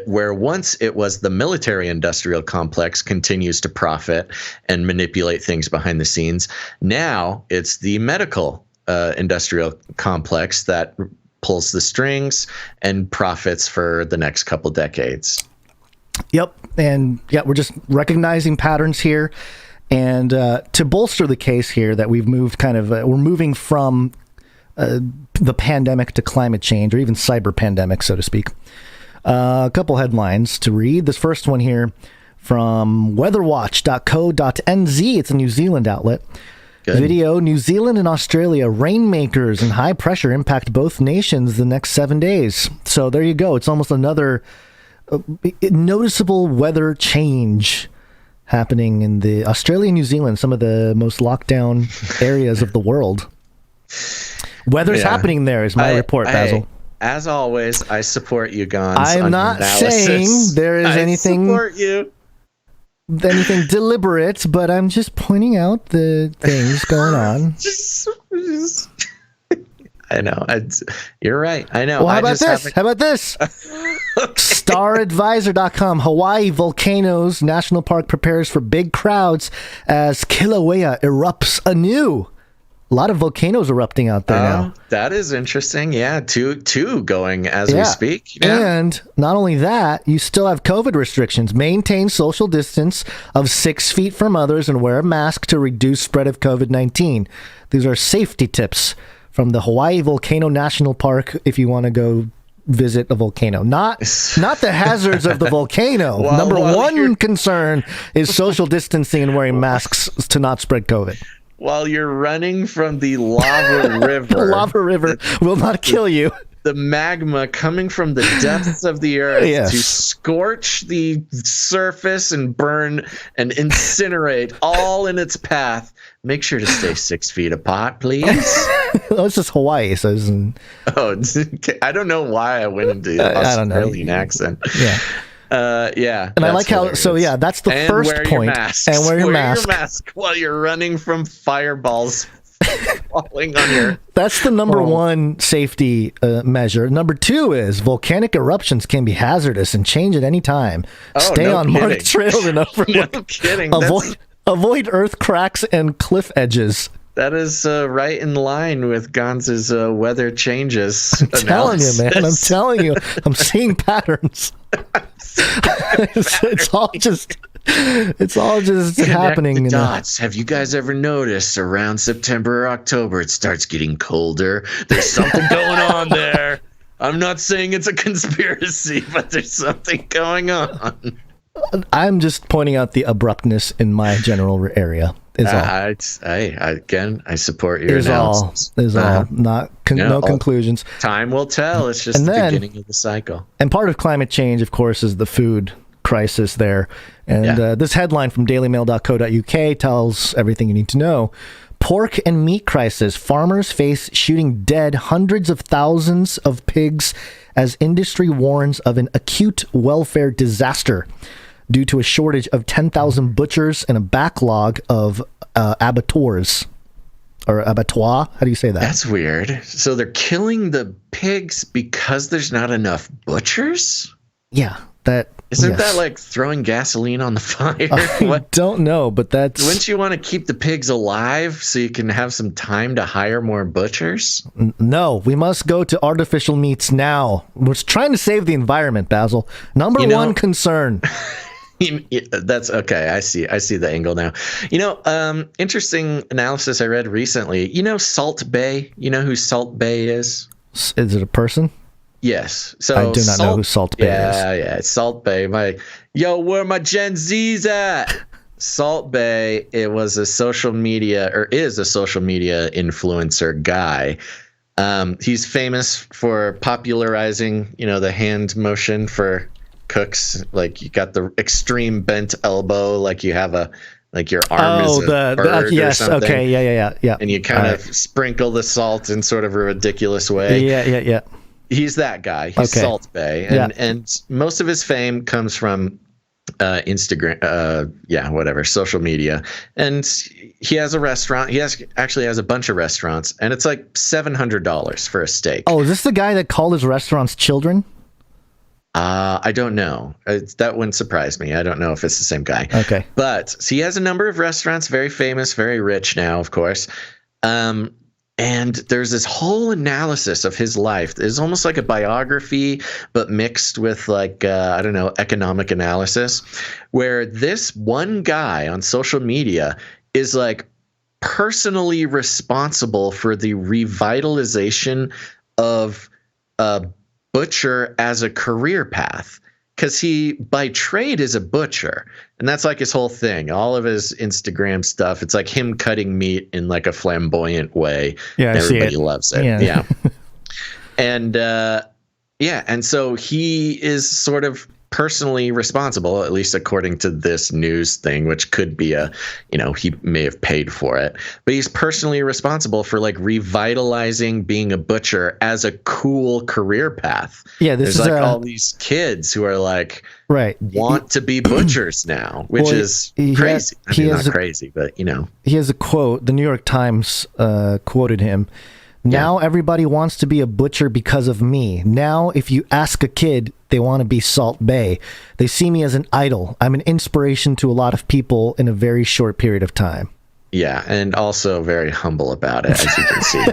where once it was the military-industrial complex continues to profit and manipulate things behind the scenes. Now it's the medical industrial complex that pulls the strings and profits for the next couple decades. Yep. And yeah, we're just recognizing patterns here. And to bolster the case here that we've moved we're moving from the pandemic to climate change, or even cyber pandemic, so to speak. A couple headlines to read. This first one here from weatherwatch.co.nz. It's a New Zealand outlet. Good. Video, New Zealand and Australia, rainmakers and high pressure impact both nations the next 7 days. So there you go. It's almost another noticeable weather change happening in the Australia and New Zealand, some of the most locked down areas of the world. Weather's happening there is my report, Basil. As always, I support you, Gonz. I'm not saying there is anything deliberate, but I'm just pointing out the things going on. I know. You're right. I know. Well, how about this? StarAdvisor.com. Hawaii volcanoes national park prepares for big crowds as Kilauea erupts anew. A lot of volcanoes erupting out there now. That is interesting. Yeah, two going as we speak. Yeah. And not only that, you still have COVID restrictions. Maintain social distance of 6 feet from others and wear a mask to reduce spread of COVID-19. These are safety tips from the Hawaii Volcano National Park if you want to go visit a volcano. Not the hazards of the volcano. Number one concern is social distancing and wearing masks to not spread COVID. While you're running from the lava river. The lava river will not kill you. The magma coming from the depths of the earth to scorch the surface and burn and incinerate all in its path. Make sure to stay 6 feet apart, please. Well, it's just Hawaii, so I don't know why I went into Australian accent. Yeah. And I like hilarious. That's the first point. And wear your mask. Wear your mask while you're running from fireballs falling on your... That's the number one safety measure. Number two is volcanic eruptions can be hazardous and change at any time. Stay on marked trails and overlook. No kidding. Avoid earth cracks and cliff edges. That is right in line with Gonz's weather changes. I'm telling you, man. I'm telling you. I'm seeing patterns. It's all just happening. The dots. Have you guys ever noticed around September or October it starts getting colder? There's something going on there. I'm not saying it's a conspiracy, but there's something going on. I'm just pointing out the abruptness in my general area. I support your analysis. No conclusions. Time will tell. It's just the beginning of the cycle. And part of climate change, of course, is the food crisis there. And this headline from dailymail.co.uk tells everything you need to know. Pork and meat crisis. Farmers face shooting dead hundreds of thousands of pigs as industry warns of an acute welfare disaster due to a shortage of 10,000 butchers and a backlog of abattoirs. Or abattoir? How do you say that? That's weird. So they're killing the pigs because there's not enough butchers? Yeah. Isn't that like throwing gasoline on the fire? I don't know, but that's... Wouldn't you want to keep the pigs alive so you can have some time to hire more butchers? No, we must go to artificial meats now. We're trying to save the environment, Basil. Number one concern. That's okay. I see the angle now. Interesting analysis I read recently. Salt Bay? You know who Salt Bay is? Is it a person? Yes. So I do not know who Salt Bay is. Yeah, Salt Bay. Where my Gen Z's at? Salt Bay, it was a social media influencer guy. He's famous for popularizing, the hand motion for cooks. Like you got the extreme bent elbow, like you have your arm is a bird or something. Okay, yeah. And you kind of sprinkle the salt in sort of a ridiculous way. Yeah. He's that guy. He's Salt Bay. And most of his fame comes from Instagram, social media. And he has a restaurant. He actually has a bunch of restaurants, and it's like $700 for a steak. Oh, is this the guy that called his restaurants children? I don't know. That wouldn't surprise me. I don't know if it's the same guy. Okay. But he has a number of restaurants, very famous, very rich now, of course. And there's this whole analysis of his life. It's almost like a biography, but mixed with like, I don't know, economic analysis, where this one guy on social media is like personally responsible for the revitalization of butcher as a career path. Because he, by trade, is a butcher. And that's like his whole thing. All of his Instagram stuff, it's like him cutting meat in like a flamboyant way. Yeah, everybody loves it. Yeah. And and so he is sort of personally responsible, at least according to this news thing, which could be he may have paid for it, but he's personally responsible for like revitalizing being a butcher as a cool career path. Yeah, there's like all these kids who are like want to be butchers now, which is crazy. Not crazy, but he has a quote. The New York Times quoted him. Now everybody wants to be a butcher because of me. Now, if you ask a kid, they want to be Salt Bae. They see me as an idol. I'm an inspiration to a lot of people in a very short period of time. Yeah, and also very humble about it, as you can see.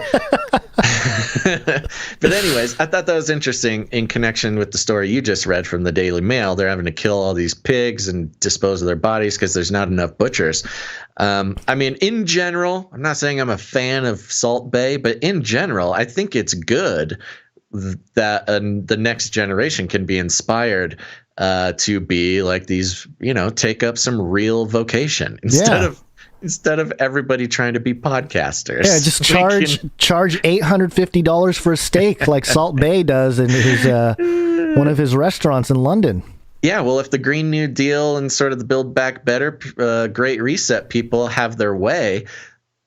But anyways, I thought that was interesting in connection with the story you just read from the Daily Mail. They're having to kill all these pigs and dispose of their bodies because there's not enough butchers. I mean, in general, I'm not saying I'm a fan of Salt Bae, but in general, I think it's good that the next generation can be inspired to be like these, take up some real vocation instead of everybody trying to be podcasters. Yeah, just charge $850 for a steak like Salt Bae does in his one of his restaurants in London. Yeah, well, if the Green New Deal and sort of the Build Back Better, Great Reset people have their way,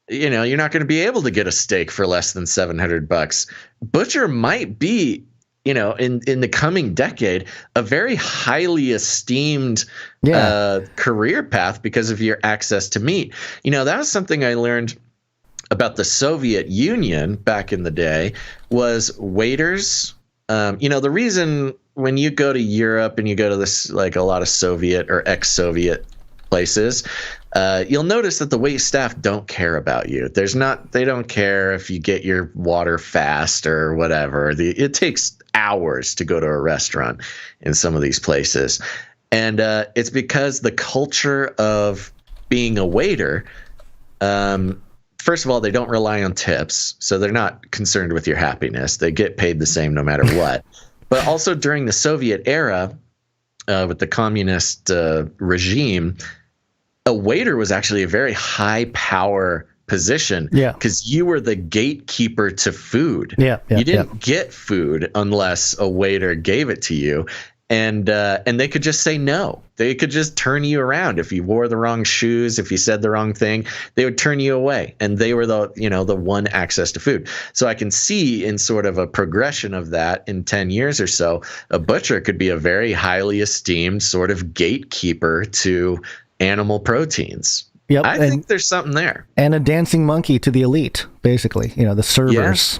you're not going to be able to get a steak for less than $700. Butcher might be, in the coming decade, a very highly esteemed career path because of your access to meat. That was something I learned about the Soviet Union back in the day was waiters. The reason when you go to Europe and you go to this, like a lot of Soviet or ex-Soviet places, you'll notice that the wait staff don't care about you. They don't care if you get your water fast or whatever. It takes hours to go to a restaurant in some of these places. And it's because the culture of being a waiter, first of all, they don't rely on tips, so they're not concerned with your happiness. They get paid the same no matter what. But also during the Soviet era, with the communist regime, a waiter was actually a very high power position because you were the gatekeeper to food. You didn't get food unless a waiter gave it to you. And they could just say no. They could just turn you around. If you wore the wrong shoes, if you said the wrong thing, they would turn you away. And they were the one access to food. So I can see in sort of a progression of that in 10 years or so, a butcher could be a very highly esteemed sort of gatekeeper to animal proteins. Yep, I think there's something there. And a dancing monkey to the elite, basically, the servers. Yes.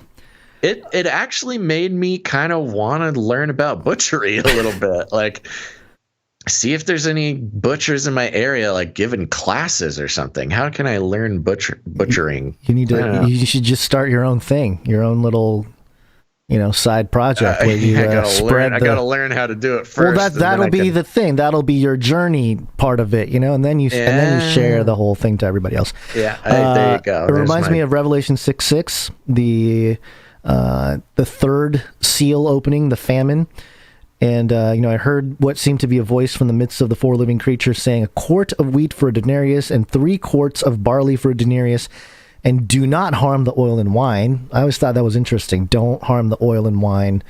It actually made me kind of want to learn about butchery a little bit. Like, see if there's any butchers in my area, like giving classes or something. How can I learn butchering? You should just start your own thing, your own little, side project where you spread. I gotta learn how to do it first. Well, that'll be the thing. That'll be your journey part of it, and then you share the whole thing to everybody else. Yeah, there you go. It reminds me of Revelation 6:6, the third seal opening, the famine. And, I heard what seemed to be a voice from the midst of the four living creatures saying, a quart of wheat for a denarius and 3 quarts of barley for a denarius, and do not harm the oil and wine. I always thought that was interesting. Don't harm the oil and wine.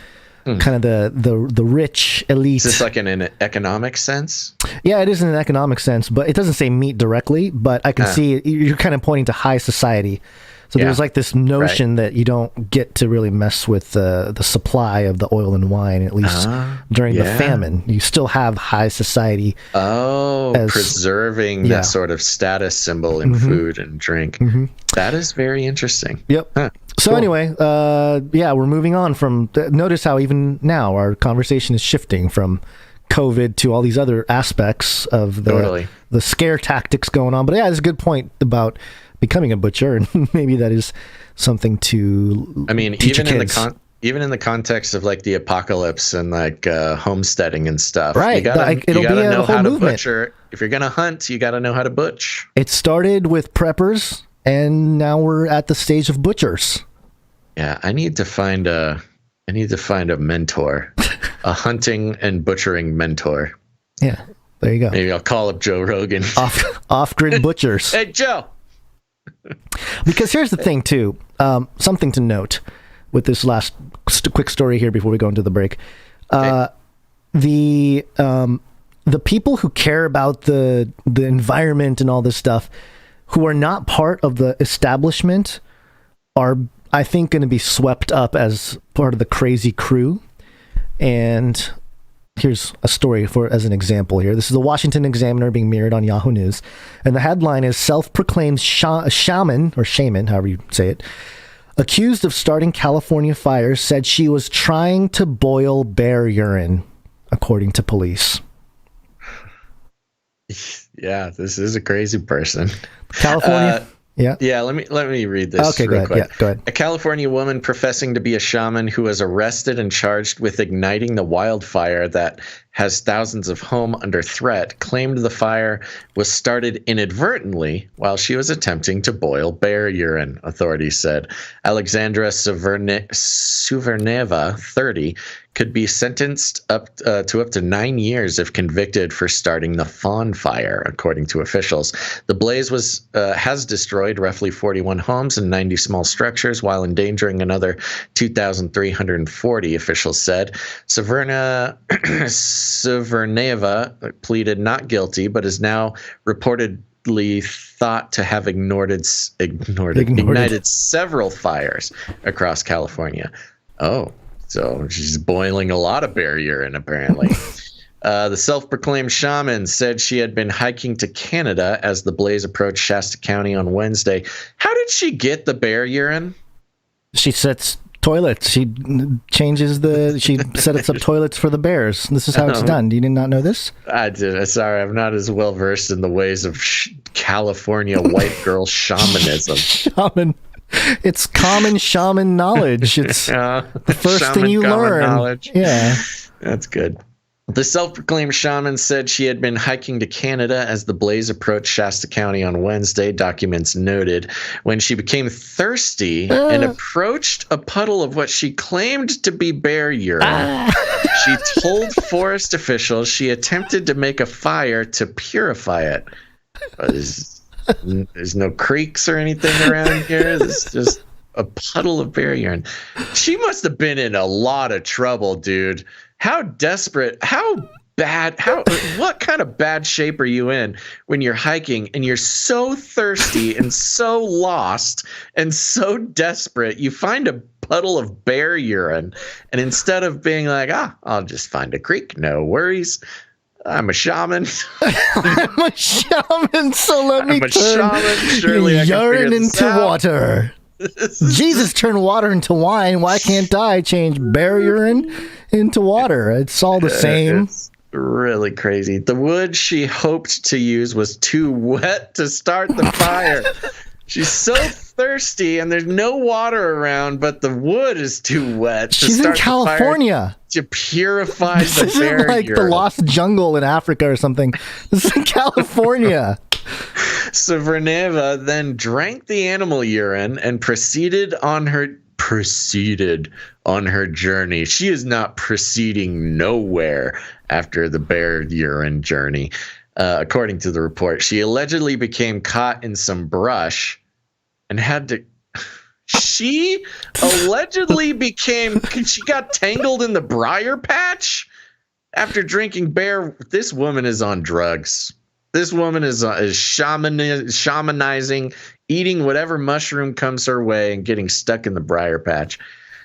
Kind of the rich elite. Is this like in an economic sense? Yeah, it is in an economic sense, but it doesn't say meat directly, but I can see you're kind of pointing to high society. So there's like this notion that you don't get to really mess with the supply of the oil and wine, at least during the famine. You still have high society. Preserving that sort of status symbol in food and drink. That is very interesting. Yep. So anyway, we're moving on from. Notice how even now our conversation is shifting from COVID to all these other aspects of the scare tactics going on. But it's a good point about becoming a butcher, and maybe that is something to. I mean, teach even your kids. Even in the context of like the apocalypse and like homesteading and stuff, right? You gotta It'll be a know whole how to movement. butcher. If you're gonna hunt, you gotta know how to butch. It started with preppers, and now we're at the stage of butchers. Yeah, I need to find a mentor, a hunting and butchering mentor. Yeah, there you go. Maybe I'll call up Joe Rogan. Off-grid butchers. Hey, Joe. Because here's the thing, too. Something to note with this last quick story here before we go into the break. Okay. The people who care about the environment and all this stuff, who are not part of the establishment, are, I think, going to be swept up as part of the crazy crew. And here's a story as an example here. This is the Washington Examiner being mirrored on Yahoo News. And the headline is self-proclaimed shaman, however you say it, accused of starting California fires, said she was trying to boil bear urine, according to police. Yeah, this is a crazy person. California. Yeah. Let me read this. Okay, go ahead. Quick. Yeah, go ahead. A California woman professing to be a shaman who was arrested and charged with igniting the wildfire that has thousands of homes under threat claimed the fire was started inadvertently while she was attempting to boil bear urine, authorities said. Alexandra Suverneva, 30, could be sentenced up to 9 years if convicted for starting the fawn fire, according to officials. The blaze has destroyed roughly 41 homes and 90 small structures while endangering another 2,340, officials said. Suverneva pleaded not guilty, but is now reportedly thought to have ignited several fires across California. Oh. So she's boiling a lot of bear urine, apparently. The self-proclaimed shaman said she had been hiking to Canada as the blaze approached Shasta County on Wednesday. How did she get the bear urine? She sets toilets. She sets up toilets for the bears. This is how it's done. Do you not know this? I did. Sorry, I'm not as well versed in the ways of California white girl shamanism. Shaman. It's common shaman knowledge. It's the first thing you learn. Knowledge. Yeah. That's good. The self-proclaimed shaman said she had been hiking to Canada as the blaze approached Shasta County on Wednesday, documents noted. When she became thirsty and approached a puddle of what she claimed to be bear urine, she told forest officials she attempted to make a fire to purify it. There's no creeks or anything around here. There's just a puddle of bear urine. She must have been in a lot of trouble, dude. How desperate, what kind of bad shape are you in when you're hiking and you're so thirsty and so lost and so desperate, you find a puddle of bear urine, and instead of being like, I'll just find a creek, no worries. I'm a shaman. I'm a shaman, so let me turn Surely urine into water. Jesus turned water into wine. Why can't I change bear urine into water? It's all the same. It's really crazy. The wood she hoped to use was too wet to start the fire. She's so thirsty and there's no water around, but the wood is too wet. She's in California. To purify the bear urine. This isn't like the lost jungle in Africa or something. This is in California. Suverneva then drank the animal urine and proceeded on her journey. She is not proceeding nowhere after the bear urine journey. According to the report, she allegedly became caught in some brush and had to. She got tangled in the briar patch after drinking bear. This woman is on drugs. This woman is shamanizing, eating whatever mushroom comes her way and getting stuck in the briar patch,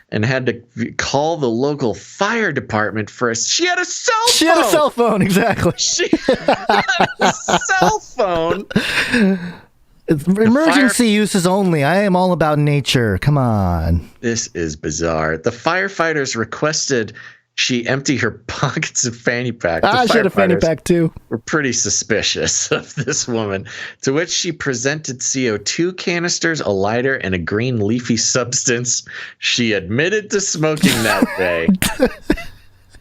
and had to call the local fire department first. She had a cell phone. She had a cell phone, exactly. She had a cell phone. Emergency uses only. I am all about nature. Come on. This is bizarre. The firefighters requested she emptied her pockets of fanny pack. I should have fanny pack too. We're pretty suspicious of this woman, to which she presented CO2 canisters, a lighter, and a green leafy substance she admitted to smoking that day.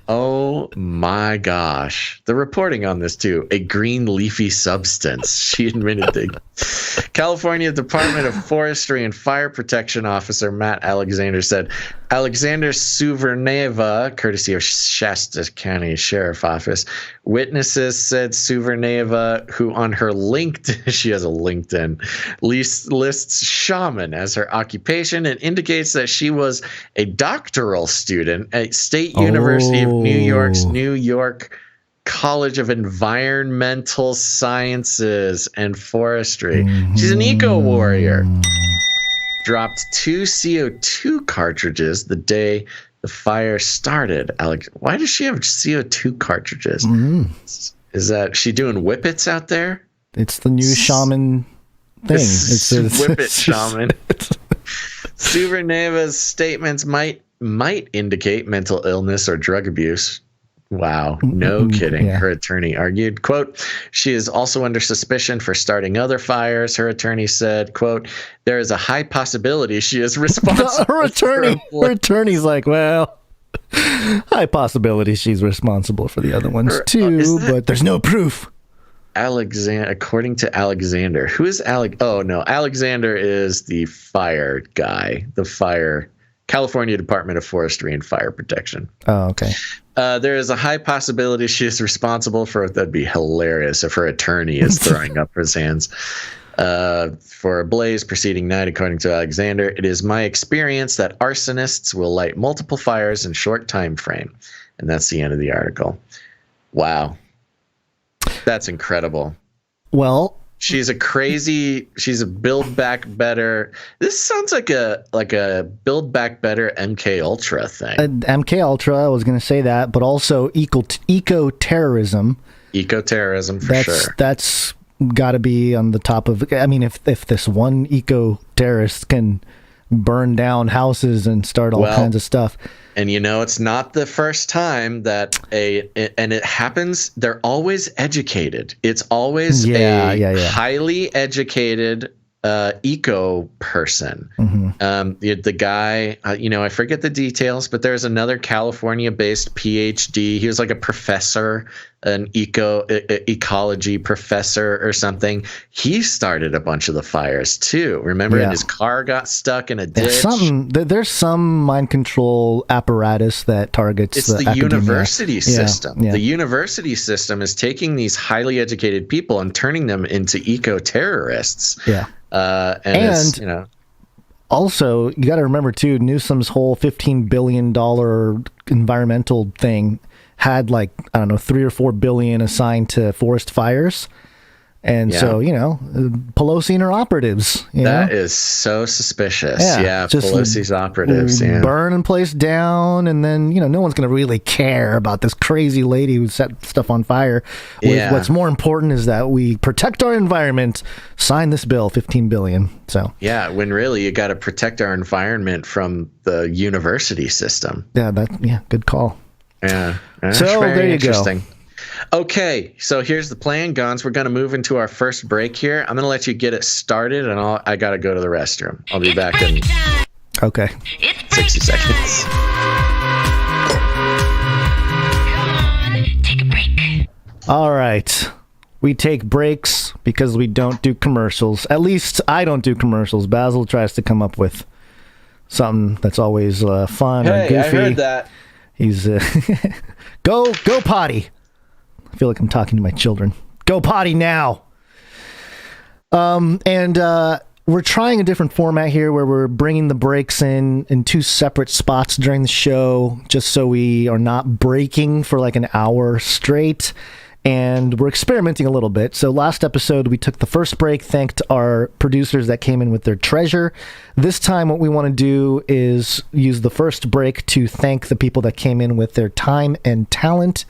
Oh my gosh. The reporting on this too. A green leafy substance. She admitted to. California Department of Forestry and Fire Protection Officer Matt Alexander said Alexander Suverneva, courtesy of Shasta County Sheriff Office, witnesses said Suverneva, who on her LinkedIn, she has a LinkedIn, lists shaman as her occupation and indicates that she was a doctoral student at State University of New York's New York College of Environmental Sciences and Forestry. She's an eco-warrior. Dropped 2 CO2 cartridges the day the fire started. Alex, why does she have CO2 cartridges? Is that she doing whippets out there? It's the new shaman thing. It's whippet shaman. Suverneva's statements might indicate mental illness or drug abuse. Wow, no kidding. Yeah. Her attorney argued, quote, she is also under suspicion for starting other fires. Her attorney said, quote, there is a high possibility she is responsible. Her attorney's like, well, high possibility she's responsible for the other ones too, but there's no proof. According to Alexander, who is Alexander is the fire guy, California Department of Forestry and Fire Protection. Oh, okay. There is a high possibility she is responsible for it. That'd be hilarious if her attorney is throwing up his hands. For a blaze preceding night, according to Alexander, it is my experience that arsonists will light multiple fires in short time frame. And that's the end of the article. Wow. That's incredible. Well, she's a build back better. This sounds like a build back better MK Ultra thing. MK Ultra, I was going to say that, but also eco-terrorism. Eco-terrorism for sure. That's got to be on the top of. I mean, if this one eco-terrorist can burn down houses and start all kinds of stuff. And it's not the first time that and it happens. They're always educated. It's always highly educated eco person. The guy, I forget the details, but there's another California-based PhD. He was like a professor, an ecology professor or something. He started a bunch of the fires too. Remember, and his car got stuck in a ditch. There's some mind control apparatus that targets. It's the university system. The university system is taking these highly educated people and turning them into eco-terrorists. Yeah. And also, you got to remember too, Newsom's whole $15 billion environmental thing had 3 or 4 billion assigned to forest fires. And so, Pelosi and her operatives. That is so suspicious. Yeah, Pelosi's operatives. Burn and place down, and then, no one's going to really care about this crazy lady who set stuff on fire. What's more important is that we protect our environment, sign this bill, $15 billion. So yeah, when really you got to protect our environment from the university system. Yeah, good call. Yeah. So there you go. Okay, so here's the plan, Gonz. We're going to move into our first break here. I'm going to let you get it started, and I got to go to the restroom. I'll be back in 60 seconds. Take a break. All right. We take breaks because we don't do commercials. At least I don't do commercials. Basil tries to come up with something that's always fun or goofy. I heard that. He's go potty. I feel like I'm talking to my children. Go potty now. And we're trying a different format here where we're bringing the breaks in 2 separate spots during the show, just so we are not breaking for an hour straight. And we're experimenting a little bit. So last episode, we took the first break, thanked our producers that came in with their treasure. This time, what we want to do is use the first break to thank the people that came in with their time and talent.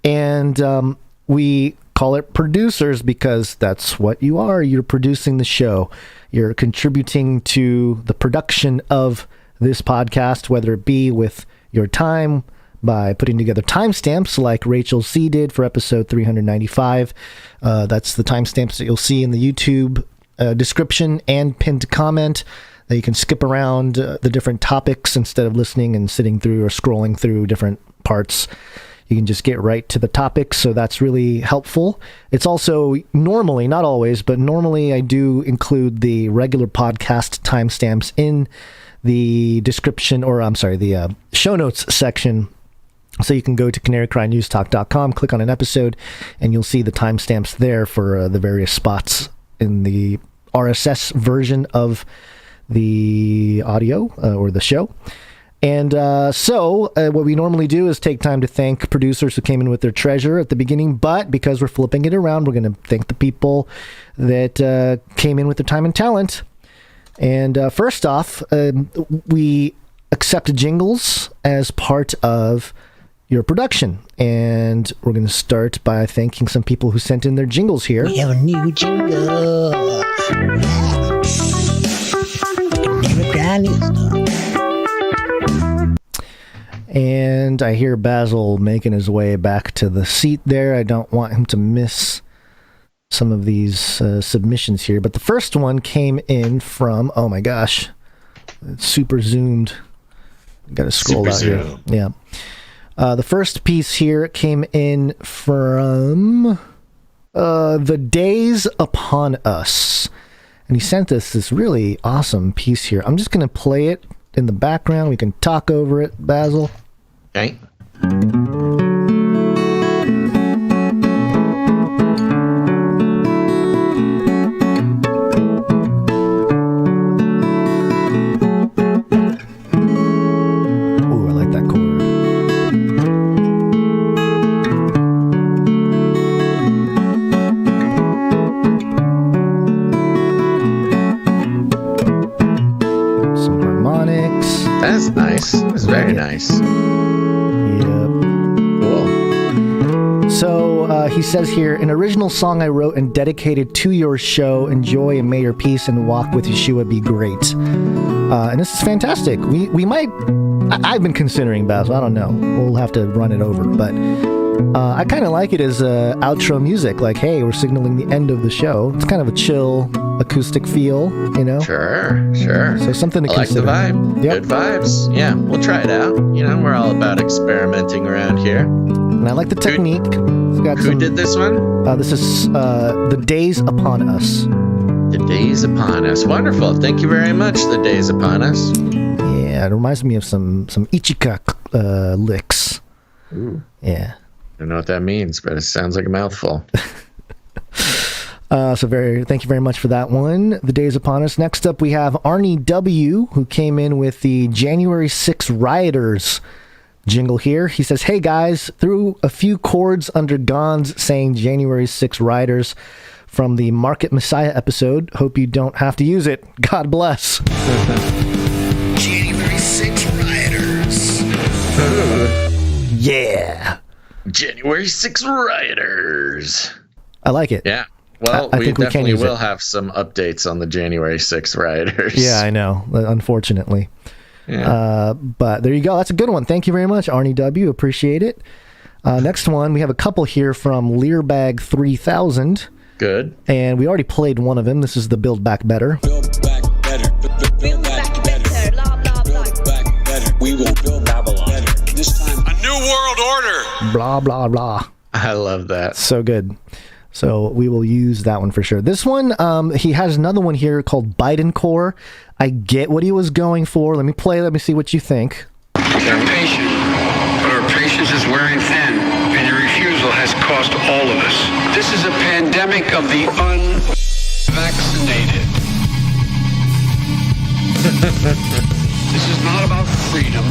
And we call it producers because that's what you are. You're producing the show. You're contributing to the production of this podcast, whether it be with your time, by putting together timestamps like Rachel C. did for episode 395. That's the timestamps that you'll see in the YouTube description and pinned comment. That you can skip around the different topics instead of listening and sitting through or scrolling through different parts. You can just get right to the topics, so that's really helpful. It's also normally, not always, but normally I do include the regular podcast timestamps in the description, or I'm sorry, the show notes section. So you can go to CanaryCryNewsTalk.com, click on an episode, and you'll see the timestamps there for the various spots in the RSS version of the audio or the show. And so what we normally do is take time to thank producers who came in with their treasure at the beginning, but because we're flipping it around, we're going to thank the people that came in with their time and talent. And first off, we accept jingles as part of your production. And we're going to start by thanking some people who sent in their jingles here. We have a new jingle. And I hear Basil making his way back to the seat there. I don't want him to miss some of these submissions here. But the first one came in from, oh my gosh, it's super zoomed. Got to scroll out here. Yeah. The first piece here came in from The Days Upon Us. And he sent us this really awesome piece here. I'm just going to play it in the background. We can talk over it, Basil. Okay. Ooh, I like that chord. Some harmonics. That's nice. That's very nice. So he says here, an original song I wrote and dedicated to your show. Enjoy and may your peace and walk with Yeshua be great. And this is fantastic. We might, I've been considering, Basil, I don't know. We'll have to run it over. But I kind of like it as outro music. Like, hey, we're signaling the end of the show. It's kind of a chill acoustic feel, you know? Sure. So something to consider. I like the vibe. Yep. Good vibes. Yeah, we'll try it out. You know, we're all about experimenting around here. And I like the technique. Who did this one? This is The Days Upon Us. The Days Upon Us. Wonderful. Thank you very much, The Days Upon Us. Yeah, it reminds me of some Ichika licks. Ooh. Yeah. I don't know what that means, but it sounds like a mouthful. Thank you very much for that one. The Days Upon Us. Next up, we have Arnie W., who came in with the January 6 Rioters jingle here. He says, hey guys, threw a few chords under Gonz saying January 6 Rioters from the Market Messiah episode. Hope you don't have to use it. God bless. January 6 Rioters. Yeah. January 6 Rioters. I like it. Yeah. Well, I we think definitely will have some updates on the January 6 rioters. Yeah, I know. Unfortunately. Yeah. But there you go. That's a good one. Thank you very much, Arnie W. Appreciate it. Next one, we have a couple here from Learbag 3000. Good. And we already played one of them. This is the Build Back Better. Build back better. Build back better. Build back better. We will build Babylon better. This time, a new world order. Blah, blah, blah. I love that. So good. So we will use that one for sure. This one, he has another one here called Biden Core. I get what he was going for. Let me play. Let me see what you think. They're patient, but our patience is wearing thin, and your refusal has cost all of us. This is a pandemic of the unvaccinated. This is not about freedom.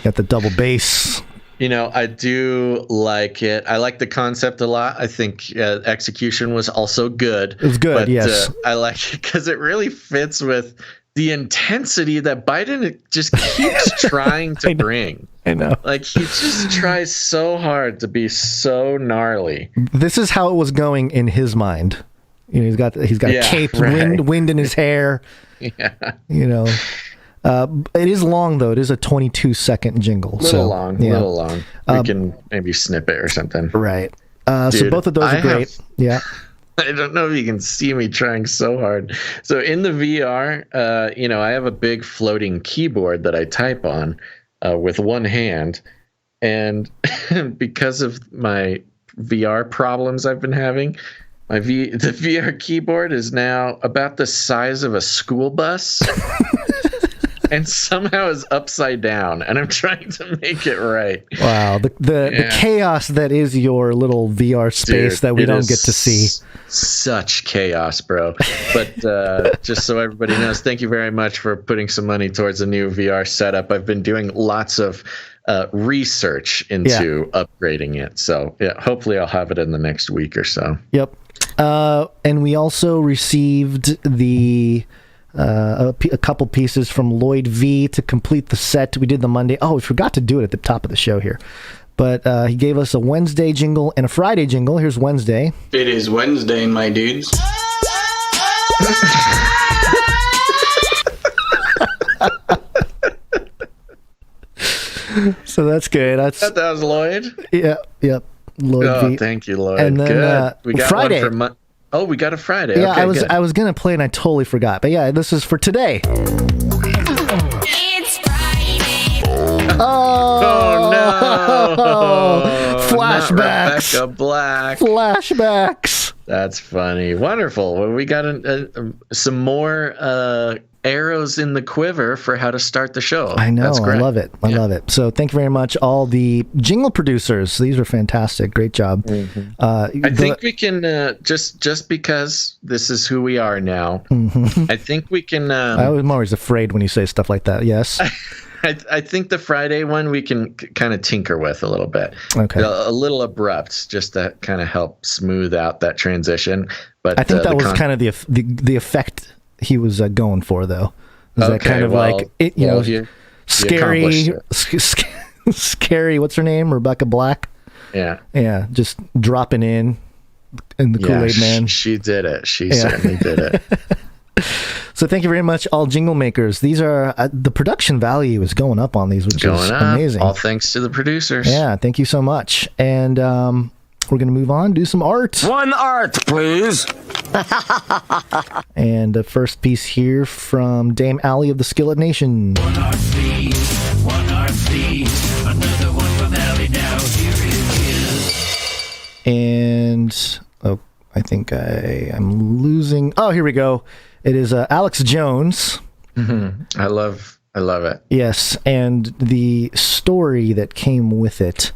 Got the double bass. You know, I do like it. I like the concept a lot. I think execution was also good. It was good, yes. I like it because it really fits with the intensity that Biden just keeps trying to bring. I know. Like, he just tries so hard to be so gnarly. This is how it was going in his mind. You know, he's got a cape, right. wind in his hair. Yeah. You know. It is long, though. It is a 22-second jingle. Little long. We can maybe snip it or something. Right. Dude, so both of those are great. Yeah. I don't know if you can see me trying so hard. So in the VR, I have a big floating keyboard that I type on with one hand. And because of my VR problems I've been having, the VR keyboard is now about the size of a school bus. And somehow is upside down, and I'm trying to make it right. Wow, the chaos that is your little VR space that we don't get to see. Such chaos, bro. But just so everybody knows, thank you very much for putting some money towards a new VR setup. I've been doing lots of research into upgrading it. So hopefully I'll have it in the next week or so. Yep. And we also received a couple pieces from Lloyd V to complete the set we did the Monday. Oh, we forgot to do it at the top of the show here. But he gave us a Wednesday jingle and a Friday jingle. Here's Wednesday. It is Wednesday, my dudes. So that's good. That was Lloyd? Yeah, yep. Lloyd V. Thank you, Lloyd. And then, good. We got Friday. one for Oh, we got a Friday. Yeah, okay, I was gonna play and I totally forgot. But yeah, this is for today. It's Friday. Oh no! Flashbacks. Rebecca Black. Flashbacks. That's funny. Wonderful. Well, we got some more arrows in the quiver for how to start the show. I know. That's great. I love it. I love it. So thank you very much, all the jingle producers. These are fantastic. Great job. Mm-hmm. I think we can just because this is who we are now. Mm-hmm. I think we can. I'm always afraid when you say stuff like that. Yes. I think the Friday one we can kind of tinker with a little bit. Okay. A little abrupt, just to kind of help smooth out that transition. But I think that was kind of the effect he was going for, though. Was that kind of like it, scary, scary. What's her name? Rebecca Black. Yeah. Just dropping in the Kool-Aid Man. She did it. She certainly did it. So thank you very much, all jingle makers. These are the production value is going up on these, which is amazing. All thanks to the producers. Yeah, thank you so much. And we're going to move on, do some art. One art, please. And the first piece here from Dame Allie of the Skillet Nation. One art, please. Another one from Allie now. Here it is. And I think I'm losing. Oh, here we go. It is Alex Jones. Mm-hmm. I love it. Yes, and the story that came with it.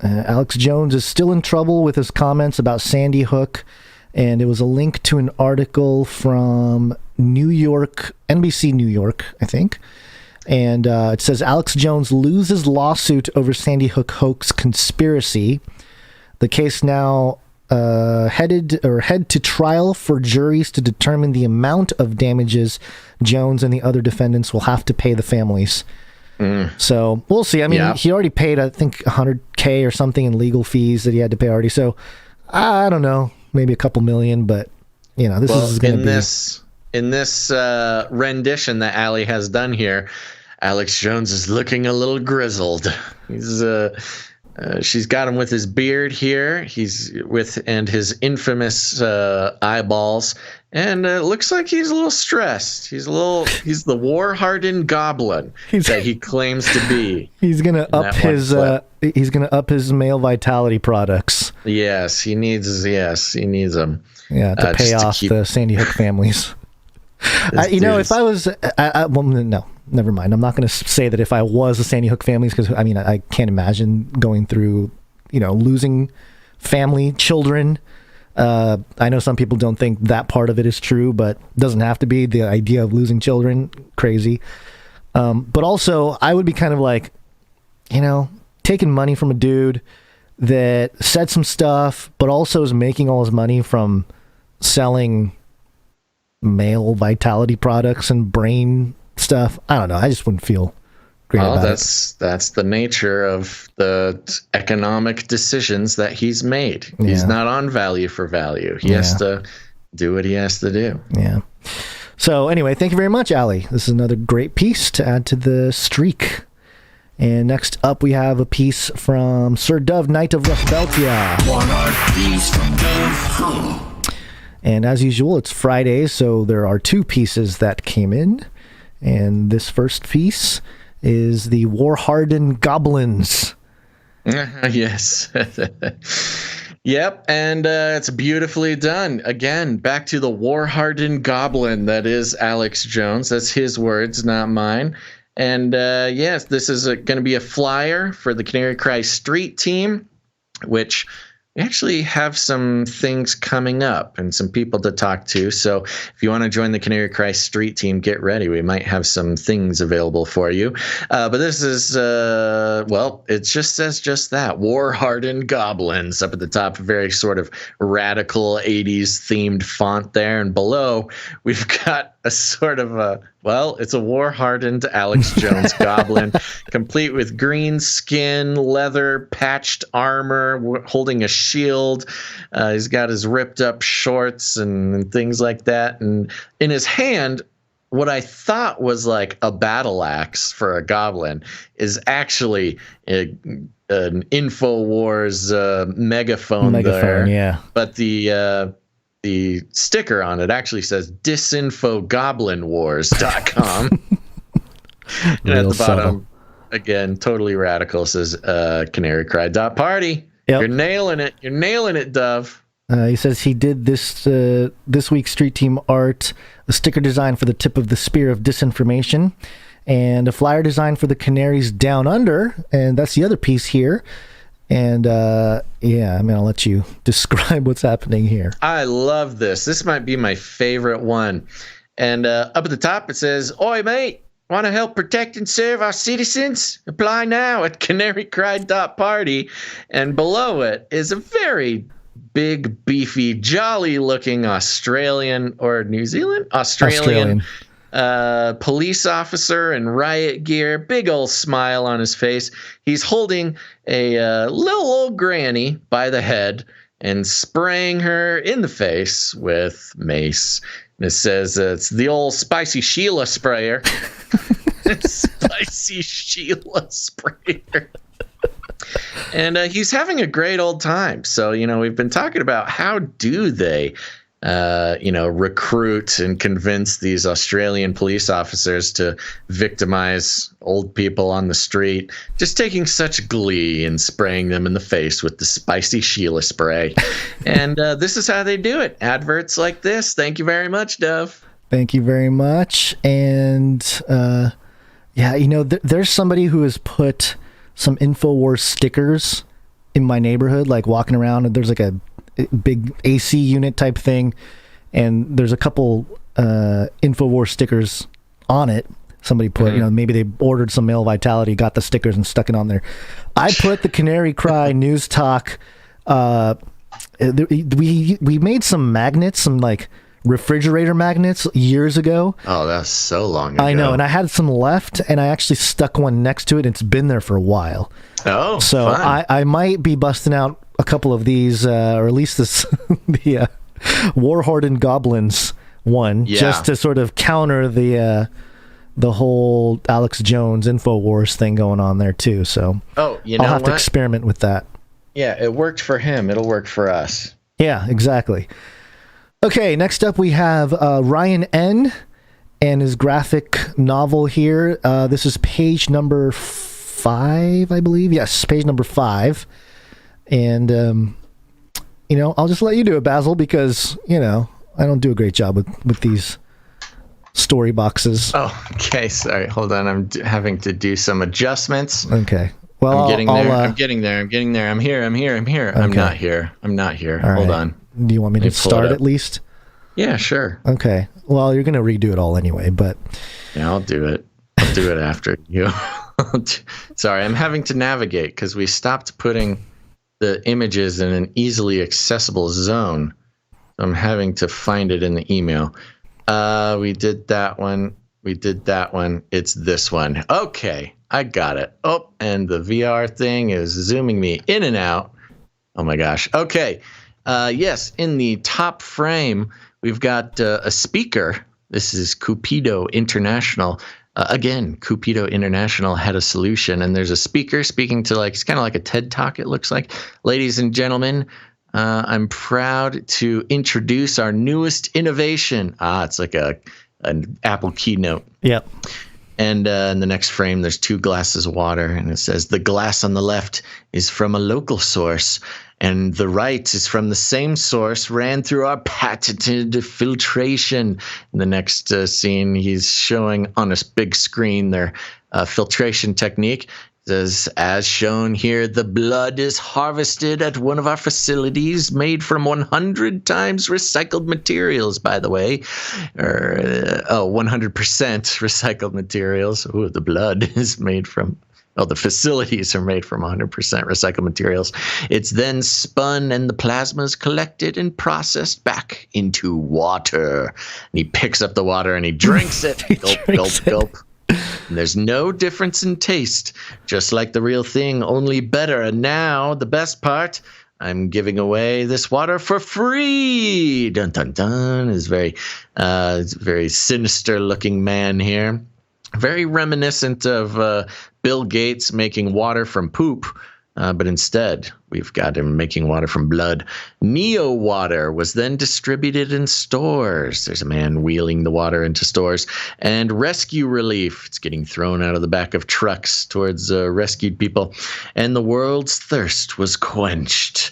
Alex Jones is still in trouble with his comments about Sandy Hook, and it was a link to an article from New York, NBC New York, I think. And it says Alex Jones loses lawsuit over Sandy Hook hoax conspiracy. The case now head to trial for juries to determine the amount of damages Jones and the other defendants will have to pay the families. So we'll see. I mean, he already paid, I think, $100K or something in legal fees that he had to pay already. So I don't know, maybe a couple million, but this is going to be in this rendition that Allie has done here. Alex Jones is looking a little grizzled. He's she's got him with his beard here. He's and his infamous eyeballs, and it looks like he's a little stressed. He's the war-hardened goblin that he claims to be. He's gonna up his male vitality products. Yes, he needs them. Yeah, to pay off the Sandy Hook families. If I was, no, never mind. I'm not going to say that if I was a Sandy Hook families, because I can't imagine going through, losing family, children. I know some people don't think that part of it is true, but it doesn't have to be. The idea of losing children, crazy. But also, I would be kind of like, taking money from a dude that said some stuff, but also is making all his money from selling male vitality products and brain stuff. I don't know. I just wouldn't feel great about it. That's the nature of the economic decisions that he's made. He's not on value for value. He has to do what he has to do. Yeah. So anyway, thank you very much, Ali. This is another great piece to add to the streak. And next up, we have a piece from Sir Dove, Knight of Rustbeltia. One art piece from Dove. And as usual, it's Friday, so there are 2 pieces that came in. And this first piece is the War-Hardened Goblins. Yes. Yep, and it's beautifully done. Again, back to the War-Hardened Goblin. That is Alex Jones. That's his words, not mine. And yes, this is going to be a flyer for the Canary Cry Street team, which we actually have some things coming up and some people to talk to. So if you want to join the Canary Cry Street team, get ready. We might have some things available for you. But this is, well, it just says just that. War-Hardened Goblins up at the top, a very sort of radical 80s themed font there. And below, we've got a sort of a, well, it's a war-hardened Alex Jones goblin, complete with green skin, leather, patched armor, holding a shield. He's got his ripped-up shorts and things like that. And in his hand, what I thought was like a battle axe for a goblin is actually an InfoWars megaphone there. Yeah. But the sticker on it actually says disinfogoblinwars.com. And at the bottom, again, totally radical, says CanaryCry.Party. Yep. You're nailing it. You're nailing it, Dove. He says he did this week's Street Team art, a sticker design for the tip of the spear of disinformation, and a flyer design for the Canaries Down Under, and that's the other piece here. And yeah, I mean, I'll let you describe what's happening here. I love this. This might be my favorite one. And up at the top, it says, "Oi, mate, want to help protect and serve our citizens? Apply now at CanaryCry.Party." And below it is a very big, beefy, jolly-looking Australian or New Zealand? Australian. Police officer in riot gear, big old smile on his face. He's holding a little old granny by the head and spraying her in the face with mace. And it says it's the old Spicy Sheila sprayer. Spicy Sheila sprayer. And he's having a great old time. So, you know, we've been talking about how do they recruit and convince these Australian police officers to victimize old people on the street, just taking such glee in spraying them in the face with the Spicy Sheila spray. And this is how they do it. Adverts like this. Thank you very much, Dove. Thank you very much. And yeah, you know, there's somebody who has put some InfoWars stickers in my neighborhood, like walking around, and there's like a big AC unit type thing, and there's a couple InfoWars stickers on it. Somebody put, you know, maybe they ordered some male vitality, got the stickers and stuck it on there. I put the Canary Cry News Talk. We made some magnets, some like refrigerator magnets years ago. Oh, that's so long ago. I know, and I had some left, and I actually stuck one next to it. It's been there for a while. Oh, so fun. I might be busting out a couple of these, or at least this the War-Hardened Goblins one, just to sort of counter the whole Alex Jones InfoWars thing going on there too. So I'll have to experiment with that. Yeah, it worked for him. It'll work for us. Yeah, exactly. Okay, next up we have Ryan N. and his graphic novel here. This is page number 5, I believe. Yes, page number 5. And, you know, I'll just let you do it, Basil, because, you know, I don't do a great job with these story boxes. Oh, okay. Sorry. Hold on. I'm having to do some adjustments. Okay. Well, I'm getting there. I'm getting there. I'm here. Okay. I'm not here. All Hold right. on. Do you want me to start at least? Yeah, sure. Okay. Well, you're going to redo it all anyway, but... Yeah, I'll do it. I'll do it after you. Sorry, I'm having to navigate because we stopped putting the images in an easily accessible zone. I'm having to find it in the email. We did that one. It's this one. Okay, I got it. Oh, and the VR thing is zooming me in and out. Oh my gosh. Okay. Yes, in the top frame, we've got a speaker This is Cupido International. Again, Cupido International had a solution, and there's a speaker speaking to it's kind of like a TED Talk, it looks like. Ladies and gentlemen, I'm proud to introduce our newest innovation. It's like an Apple keynote. Yep. And in the next frame, there's 2 glasses of water, and it says the glass on the left is from a local source, and the right is from the same source, ran through our patented filtration. In the next scene, he's showing on a big screen their filtration technique. It says, as shown here, the blood is harvested at one of our facilities made from 100 times recycled materials, by the way. 100% recycled materials. Ooh, the blood is made from... the facilities are made from 100% recycled materials. It's then spun and the plasma is collected and processed back into water. And he picks up the water and he drinks it. Gulp. And there's no difference in taste, just like the real thing, only better. And now, the best part, I'm giving away this water for free. Dun, dun, dun. Is very sinister-looking man here. Very reminiscent of Bill Gates making water from poop, but instead we've got him making water from blood. Neo Water was then distributed in stores. There's a man wheeling the water into stores. And Rescue Relief, it's getting thrown out of the back of trucks towards rescued people. And the world's thirst was quenched.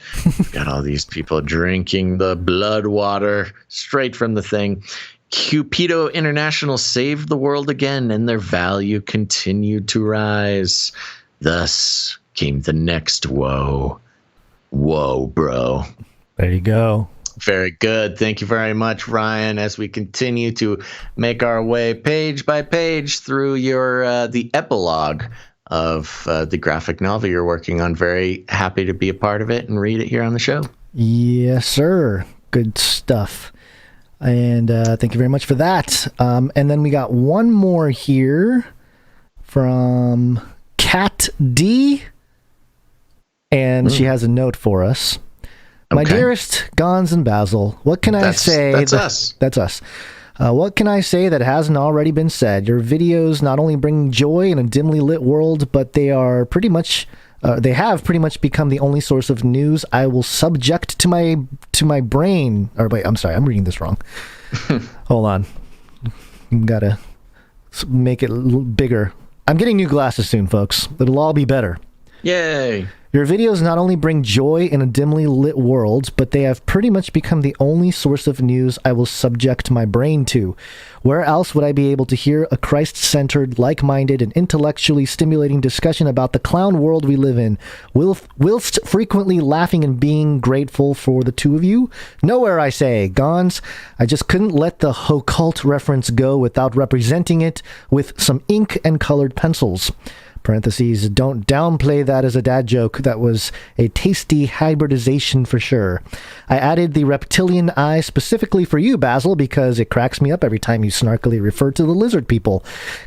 Got all these people drinking the blood water straight from the thing. Cupido International saved the world again, and their value continued to rise. Thus came the next woe. Whoa, bro. There you go. Very good. Thank you very much, Ryan, as we continue to make our way page by page through your the epilogue of the graphic novel you're working on. Very happy to be a part of it and read it here on the show. Yes, sir. Good stuff. And thank you very much for that. And then we got one more here from Kat D. And she has a note for us. Okay. My dearest Gonz and Basil, what can I say? That's us. That's us. What can I say that hasn't already been said? Your videos not only bring joy in a dimly lit world, but they are pretty much... they have pretty much become the only source of news I will subject to my brain. Or wait, I'm sorry, I'm reading this wrong. Hold on, gotta make it a little bigger. I'm getting new glasses soon, folks. It'll all be better. Yay! Your videos not only bring joy in a dimly lit world, but they have pretty much become the only source of news I will subject my brain to. Where else would I be able to hear a Christ-centered, like-minded, and intellectually stimulating discussion about the clown world we live in, whilst frequently laughing and being grateful for the two of you? Nowhere, I say. Gonz, I just couldn't let the occult reference go without representing it with some ink and colored pencils. Parentheses, don't downplay that as a dad joke. That was a tasty hybridization for sure. I added the reptilian eye specifically for you, Basil, because it cracks me up every time you snarkily refer to the lizard people.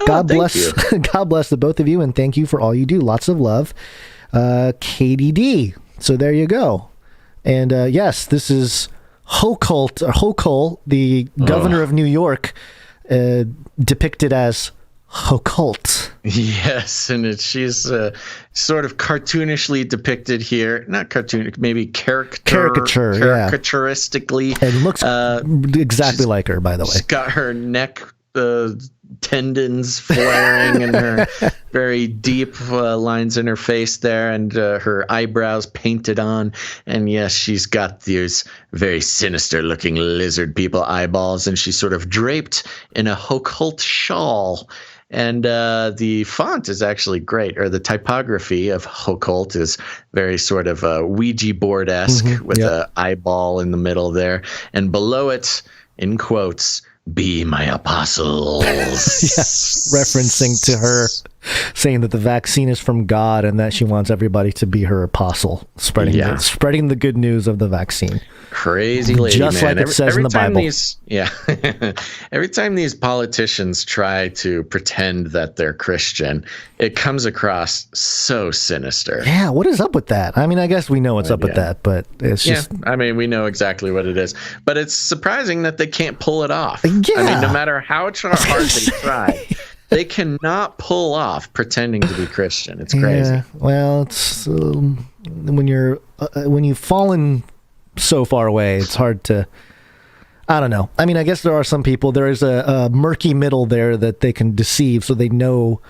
God bless God bless the both of you, and thank you for all you do. Lots of love. KDD. So there you go. And yes, this is Hochul, the governor of New York, depicted as occult. Yes, and she's sort of cartoonishly depicted here. Not cartoon, maybe caricaturistically. Yeah. It looks exactly like her, by the way. She's got her neck tendons flaring and her very deep lines in her face there, and her eyebrows painted on. And yes, she's got these very sinister looking lizard people eyeballs, and she's sort of draped in a occult shawl. And the font is actually great, or the typography of occult is very sort of Ouija board-esque with an eyeball in the middle there. And below it, in quotes, "Be my apostles." Yes, referencing to her. saying that the vaccine is from God and that she wants everybody to be her apostle, spreading the good news of the vaccine. Crazy lady, just man. like it says in the Bible. Every time these politicians try to pretend that they're Christian, it comes across so sinister. Yeah, what is up with that? I mean, I guess we know what's up with that, but it's just... Yeah, I mean, we know exactly what it is. But it's surprising that they can't pull it off. Yeah. I mean, no matter how hard they try, they cannot pull off pretending to be Christian. It's crazy. Yeah, well, it's when you've fallen so far away, it's hard to... I don't know. I mean, I guess there are some people, there is a murky middle there that they can deceive, so they know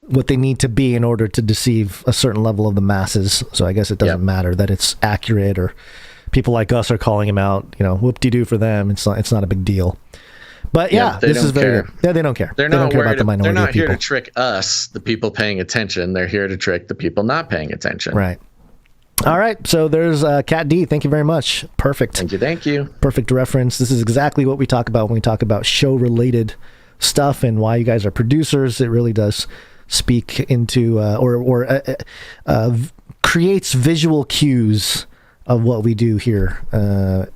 what they need to be in order to deceive a certain level of the masses. So I guess it doesn't matter that it's accurate, or people like us are calling him out, whoop-de-doo for them. It's not a big deal. But this is very good. Yeah, they don't care. They're they not don't care worried. about the minority They're not of people. here to trick us, the people paying attention. They're here to trick the people not paying attention. Right. All right, so there's Cat D. Thank you very much. Perfect. Thank you. Perfect reference. This is exactly what we talk about when we talk about show-related stuff and why you guys are producers. It really does speak into creates visual cues of what we do here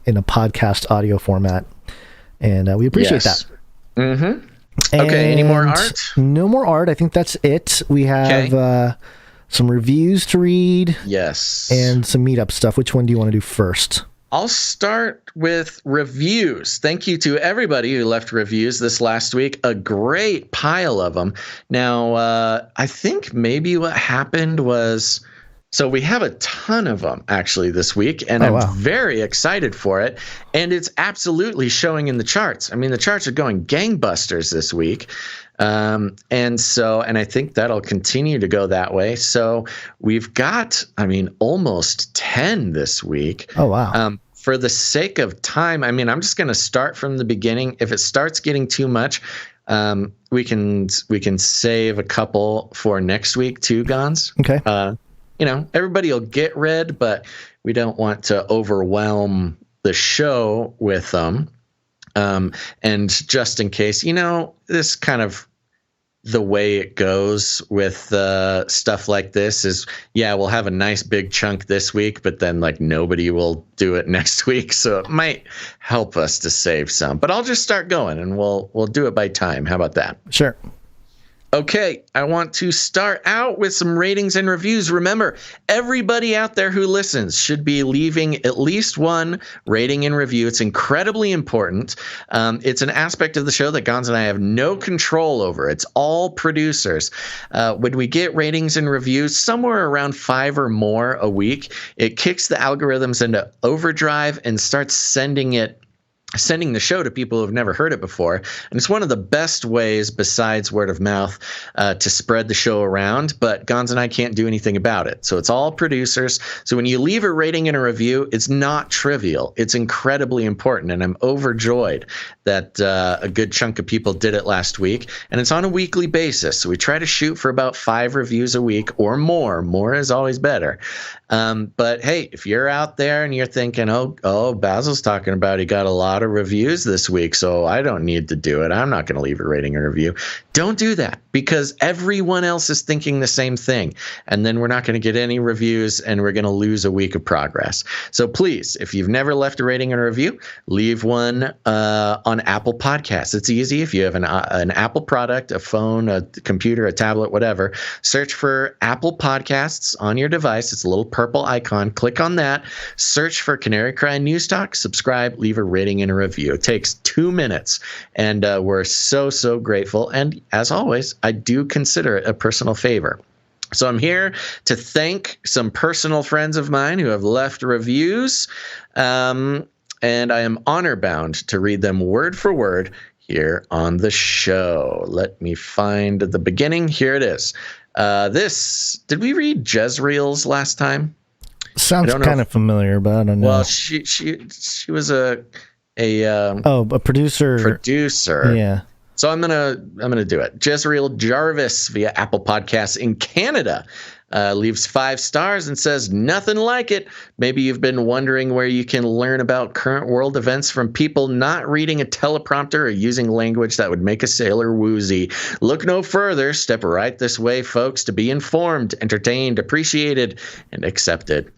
in a podcast audio format, and we appreciate that. Mm-hmm. Okay, any more art? No more art. I think that's it. We have... some reviews to read. Yes. And some meetup stuff. Which one do you want to do first? I'll start with reviews. Thank you to everybody who left reviews this last week. A great pile of them. Now, I think maybe what happened was... So we have a ton of them actually this week, and I'm very excited for it. And it's absolutely showing in the charts. I mean, the charts are going gangbusters this week. And I think that'll continue to go that way. So we've got, almost 10 this week. Oh, wow. For the sake of time, I'm just going to start from the beginning. If it starts getting too much, we can save a couple for next week too, Gonz. Okay. Everybody will get read, but we don't want to overwhelm the show with them. And just in case, this kind of the way it goes with stuff like this is, we'll have a nice big chunk this week, but then nobody will do it next week. So it might help us to save some, but I'll just start going and we'll do it by time. How about that? Sure. Okay, I want to start out with some ratings and reviews. Remember, everybody out there who listens should be leaving at least one rating and review. It's incredibly important. It's an aspect of the show that Gonz and I have no control over. It's all producers. When we get ratings and reviews, somewhere around 5 or more a week, it kicks the algorithms into overdrive and starts sending the show to people who have never heard it before. And it's one of the best ways, besides word of mouth, to spread the show around. But Gonz and I can't do anything about it. So it's all producers. So when you leave a rating and a review, it's not trivial. It's incredibly important. And I'm overjoyed that a good chunk of people did it last week. And it's on a weekly basis. So we try to shoot for about 5 reviews a week or more. More is always better. But hey, if you're out there and you're thinking, oh, Basil's talking about he got a lot of reviews this week, so I don't need to do it. I'm not going to leave a rating or review. Don't do that, because everyone else is thinking the same thing. And then we're not going to get any reviews and we're going to lose a week of progress. So please, if you've never left a rating and a review, leave one on Apple Podcasts. It's easy. If you have an Apple product, a phone, a computer, a tablet, whatever, search for Apple Podcasts on your device. It's a little purple icon. Click on that. Search for Canary Cry News Talk. Subscribe. Leave a rating and a review. It takes 2 minutes, and we're so grateful. And as always, I do consider it a personal favor. So I'm here to thank some personal friends of mine who have left reviews, and I am honor bound to read them word for word here on the show. Let me find the beginning. Here it is. Did we read Jezreel's last time? Sounds kind of familiar, but I don't know. Well, she was a producer. Producer. Yeah. So I'm gonna do it. Jezreel Jarvis via Apple Podcasts in Canada leaves 5 stars and says, nothing like it. Maybe you've been wondering where you can learn about current world events from people not reading a teleprompter or using language that would make a sailor woozy. Look no further. Step right this way, folks, to be informed, entertained, appreciated, and accepted.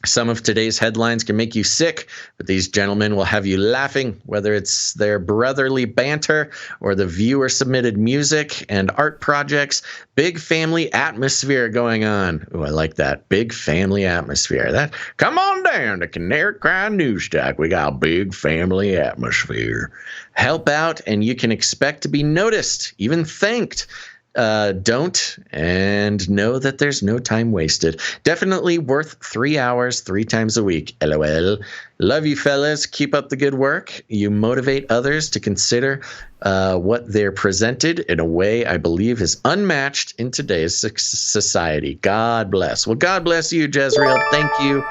Some of today's headlines can make you sick, but these gentlemen will have you laughing, whether it's their brotherly banter or the viewer-submitted music and art projects. Big family atmosphere going on. Ooh, I like that. Big family atmosphere. Come on down to Canary Cry News Talk. We got a big family atmosphere. Help out, and you can expect to be noticed, even thanked. Don't, and know that there's no time wasted. Definitely worth 3 hours 3 times a week. LOL. Love you, fellas. Keep up the good work. You motivate others to consider what they're presented in a way I believe is unmatched in today's society. God bless. Well, God bless you, Jezreel. Thank you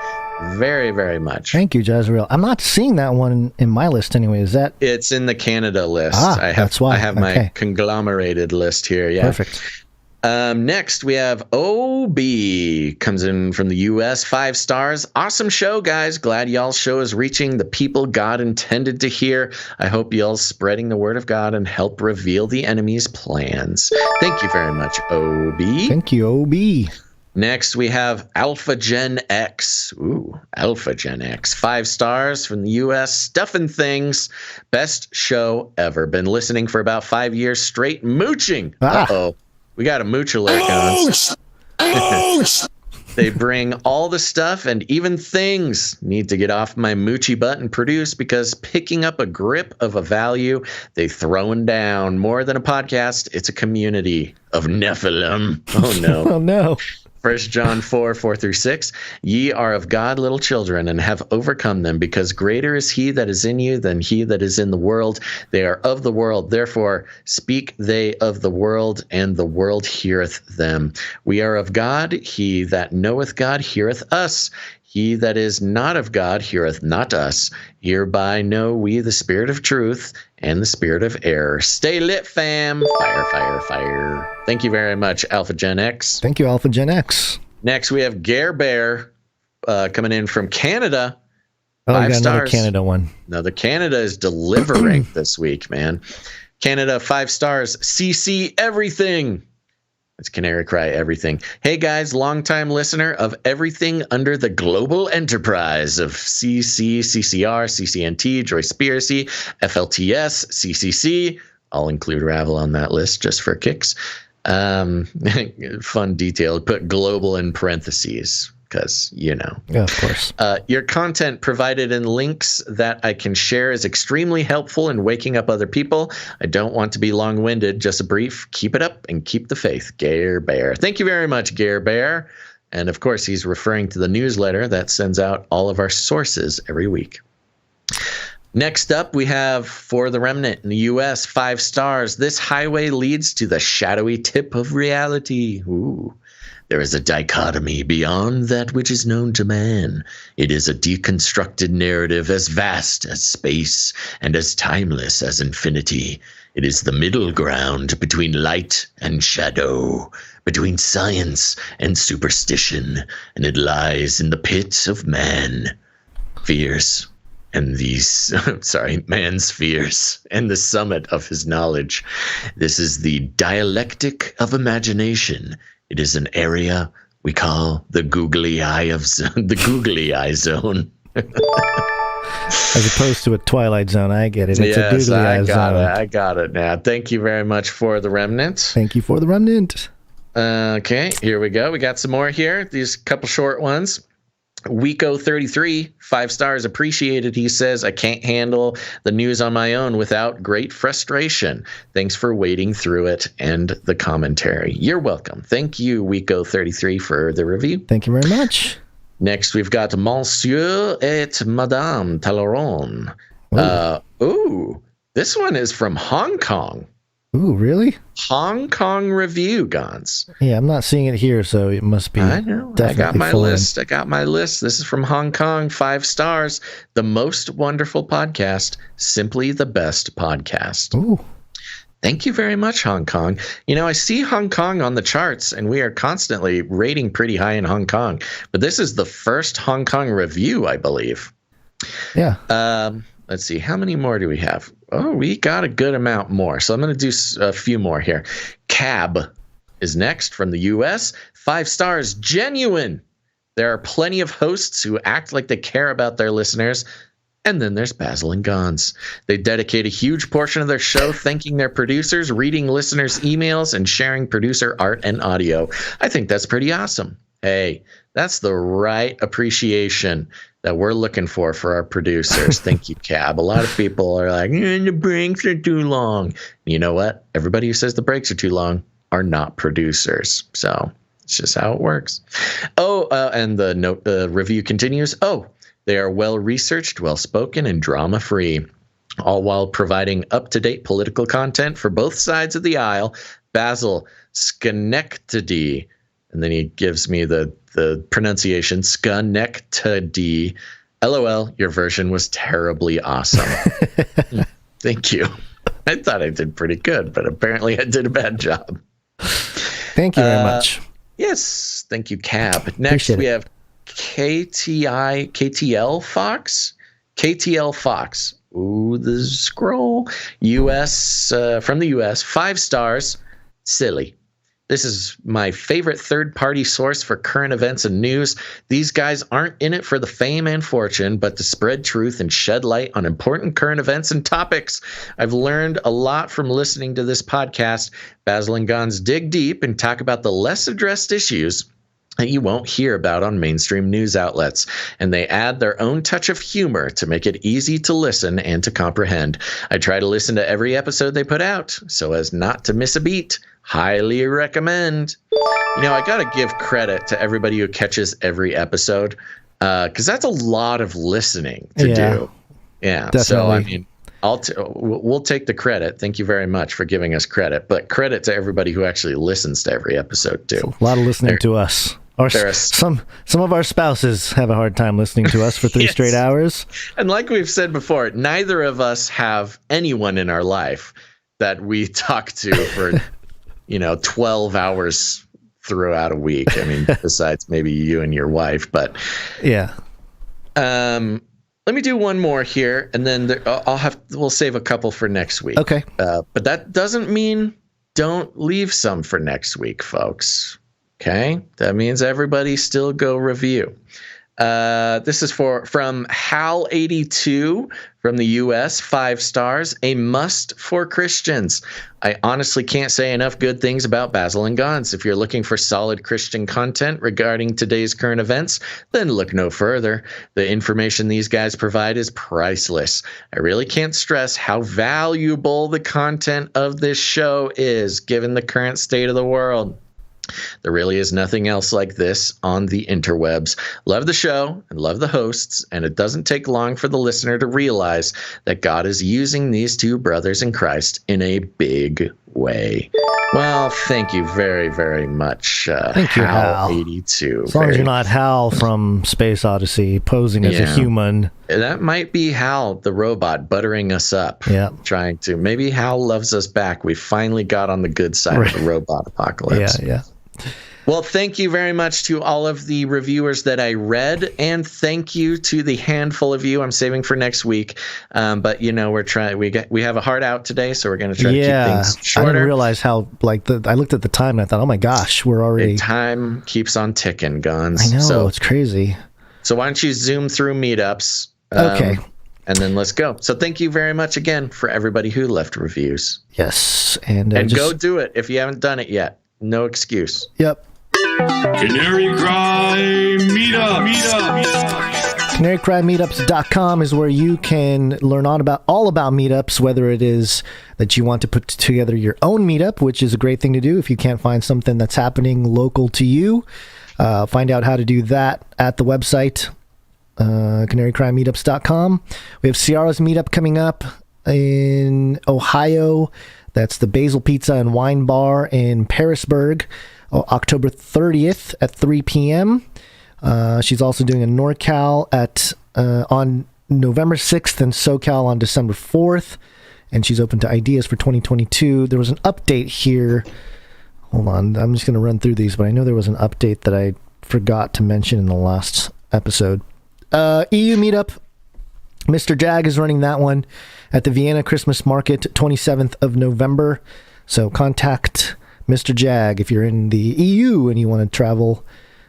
very, very much. Thank you, Jezreel. I'm not seeing that one in my list anyway. Is that? It's in the Canada list. That's why. I have my conglomerated list here. Yeah. Perfect. Next, we have OB. Comes in from the U.S. 5 stars. Awesome show, guys. Glad y'all's show is reaching the people God intended to hear. I hope y'all's spreading the word of God and help reveal the enemy's plans. Thank you very much, OB. Thank you, OB. Next, we have Alpha Gen X. Ooh, Alpha Gen X. 5 stars from the U.S. Stuffing Things. Best show ever. Been listening for about 5 years straight. Mooching. Uh-oh. We got a mooch alert, Gonz. Ouch! They bring all the stuff and even things. Need to get off my moochy butt and produce because picking up a grip of a value, they throwing down. More than a podcast, it's a community of Nephilim. Oh, no. Oh, no. 1 John 4:4-6. Ye are of God, little children, and have overcome them, because greater is he that is in you than he that is in the world. They are of the world, therefore speak they of the world, and the world heareth them. We are of God. He that knoweth God heareth us. He that is not of God heareth not us. Hereby know we the spirit of truth and the spirit of error. Stay lit, fam. Fire, fire, fire. Thank you very much, Alpha Gen X. Thank you, Alpha Gen X. Next, we have Gare Bear coming in from Canada. Oh, 5 we got stars. another Canada one. Now, the Canada is delivering this week, man. Canada, 5 stars. CC everything. It's Canary Cry everything. Hey guys, longtime listener of everything under the global enterprise of CC, CCR, CCNT, Joyspiracy, FLTS, CCC. I'll include Ravel on that list just for kicks. Fun detail. Put global in parentheses because, you know. Yeah, of course. Your content provided in links that I can share is extremely helpful in waking up other people. I don't want to be long-winded, just a brief. Keep it up and keep the faith. Gare Bear. Thank you very much, Gare Bear. And, of course, he's referring to the newsletter that sends out all of our sources every week. Next up, we have For the Remnant in the U.S., 5 stars. This highway leads to the shadowy tip of reality. Ooh. There is a dichotomy beyond that which is known to man. It is a deconstructed narrative as vast as space and as timeless as infinity. It is the middle ground between light and shadow, between science and superstition, and it lies in the pit of man. Fears. And man's fears and the summit of his knowledge. This is the dialectic of imagination. It is an area we call the googly eye zone. As opposed to a Twilight Zone, I get it. It's a googly eye zone. I got it now. Thank you very much for the Remnant. Thank you for the Remnant. Okay, here we go. We got some more here. These couple short ones. Weeko33, 5 stars, appreciated. He says, I can't handle the news on my own without great frustration. Thanks for wading through it and the commentary. You're welcome. Thank you, Weeko33, for the review. Thank you very much. Next, we've got Monsieur et Madame Talleyrand. This one is from Hong Kong. Ooh, really? Hong Kong review, Gonz. Yeah, I'm not seeing it here, so it must be. I know. I got my list. This is from Hong Kong, 5 stars. The most wonderful podcast. Simply the best podcast. Ooh. Thank you very much, Hong Kong. You know, I see Hong Kong on the charts, and we are constantly rating pretty high in Hong Kong. But this is the first Hong Kong review, I believe. Yeah. Let's see. How many more do we have? Oh, we got a good amount more. So I'm going to do a few more here. Cab is next from the U.S. 5 stars, genuine. There are plenty of hosts who act like they care about their listeners. And then there's Basil and Gonz. They dedicate a huge portion of their show thanking their producers, reading listeners' emails, and sharing producer art and audio. I think that's pretty awesome. Hey, that's the right appreciation that we're looking for our producers. Thank you, Cab. A lot of people are like, the breaks are too long. You know what? Everybody who says the breaks are too long are not producers. So it's just how it works. And the review continues. They are well-researched, well-spoken, and drama-free, all while providing up-to-date political content for both sides of the aisle. Basil Schenectady, and then he gives me the pronunciation, Schenectady. LOL, your version was terribly awesome. Thank you. I thought I did pretty good, but apparently I did a bad job. Thank you very much. Yes, thank you, Cab. Next, we have KTL Fox. Ooh, the scroll. From the US, 5 stars. Silly. This is my favorite third-party source for current events and news. These guys aren't in it for the fame and fortune, but to spread truth and shed light on important current events and topics. I've learned a lot from listening to this podcast. Basil and Gonz dig deep and talk about the less addressed issues that you won't hear about on mainstream news outlets, and they add their own touch of humor to make it easy to listen and to comprehend. I try to listen to every episode they put out so as not to miss a beat. Highly recommend. You know, I got to give credit to everybody who catches every episode, because that's a lot of listening to do. Yeah, definitely. So I mean, we'll take the credit. Thank you very much for giving us credit, but credit to everybody who actually listens to every episode too. A lot of listening to us. Some of our spouses have a hard time listening to us for 3 straight hours. And like we've said before, neither of us have anyone in our life that we talk to for 12 hours throughout a week. I mean, besides maybe you and your wife, but yeah. Let me do one more here, and then we'll save a couple for next week. Okay. But that doesn't mean don't leave some for next week, folks. Okay, that means everybody still go review. This is from Hal82 from the US, 5 stars, a must for Christians. I honestly can't say enough good things about Basil and Gonz. If you're looking for solid Christian content regarding today's current events, then look no further. The information these guys provide is priceless. I really can't stress how valuable the content of this show is, given the current state of the world. There really is nothing else like this on the interwebs. Love the show and love the hosts, and it doesn't take long for the listener to realize that God is using these two brothers in Christ in a big way. Well, thank you very, very much, thank you, Hal82. As long as you're not Hal from Space Odyssey posing as a human. That might be Hal, the robot, buttering us up. Yeah. Trying to. Maybe Hal loves us back. We finally got on the good side of the robot apocalypse. Yeah. Well, thank you very much to all of the reviewers that I read, and thank you to the handful of you I'm saving for next week. But we're trying. We have a hard out today, so we're going to try to keep things shorter. I didn't realize how I looked at the time and I thought, oh my gosh, we're already. The time keeps on ticking, Gonz. I know, it's crazy. So why don't you zoom through meetups? Okay. And then let's go. So thank you very much again for everybody who left reviews. Yes, and go do it if you haven't done it yet. No excuse. Yep. Canary Cry Meetup. CanaryCry.Meetups.com is where you can learn all about meetups, whether it is that you want to put together your own meetup, which is a great thing to do if you can't find something that's happening local to you. Find out how to do that at the website, CanaryCry.Meetups.com. We have Ciara's meetup coming up in Ohio. That's the Basil Pizza and Wine Bar in Parisburg, October 30th at 3 p.m. She's also doing a NorCal on November 6th and SoCal on December 4th. and she's open to ideas for 2022. There was an update here. Hold on, I'm just going to run through these, but I know there was an update that I forgot to mention in the last episode. EU meetup. Mr. Jag is running that one at the Vienna Christmas Market, 27th of November. So contact Mr. Jag if you're in the EU and you want to travel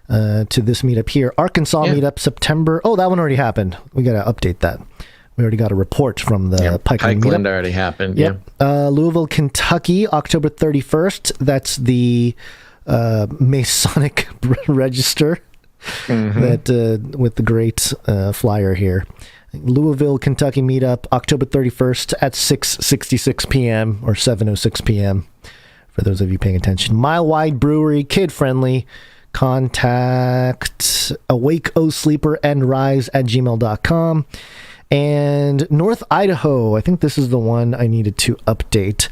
to this meetup here. Arkansas meetup, September. Oh, that one already happened. We got to update that. We already got a report from the Pikeland meetup. already happened. Yep. Louisville, Kentucky, October 31st. That's the Masonic Register that with the great flyer here. Louisville, Kentucky meetup, October 31st at 6:66 p.m. or 7:06 p.m. for those of you paying attention. Mile Wide Brewery, kid-friendly. Contact awakeosleeper@gmail.com. And North Idaho, I think this is the one I needed to update.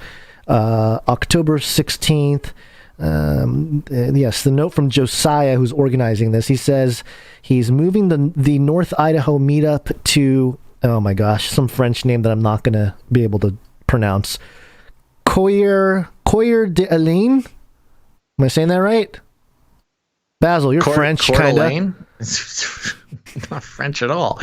October 16th. Yes, the note from Josiah, who's organizing this. He says he's moving the North Idaho meetup to, oh my gosh, some French name that I'm not going to be able to pronounce. Coeur d'Alene? Am I saying that right? Basil, you're French, kind of. Not French at all.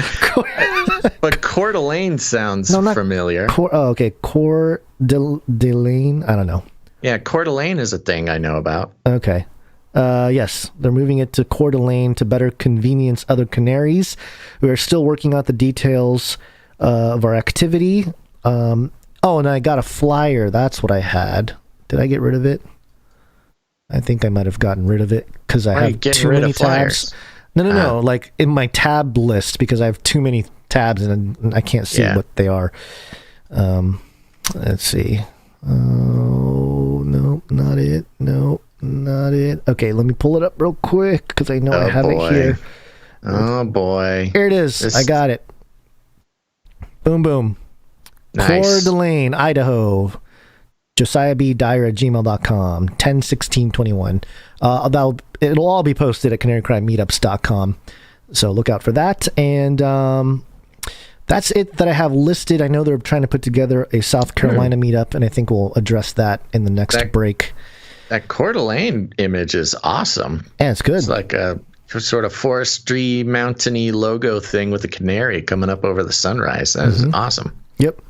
But Coeur d'Alene sounds familiar. Okay. Coeur d'Alene? I don't know. Yeah, Coeur d'Alene is a thing I know about. Okay. Yes, they're moving it to Coeur d'Alene to better convenience other Canaries. We are still working out the details of our activity. And I got a flyer. That's what I had. Did I get rid of it? I think I might have gotten rid of it because I have too many tabs. No. Like in my tab list, because I have too many tabs and I can't see what they are. Let's see. Oh, no, not it. No, not it. Okay, let me pull it up real quick because I know I have it here. Oh, boy. Here it is. I got it. Boom, boom. Nice. Coeur d'Alene, Idaho. Josiah B. Dyer at gmail.com. 10/16/21. It'll all be posted at CanaryCry.meetups.com. So look out for that. And that's it that I have listed. I know they're trying to put together a South Carolina meetup, and I think we'll address that in the next break. That Coeur d'Alene image is awesome. Yeah, it's good. It's like a sort of forestry, mountainy logo thing with a canary coming up over the sunrise. That is awesome. Yep.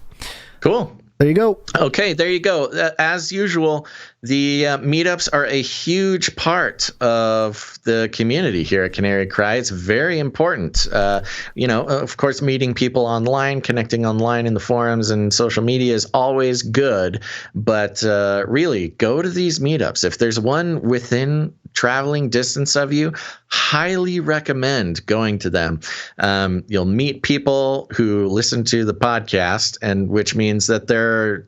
Cool. There you go. Okay, there you go. As usual, the meetups are a huge part of the community here at Canary Cry. It's very important. Of course, meeting people online, connecting online in the forums and social media is always good. But really, go to these meetups. If there's one within traveling distance of you, highly recommend going to them. You'll meet people who listen to the podcast, and which means that they're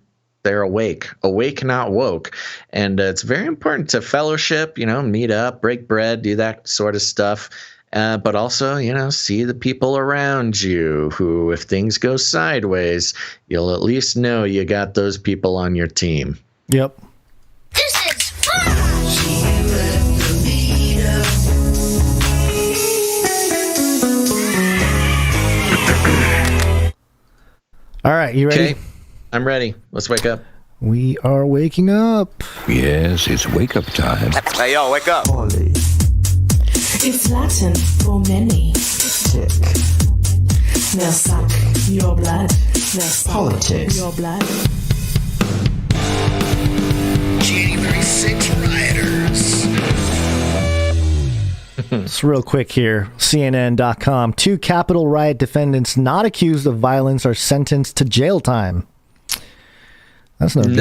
awake, not woke. And it's very important to fellowship, meet up, break bread, do that sort of stuff. But also, see the people around you who, if things go sideways, you'll at least know you got those people on your team. Yep. This is fun! All right, you ready? Okay, I'm ready. Let's wake up. We are waking up. Yes, it's wake up time. Hey, yo, wake up. It's Latin for many. Tick. They'll suck your blood. They'll suck Politics. your blood. January 6 rioters. It's real quick here. CNN.com. 2 Capitol riot defendants not accused of violence are sentenced to jail time. That's no good.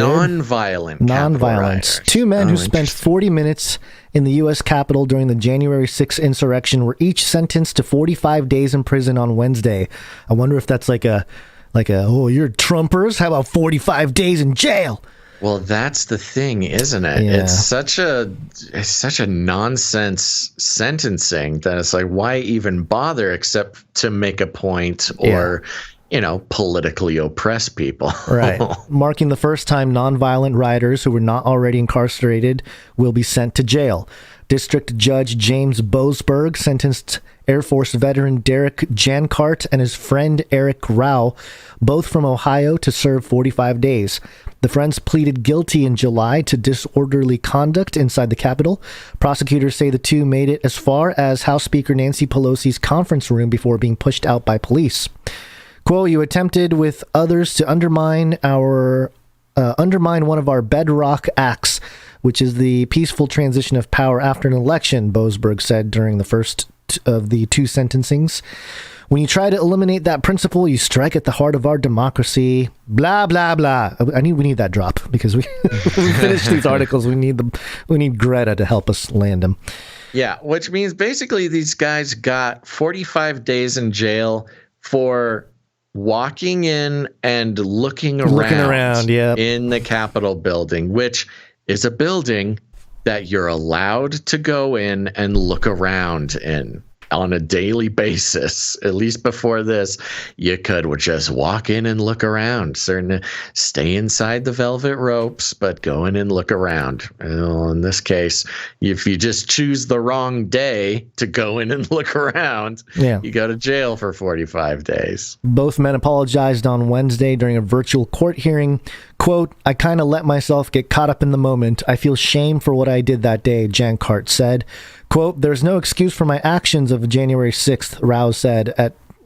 Non-violence. 2 men who spent 40 minutes in the U.S. Capitol during the January 6th insurrection were each sentenced to 45 days in prison on Wednesday. I wonder if that's like a you're Trumpers? How about 45 days in jail? Well, that's the thing, isn't it? Yeah. It's such a nonsense sentencing that it's like, why even bother except to make a point or, politically oppress people. Right. Marking the first time nonviolent rioters who were not already incarcerated will be sent to jail. District Judge James Boasberg sentenced Air Force veteran Derek Jankart and his friend Eric Rao, both from Ohio, to serve 45 days. The friends pleaded guilty in July to disorderly conduct inside the Capitol. Prosecutors say the two made it as far as House Speaker Nancy Pelosi's conference room before being pushed out by police. Quote, "You attempted with others to undermine one of our bedrock acts, which is the peaceful transition of power after an election," Boasberg said during the first of the two sentencings. "When you try to eliminate that principle, you strike at the heart of our democracy." Blah blah blah. We need that drop because we finish these articles. We need Greta to help us land them. Yeah, which means basically these guys got 45 days in jail for walking in and looking around in the Capitol building, which is a building that you're allowed to go in and look around in on a daily basis. At least before this, you could just walk in and look around. Certain stay inside the velvet ropes, but go in and look around. Well, in this case, if you just choose the wrong day to go in and look around, you go to jail for 45 days. Both men apologized on Wednesday during a virtual court hearing. Quote, "I kind of let myself get caught up in the moment. I feel shame for what I did that day," Jankart said. Quote, "There's no excuse for my actions of January 6th, Rao said,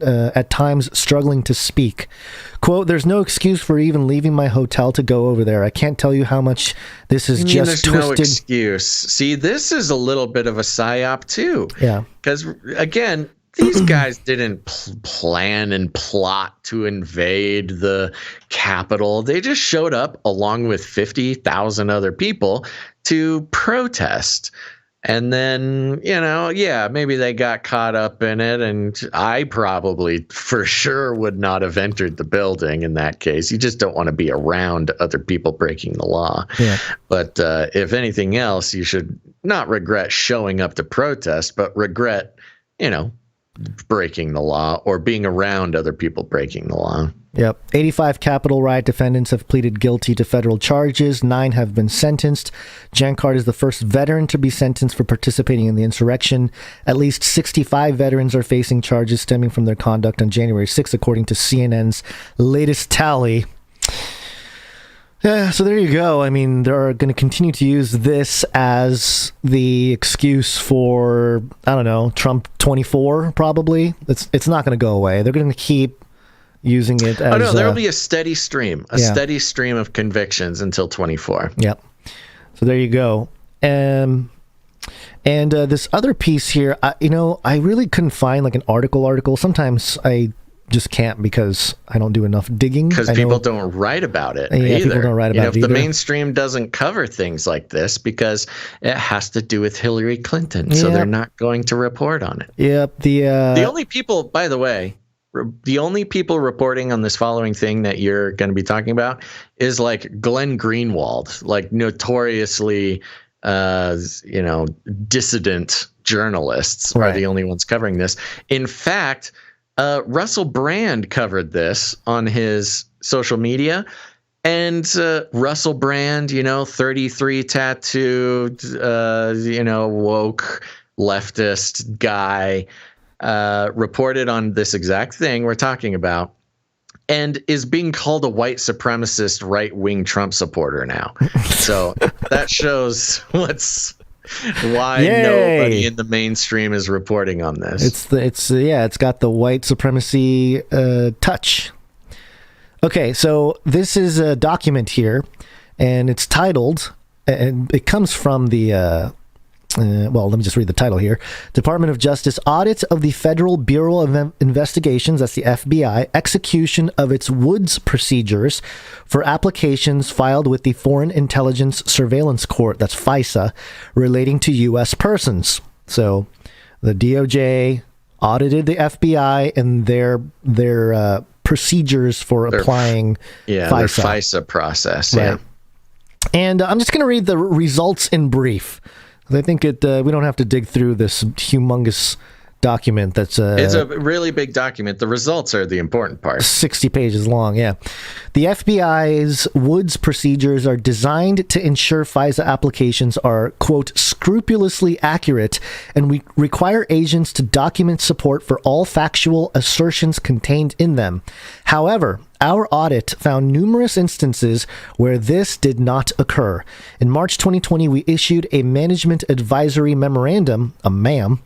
at times struggling to speak. Quote, "There's no excuse for even leaving my hotel to go over there. I can't tell you how much this is just twisted." No excuse. See, this is a little bit of a psyop too. Yeah. Because, again, these guys didn't plan and plot to invade the Capitol. They just showed up along with 50,000 other people to protest. And then, maybe they got caught up in it, and I probably for sure would not have entered the building in that case. You just don't want to be around other people breaking the law. Yeah. But if anything else, you should not regret showing up to protest, but regret, breaking the law or being around other people breaking the law. Yep. 85 Capitol riot defendants have pleaded guilty to federal charges. 9 have been sentenced. Jankart is the first veteran to be sentenced for participating in the insurrection. At least 65 veterans are facing charges stemming from their conduct on January 6th, according to CNN's latest tally. Yeah, so there you go. I mean, they're going to continue to use this as the excuse for, I don't know, Trump 24, probably. It's not going to go away. They're going to keep using it as... Oh, no, there'll be a steady stream, steady stream of convictions until 24. Yep. So there you go. And this other piece here, I really couldn't find like an article. Sometimes I just can't because I don't do enough digging. Because people don't write about it either. People don't write about it if either. the mainstream doesn't cover things like this because it has to do with Hillary Clinton, so they're not going to report on it. Yep. The only people, by the way, the only people reporting on this following thing that you're going to be talking about is like Glenn Greenwald, like notoriously, dissident journalists are the only ones covering this. In fact, Russell Brand covered this on his social media, and Russell Brand, 33 tattooed, woke leftist guy, reported on this exact thing we're talking about, and is being called a white supremacist right-wing Trump supporter now. So that shows why nobody in the mainstream is reporting on this. It's got the white supremacy touch. Okay, so this is a document here, and it's titled, and it comes from the let me just read the title here. Department of Justice Audit of the Federal Bureau of Investigations, that's the FBI, execution of its Woods procedures for applications filed with the Foreign Intelligence Surveillance Court, that's FISA, relating to U.S. persons. So the DOJ audited the FBI and their procedures for applying FISA. Their FISA process, right. And I'm just going to read the results in brief. I think we don't have to dig through this humongous document that's it's a really big document. The results are the important part. 60 pages long, yeah. The FBI's Woods procedures are designed to ensure FISA applications are, quote, scrupulously accurate, and we require agents to document support for all factual assertions contained in them. However, our audit found numerous instances where this did not occur. In March 2020, we issued a Management Advisory Memorandum, a MAM,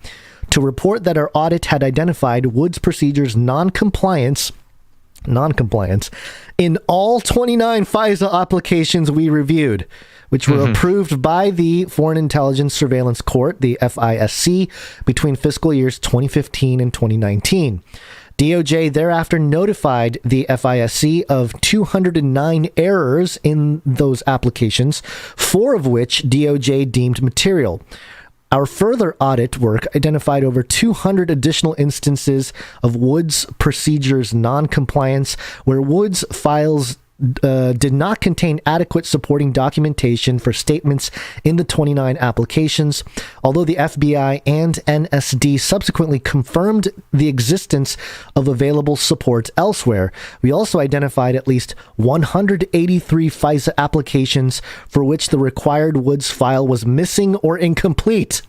to report that our audit had identified Woods procedures non-compliance in all 29 FISA applications we reviewed, which were approved by the Foreign Intelligence Surveillance Court, the FISC, between fiscal years 2015 and 2019. DOJ thereafter notified the FISC of 209 errors in those applications, 4 of which DOJ deemed material. Our further audit work identified over 200 additional instances of Woods procedures non-compliance, where Woods files did not contain adequate supporting documentation for statements in the 29 applications. Although the FBI and NSD subsequently confirmed the existence of available support elsewhere, we also identified at least 183 FISA applications for which the required Woods file was missing or incomplete.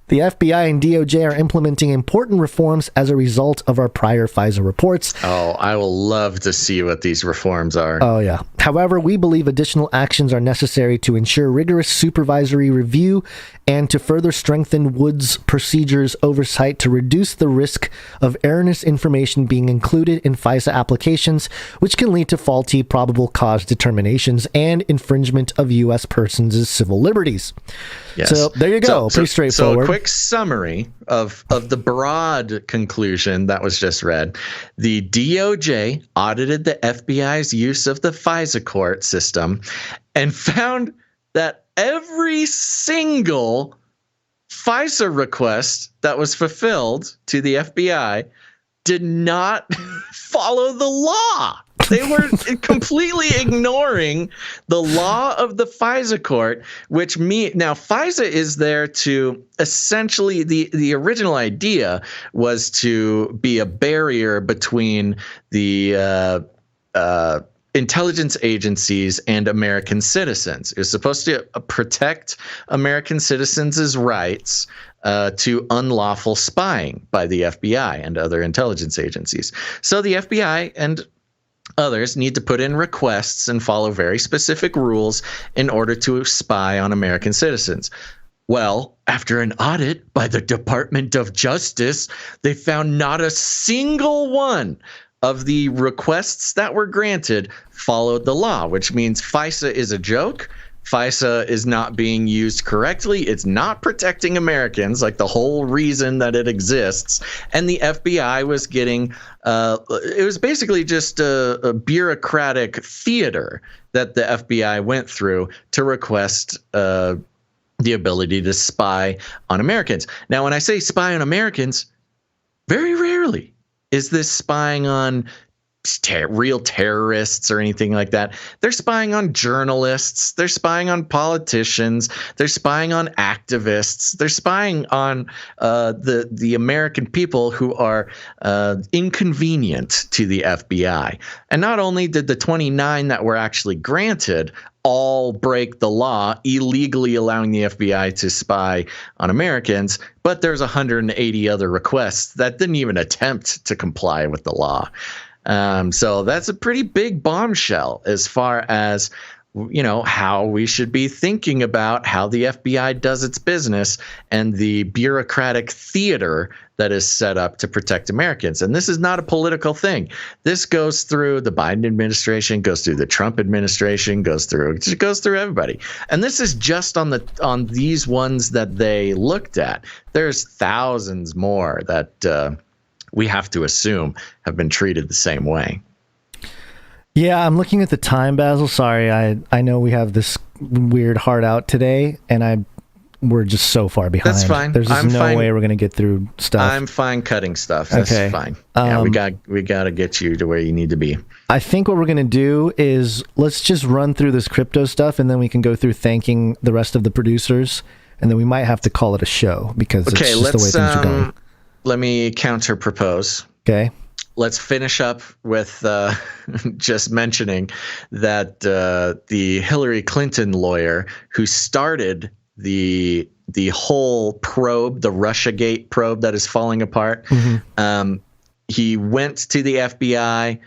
The FBI and DOJ are implementing important reforms as a result of our prior FISA reports. Oh, I will love to see what these reforms are. Oh, yeah. However, we believe additional actions are necessary to ensure rigorous supervisory review and to further strengthen Woods procedures oversight to reduce the risk of erroneous information being included in FISA applications, which can lead to faulty probable cause determinations and infringement of U.S. persons' civil liberties. Yes. So there you go. Pretty straightforward. So a quick summary of the broad conclusion that was just read. The DOJ audited the FBI's use of the FISA court system and found that every single FISA request that was fulfilled to the FBI did not follow the law. They were completely ignoring the law of the FISA court, which now FISA is there to essentially the original idea was to be a barrier between the intelligence agencies and American citizens. It was supposed to protect American citizens' rights to unlawful spying by the FBI and other intelligence agencies. So the FBI and others need to put in requests and follow very specific rules in order to spy on American citizens. Well, after an audit by the Department of Justice, they found not a single one of the requests that were granted followed the law, which means FISA is a joke. FISA is not being used correctly. It's not protecting Americans, like the whole reason that it exists. And the FBI was getting, it was basically just a bureaucratic theater that the FBI went through to request the ability to spy on Americans. Now, when I say spy on Americans, very rarely is this spying on real terrorists or anything like that. They're spying on journalists. They're spying on politicians. They're spying on activists. They're spying on the American people who are inconvenient to the FBI. And not only did the 29 that were actually granted all break the law, illegally allowing the FBI to spy on Americans, but there's 180 other requests that didn't even attempt to comply with the law. So that's a pretty big bombshell as far as, you know, how we should be thinking about how the FBI does its business and the bureaucratic theater that is set up to protect Americans. And this is not a political thing. This goes through the Biden administration, goes through the Trump administration, goes through everybody. And this is just on these ones that they looked at. There's thousands more that we have to assume have been treated the same way. Yeah, I'm looking at the time, Basil. Sorry, I know we have this weird hard out today, and we're just so far behind. That's fine. There's just no way we're going to get through stuff. I'm fine cutting stuff. That's fine. Yeah, we got to get you to where you need to be. I think what we're going to do is let's just run through this crypto stuff, and then we can go through thanking the rest of the producers and then we might have to call it a show because it's just the way things are going. Let me counter propose. Okay. Let's finish up with just mentioning that the Hillary Clinton lawyer who started the whole probe, the Russiagate probe that is falling apart, he went to the FBI,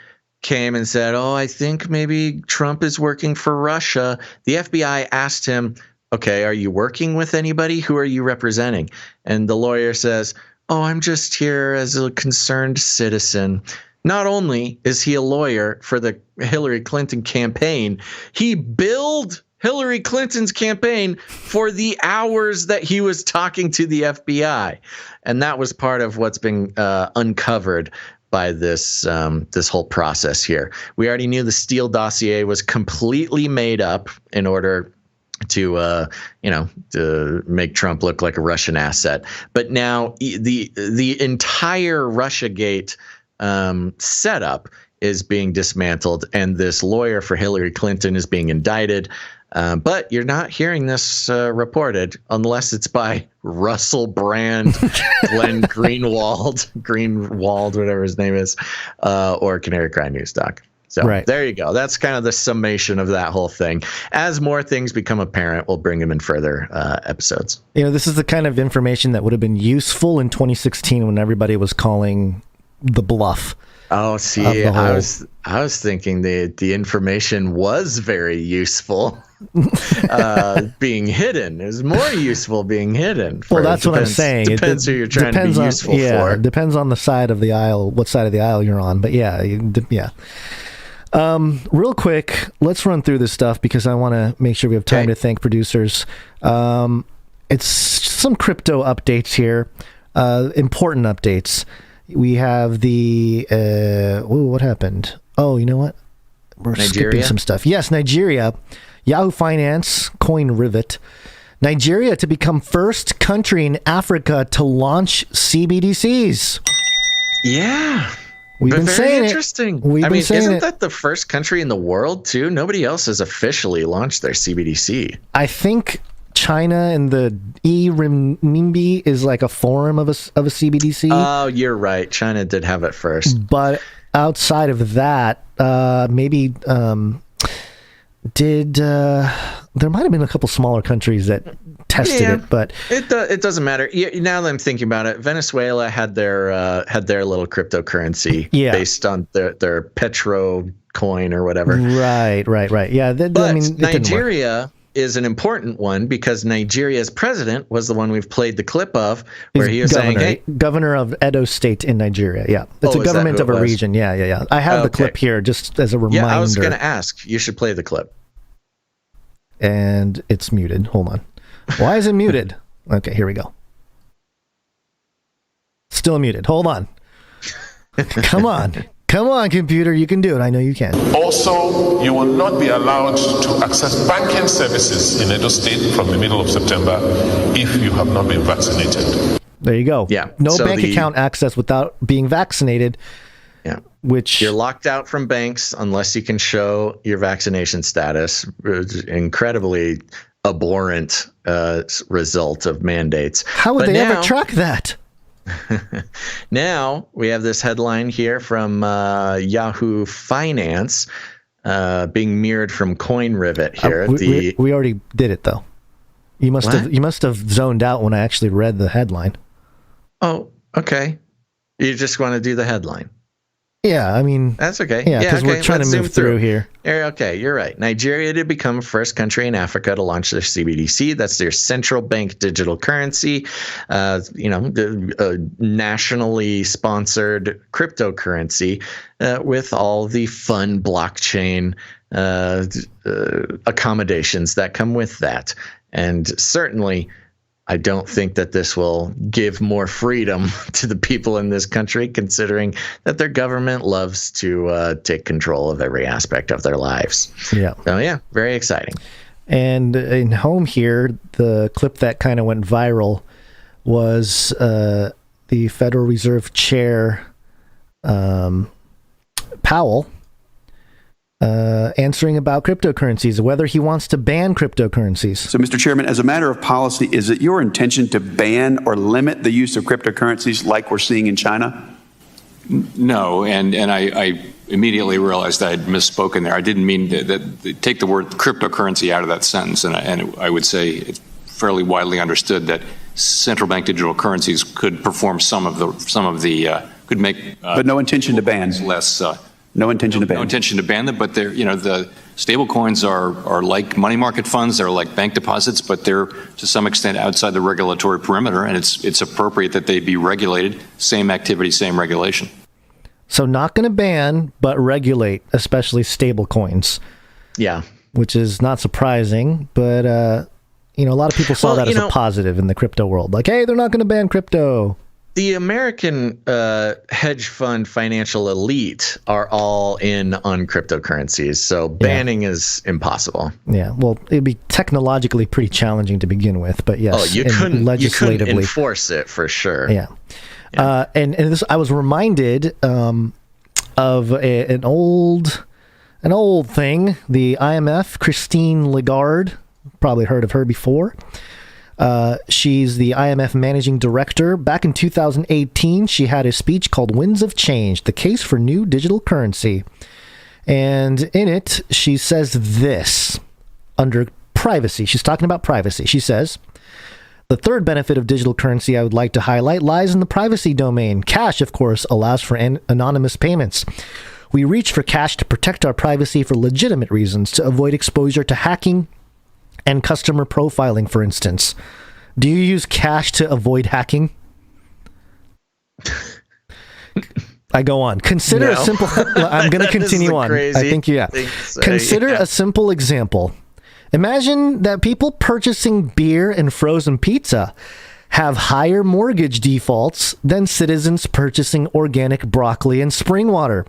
came and said, "Oh, I think maybe Trump is working for Russia." The FBI asked him, "Okay, are you working with anybody? Who are you representing?" And the lawyer says, "Oh, I'm just here as a concerned citizen." Not only is he a lawyer for the Hillary Clinton campaign, he billed Hillary Clinton's campaign for the hours that he was talking to the FBI. And that was part of what's been uncovered by this whole process here. We already knew the Steele dossier was completely made up in order to make Trump look like a Russian asset. But now the entire Russiagate setup is being dismantled, and this lawyer for Hillary Clinton is being indicted. But you're not hearing this reported unless it's by Russell Brand, Glenn Greenwald, whatever his name is, or Canary Cry News Doc. So There you go. That's kind of the summation of that whole thing. As more things become apparent, we'll bring them in further episodes. This is the kind of information that would have been useful in 2016 when everybody was calling the bluff. Oh, see, I was thinking the information was very useful being hidden. It was more useful being hidden. Well, that's what I'm saying. Depends who you're trying to be useful for. Yeah, it depends on the side of the aisle, what side of the aisle you're on. But yeah. Real quick, let's run through this stuff because I want to make sure we have time to thank producers. It's some crypto updates here, important updates. We have the what happened? Oh, you know what? We're skipping some stuff. Yes, Nigeria. Yahoo Finance, Coin Rivet. Nigeria to become first country in Africa to launch CBDCs. Yeah. We've been saying interesting. Isn't that the first country in the world too? Nobody else has officially launched their CBDC. I think China and the e-renminbi is like a form of a CBDC. Oh, you're right. China did have it first. But outside of that, maybe there might have been a couple smaller countries that tested it, but it doesn't matter. Now that I'm thinking about it, Venezuela had their little cryptocurrency based on their petro coin or whatever. Right. Yeah, Nigeria is an important one because Nigeria's president was the one we've played the clip of where he was saying, "Hey, governor of Edo State in Nigeria." Yeah, it's a government of a region. Yeah. I have the clip here just as a reminder. Yeah, I was going to ask. You should play the clip. And it's muted. Hold on. Why is it muted? Okay, here we go. Still muted. Hold on. Come on, computer. You can do it. I know you can. Also, you will not be allowed to access banking services in Edo State from the middle of September if you have not been vaccinated. There you go. Yeah. No bank account access without being vaccinated. Yeah. Which you're locked out from banks unless you can show your vaccination status. Incredibly abhorrent result of mandates. How would they ever track that? Now we have this headline here from Yahoo Finance being mirrored from Coin Rivet here. We already did it though. You must have zoned out when I actually read the headline. Oh, okay. You just want to do the headline. Yeah, I mean... That's okay. Yeah, because we're trying to move through here. Okay, you're right. Nigeria to become first country in Africa to launch their CBDC. That's their central bank digital currency. Nationally sponsored cryptocurrency with all the fun blockchain accommodations that come with that. And certainly... I don't think that this will give more freedom to the people in this country, considering that their government loves to take control of every aspect of their lives. Yeah. So, yeah, very exciting. And in home here, the clip that kind of went viral was the Federal Reserve Chair, Powell, answering about cryptocurrencies, whether he wants to ban cryptocurrencies. So, Mr. Chairman, as a matter of policy, is it your intention to ban or limit the use of cryptocurrencies like we're seeing in China? No, and I immediately realized I had misspoken there. I didn't mean to take the word cryptocurrency out of that sentence, and I would say it's fairly widely understood that central bank digital currencies could perform some of the could make but no intention to ban less. No intention to ban. No intention to ban them, but they're, the stable coins are like money market funds. They're like bank deposits, but they're to some extent outside the regulatory perimeter, and it's appropriate that they be regulated. Same activity, same regulation. So not going to ban, but regulate, especially stable coins. Yeah. Which is not surprising, but a lot of people saw that as a positive in the crypto world. Like, hey, they're not going to ban crypto. The American hedge fund financial elite are all in on cryptocurrencies, so banning is impossible. Yeah, well, it'd be technologically pretty challenging to begin with, but yes, you couldn't enforce it for sure. Yeah. And this, I was reminded of an old thing, the IMF, Christine Lagarde. Probably heard of her before. She's the IMF managing director. Back in 2018, she had a speech called Winds of Change, the case for new digital currency. And in it, she says this under privacy. She's talking about privacy. She says, the third benefit of digital currency I would like to highlight lies in the privacy domain. Cash, of course, allows for anonymous payments. We reach for cash to protect our privacy for legitimate reasons, to avoid exposure to hacking and customer profiling, for instance. Do you use cash to avoid hacking? I go on. Consider a simple... I'm going to continue on. I think, Consider a simple example. Imagine that people purchasing beer and frozen pizza have higher mortgage defaults than citizens purchasing organic broccoli and spring water.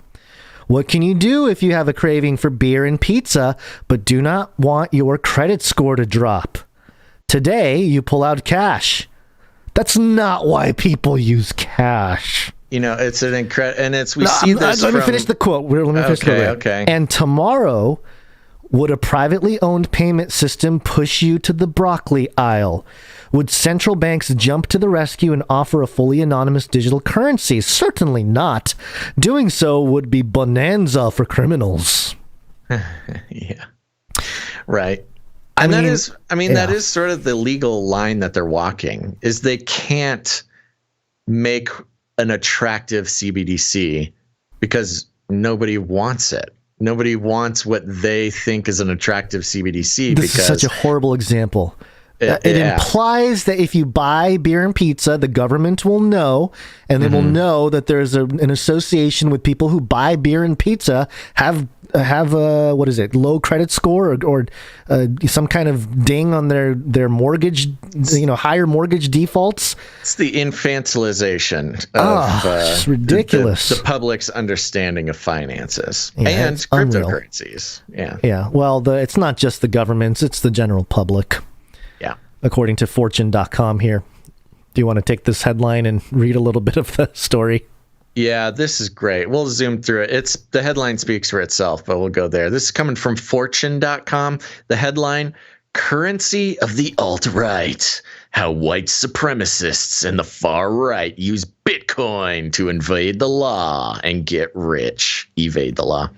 What can you do if you have a craving for beer and pizza, but do not want your credit score to drop? Today, you pull out cash. That's not why people use cash. It's an incredible, and it's see this. Let me finish the quote. Okay. And tomorrow, would a privately owned payment system push you to the broccoli aisle? Would central banks jump to the rescue and offer a fully anonymous digital currency? Certainly not. Doing so would be bonanza for criminals. Yeah. Right. And that is sort of the legal line that they're walking, is they can't make an attractive CBDC because nobody wants it. Nobody wants what they think is an attractive CBDC. This is such a horrible example. It implies that if you buy beer and pizza, the government will know, and they will know that there's an association with people who buy beer and pizza have low credit score or some kind of ding on their mortgage, higher mortgage defaults. It's the infantilization of it's ridiculous. The public's understanding of finances and cryptocurrencies. Unreal. Yeah. Well, it's not just the governments; it's the general public. Yeah. According to Fortune.com here. Do you want to take this headline and read a little bit of the story? Yeah, this is great. We'll zoom through it. The headline speaks for itself, but we'll go there. This is coming from Fortune.com. The headline, Currency of the Alt-Right. How white supremacists and the far right use Bitcoin to evade the law and get rich. Evade the law.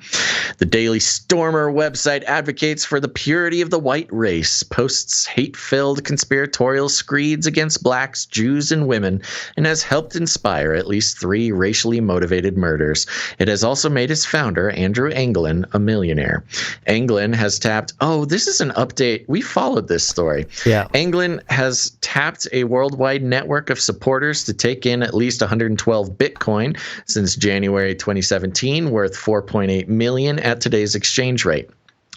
The Daily Stormer website advocates for the purity of the white race, posts hate-filled conspiratorial screeds against blacks, Jews, and women, and has helped inspire at least 3 racially motivated murders. It has also made its founder, Andrew Anglin, a millionaire. Anglin has tapped... Oh, this is an update. We followed this story. Yeah. Anglin has tapped a worldwide network of supporters to take in at least 112 Bitcoin since January 2017, worth $4.8 million at today's exchange rate.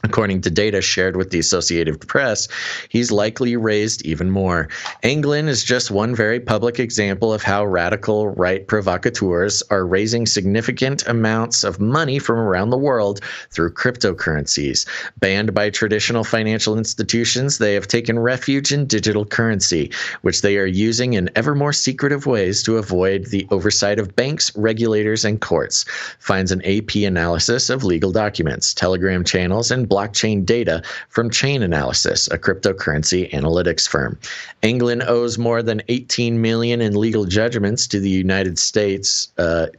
According to data shared with the Associated Press, he's likely raised even more. Anglin is just one very public example of how radical right provocateurs are raising significant amounts of money from around the world through cryptocurrencies. Banned by traditional financial institutions, they have taken refuge in digital currency, which they are using in ever more secretive ways to avoid the oversight of banks, regulators, and courts, finds an AP analysis of legal documents, Telegram channels, and blockchain data from Chain Analysis, a cryptocurrency analytics firm. Anglin owes more than $18 million in legal judgments to the United States, in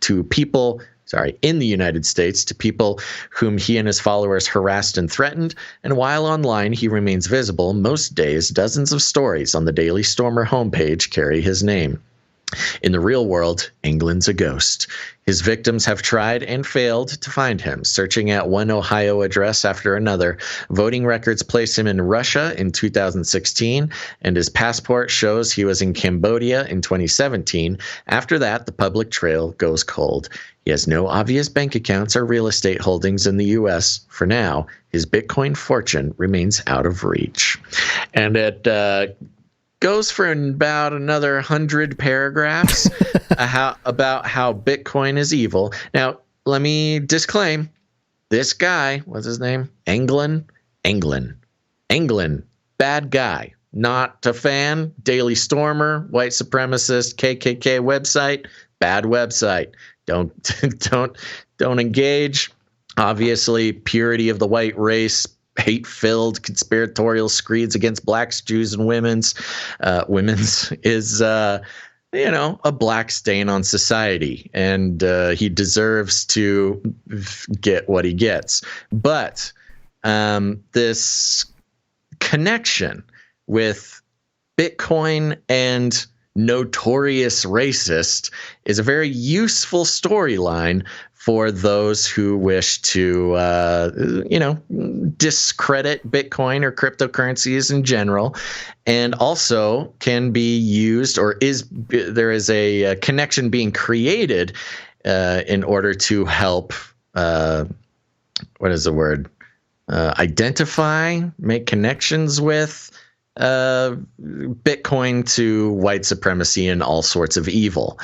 the United States, to people whom he and his followers harassed and threatened. And while online he remains visible, most days dozens of stories on the Daily Stormer homepage carry his name. In the real world, Anglin's a ghost. His victims have tried and failed to find him, searching at one Ohio address after another. Voting records place him in Russia in 2016, and his passport shows he was in Cambodia in 2017. After that, the public trail goes cold. He has no obvious bank accounts or real estate holdings in the U.S. For now, his Bitcoin fortune remains out of reach. And it goes for about another 100 paragraphs about how Bitcoin is evil. Now, let me disclaim, this guy, what's his name? Anglin, bad guy. Not a fan. Daily Stormer, white supremacist, KKK website, bad website. Don't engage. Obviously, purity of the white race, hate-filled conspiratorial screeds against blacks, Jews, and women's is a black stain on society, and he deserves to get what he gets. But this connection with Bitcoin and notorious racist is a very useful storyline for those who wish to, discredit Bitcoin or cryptocurrencies in general, and also can be used, or there is a connection being created in order to help, identify, make connections with Bitcoin to white supremacy and all sorts of evil.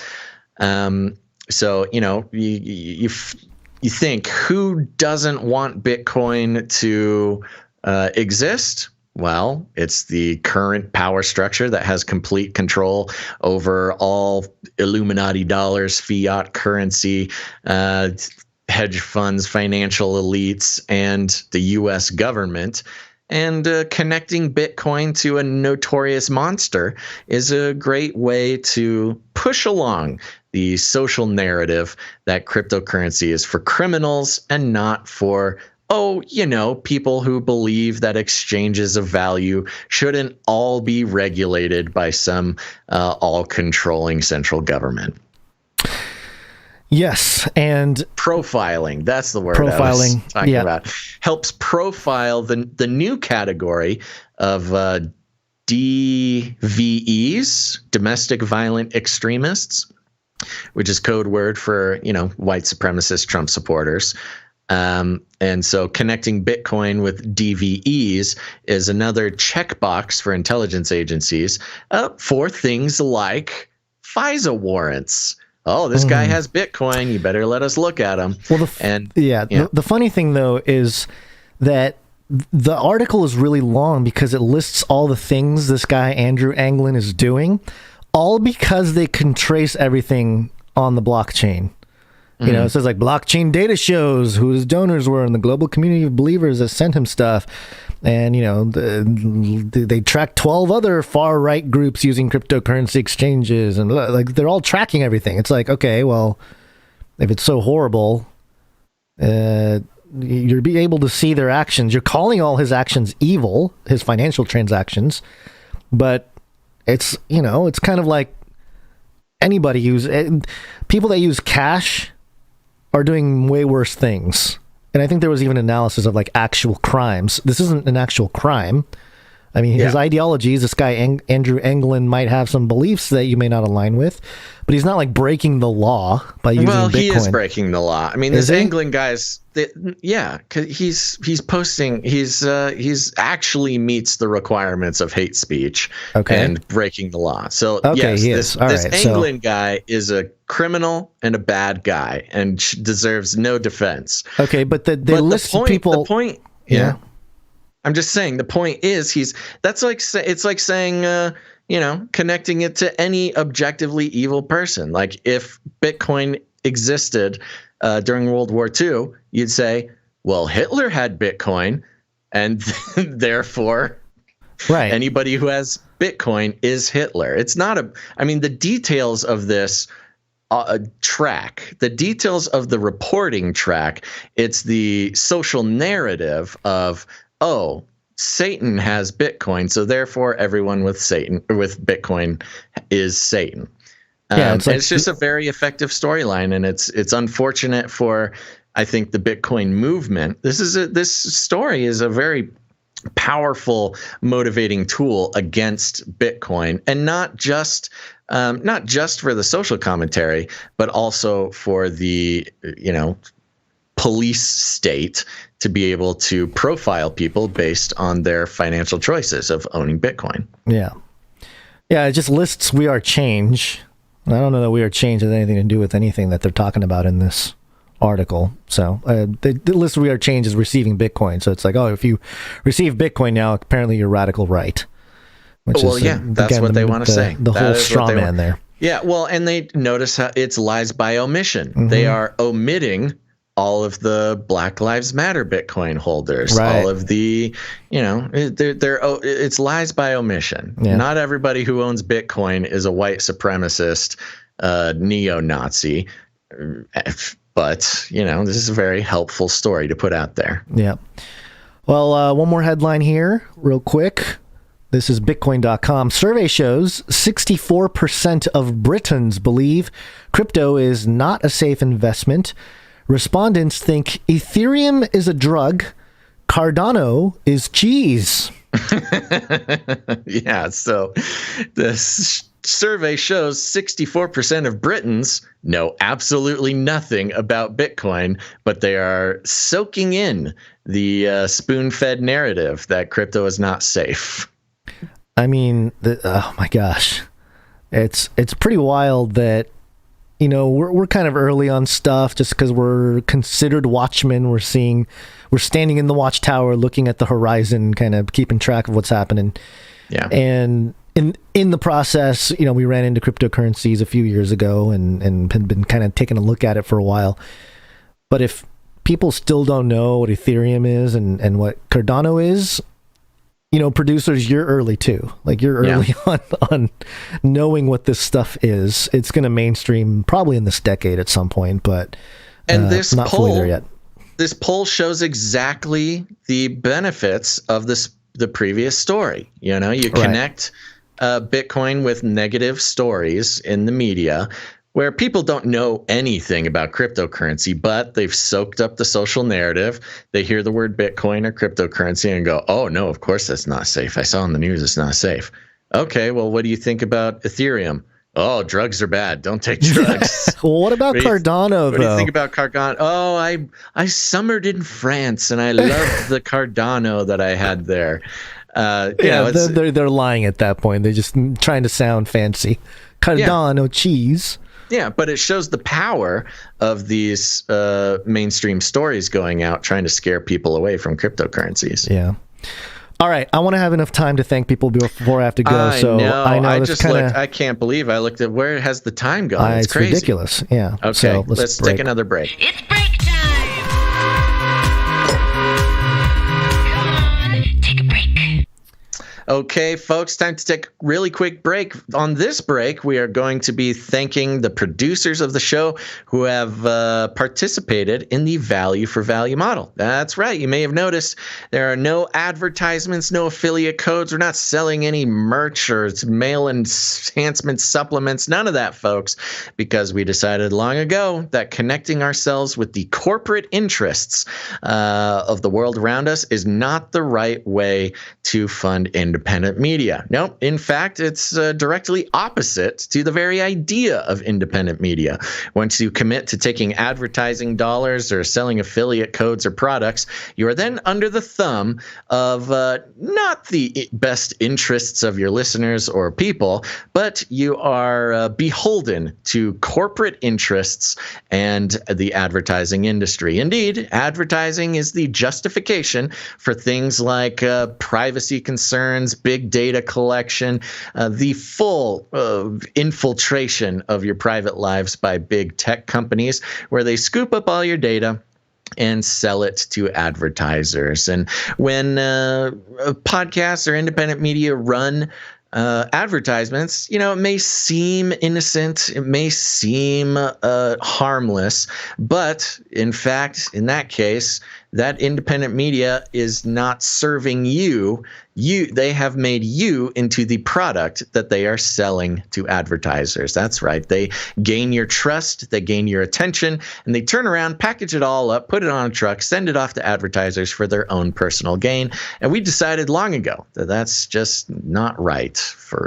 So, you think, who doesn't want Bitcoin to exist? Well, it's the current power structure that has complete control over all Illuminati dollars, fiat currency, hedge funds, financial elites, and the U.S. government. And connecting Bitcoin to a notorious monster is a great way to push along the social narrative that cryptocurrency is for criminals and not for, people who believe that exchanges of value shouldn't all be regulated by some all-controlling central government. Yes, and profiling, that's the word I was talking about. Helps profile the new category of DVEs, domestic violent extremists, which is code word for, white supremacist Trump supporters. And so connecting Bitcoin with DVEs is another checkbox for intelligence agencies for things like FISA warrants. Oh, this guy has Bitcoin. You better let us look at him. Well, the funny thing, though, is that the article is really long because it lists all the things this guy, Andrew Anglin, is doing, all because they can trace everything on the blockchain. It says like blockchain data shows who his donors were and the global community of believers that sent him stuff. And, they track 12 other far right groups using cryptocurrency exchanges. And like, they're all tracking everything. It's like, okay, well, if it's so horrible, you'll be able to see their actions. You're calling all his actions evil, his financial transactions. But it's, it's kind of like anybody people that use cash are doing way worse things. And I think there was even analysis of like actual crimes. This isn't an actual crime. I mean, his ideologies, this guy, Andrew Anglin, might have some beliefs that you may not align with, but he's not like breaking the law by using Bitcoin. Well, he is breaking the law. I mean, this Anglin guy's, cause he's posting, he's actually meets the requirements of hate speech and breaking the law. So yes, this Anglin guy is a criminal and a bad guy and deserves no defense. Okay, but the list of people. The point, I'm just saying the point is it's like saying connecting it to any objectively evil person. Like if Bitcoin existed during World War II, you'd say, well, Hitler had Bitcoin, and therefore anybody who has Bitcoin is Hitler. It's not the details of this track, the details of the reporting track, it's the social narrative of, oh, Satan has Bitcoin, so therefore everyone with Bitcoin is Satan. It's just a very effective storyline, and it's unfortunate for, I think, the Bitcoin movement. This story is a very powerful motivating tool against Bitcoin, and not just for the social commentary, but also for the police state to be able to profile people based on their financial choices of owning Bitcoin. Yeah, it just lists We Are Change. I don't know that We Are Change has anything to do with anything that they're talking about in this article. So the list We Are Change is receiving Bitcoin. So it's like, oh, if you receive Bitcoin now, apparently you're radical right. That's what they want to say. The whole straw man there. Yeah, well, and they notice how it's lies by omission. Mm-hmm. They are omitting all of the Black Lives Matter Bitcoin holders, all of the, it's lies by omission. Yeah. Not everybody who owns Bitcoin is a white supremacist, neo-Nazi, but this is a very helpful story to put out there. Yeah. Well, one more headline here, real quick. This is Bitcoin.com. Survey shows 64% of Britons believe crypto is not a safe investment. Respondents think Ethereum is a drug, Cardano is cheese. Yeah, so this survey shows 64% of Britons know absolutely nothing about Bitcoin, but they are soaking in the spoon-fed narrative that crypto is not safe. I mean, oh my gosh, it's pretty wild that we're kind of early on stuff just because we're considered watchmen. We're standing in the watchtower, looking at the horizon, kind of keeping track of what's happening. Yeah. And in the process, we ran into cryptocurrencies a few years ago and had been kind of taking a look at it for a while. But if people still don't know what Ethereum is and what Cardano is, producers, you're early too. Like you're early on knowing what this stuff is. It's going to mainstream probably in this decade at some point, but this not fully there yet. This poll shows exactly the benefits of the previous story. You connect Bitcoin with negative stories in the media, where people don't know anything about cryptocurrency, but they've soaked up the social narrative. They hear the word Bitcoin or cryptocurrency and go, oh, no, of course that's not safe. I saw on the news it's not safe. Okay, well, what do you think about Ethereum? Oh, drugs are bad. Don't take drugs. Well, what about Cardano, though? What do you think about Cardano? Oh, I summered in France, and I loved the Cardano that I had there. They're lying at that point. They're just trying to sound fancy. Cardano cheese. Yeah, but it shows the power of these mainstream stories going out, trying to scare people away from cryptocurrencies. Yeah. All right. I want to have enough time to thank people before I have to go. I know. I can't believe I looked at where has the time gone. It's crazy. Ridiculous. Yeah. Okay. So let's take another break. It's break time. Come on, take a break. Okay, folks, time to take a really quick break. On this break, we are going to be thanking the producers of the show who have participated in the value for value model. That's right. You may have noticed there are no advertisements, no affiliate codes. We're not selling any merch or mail enhancement supplements, none of that, folks, because we decided long ago that connecting ourselves with the corporate interests of the world around us is not the right way to fund independent independent media. No, in fact, it's directly opposite to the very idea of independent media. Once you commit to taking advertising dollars or selling affiliate codes or products, you are then under the thumb of not the best interests of your listeners or people, but you are beholden to corporate interests and the advertising industry. Indeed, advertising is the justification for things like privacy concerns, big data collection, the full infiltration of your private lives by big tech companies, where they scoop up all your data and sell it to advertisers. And when podcasts or independent media run advertisements, you know, it may seem innocent, it may seem harmless, but in fact, in that case, that independent media is not serving you. They have made you into the product that they are selling to advertisers. That's right. They gain your trust, they gain your attention, and they turn around, package it all up, put it on a truck, send it off to advertisers for their own personal gain. And we decided long ago that that's just not right.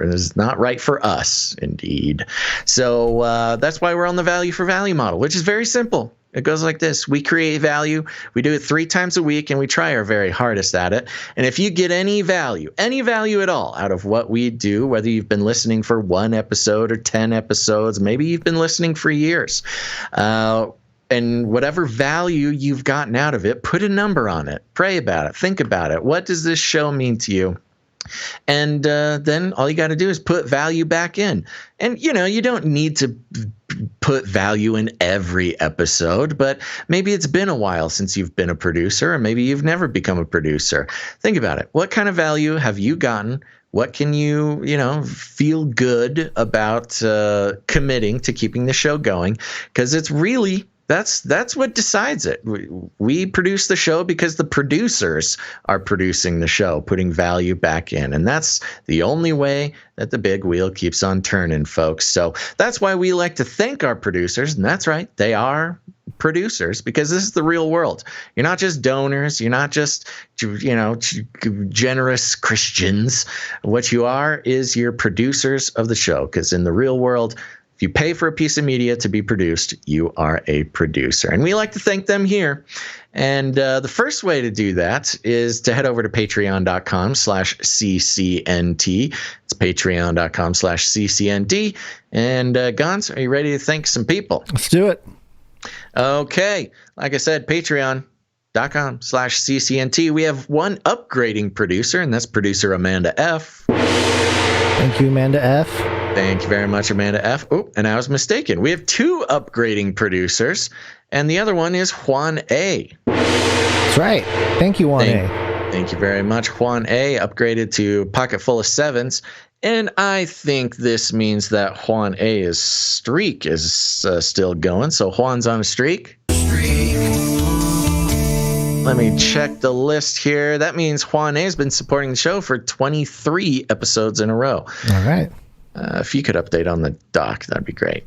It's not right for us, indeed. So that's why we're on the value for value model, which is very simple. It goes like this. We create value. We do it 3 times a week, and we try our very hardest at it. And if you get any value at all out of what we do, whether you've been listening for 1 episode or 10 episodes, maybe you've been listening for years, and whatever value you've gotten out of it, put a number on it. Pray about it. Think about it. What does this show mean to you? And then all you got to do is put value back in. And, you know, you don't need to put value in every episode, but maybe it's been a while since you've been a producer, or maybe you've never become a producer. Think about it. What kind of value have you gotten? What can you, feel good about committing to keeping the show going? Because it's really... That's what decides it. We produce the show because the producers are producing the show, putting value back in. And that's the only way that the big wheel keeps on turning, folks. So that's why we like to thank our producers. And that's right. They are producers, because this is the real world. You're not just donors. You're not just, generous Christians. What you are is you're producers of the show, because in the real world, if you pay for a piece of media to be produced, you are a producer. And we like to thank them here. And the first way to do that is to head over to patreon.com/CCNT. It's patreon.com/CCNT. And Gonz, are you ready to thank some people? Let's do it. Okay. Like I said, patreon.com/CCNT. We have one upgrading producer, and that's producer Amanda F. Thank you, Amanda F. Thank you very much, Amanda F. Oh, and I was mistaken. We have 2 upgrading producers, and the other one is Juan A. That's right. Thank you, Juan A. Thank you very much, Juan A. Upgraded to Pocket Full of Sevens. And I think this means that Juan A's streak is still going. So Juan's on a streak. Let me check the list here. That means Juan A has been supporting the show for 23 episodes in a row. All right. If you could update on the doc, that'd be great.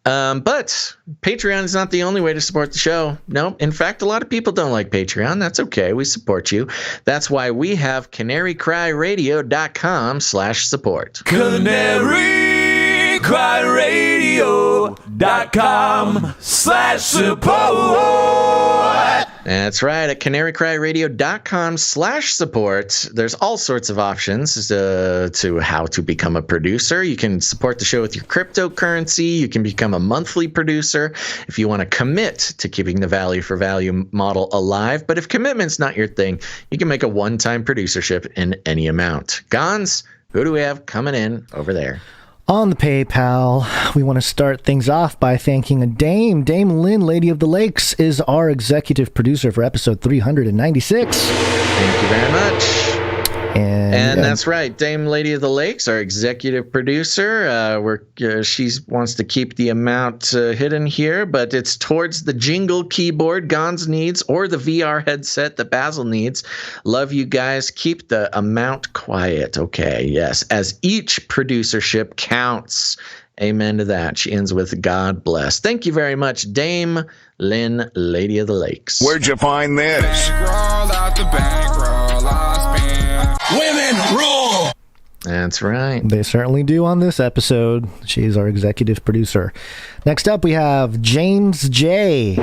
But Patreon is not the only way to support the show. No, in fact, a lot of people don't like Patreon. That's okay. We support you. That's why we have CanaryCry.radio.com/support. CanaryCry.radio.com/support. That's right. At CanaryCry.radio.com/support, there's all sorts of options to how to become a producer. You can support the show with your cryptocurrency. You can become a monthly producer if you want to commit to keeping the value for value model alive. But if commitment's not your thing, you can make a one-time producership in any amount. Gonz, who do we have coming in over there? On the PayPal, we want to start things off by thanking a Dame. Dame Lynn, Lady of the Lakes, is our executive producer for episode 396. Thank you very much. And that's right. Dame Lady of the Lakes, our executive producer. She wants to keep the amount hidden here, but it's towards the jingle keyboard Gonz needs or the VR headset that Basil needs. Love you guys. Keep the amount quiet. Okay, yes. As each producership counts. Amen to that. She ends with God bless. Thank you very much, Dame Lynn, Lady of the Lakes. Where'd you find this? Bankroll out the bankroll, I spend. Women rule. That's right. They certainly do on this episode. She's our executive producer. Next up, we have James J.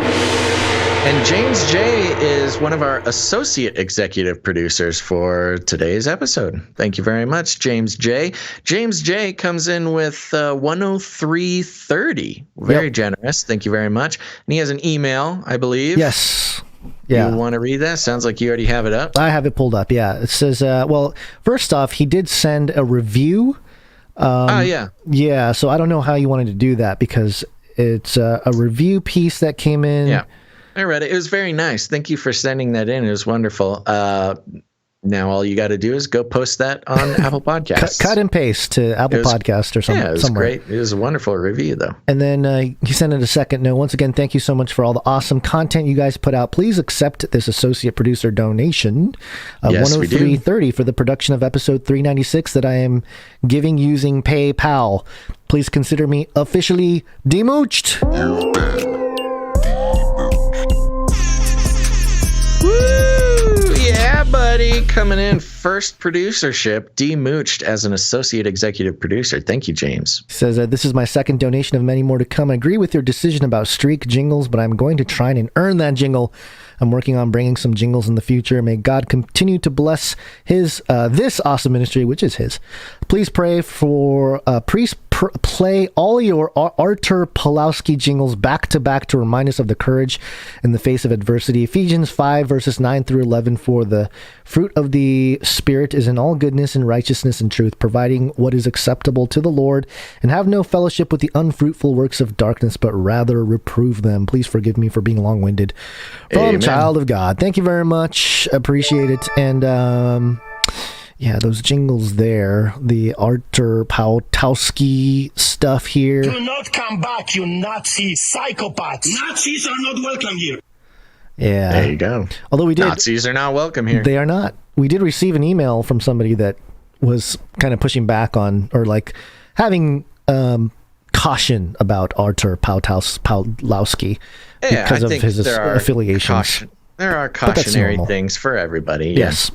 And James J. is one of our associate executive producers for today's episode. Thank you very much, James J. James J. comes in with 103.30. Very generous. Thank you very much. And he has an email, I believe. Yes. Yeah. You want to read that? Sounds like you already have it up. I have it pulled up, yeah. It says, well, first off, he did send a review. Yeah. Yeah, so I don't know how you wanted to do that because it's a review piece that came in. Yeah, I read it. It was very nice. Thank you for sending that in. It was wonderful. Now all you got to do is go post that on Apple Podcasts. Cut and paste to Apple Podcast or something. Yeah, it was great. It was a wonderful review, though. And then he sent it a second note. Once again, thank you so much for all the awesome content you guys put out. Please accept this associate producer donation of $103.30 for the production of episode 396 that I am giving using PayPal. Please consider me officially demooched. Yeah, buddy. Coming in first producership, demooched as an associate executive producer. Thank you, James. He says, this is my second donation of many more to come. I agree with your decision about streak jingles, but I'm going to try and earn that jingle. I'm working on bringing some jingles in the future. May God continue to bless his this awesome ministry, which is his. Please pray for play all your Artur Pawlowski jingles back to back to remind us of the courage in the face of adversity. Ephesians 5 verses 9 through 11. For the fruit of the Spirit is in all goodness and righteousness and truth, providing what is acceptable to the Lord, and have no fellowship with the unfruitful works of darkness, but rather reprove them. Please forgive me for being long-winded. From Child of God. Thank you very much. Appreciate it. And yeah, those jingles there, the Artur Pawlowski stuff here. Do not come back, you Nazi psychopaths. Nazis are not welcome here. Yeah. There you go. Although we did. Nazis are not welcome here. They are not. We did receive an email from somebody that was kind of pushing back on, or like having caution about Artur Pawlowski because of his affiliations. There are cautionary things for everybody. Yes.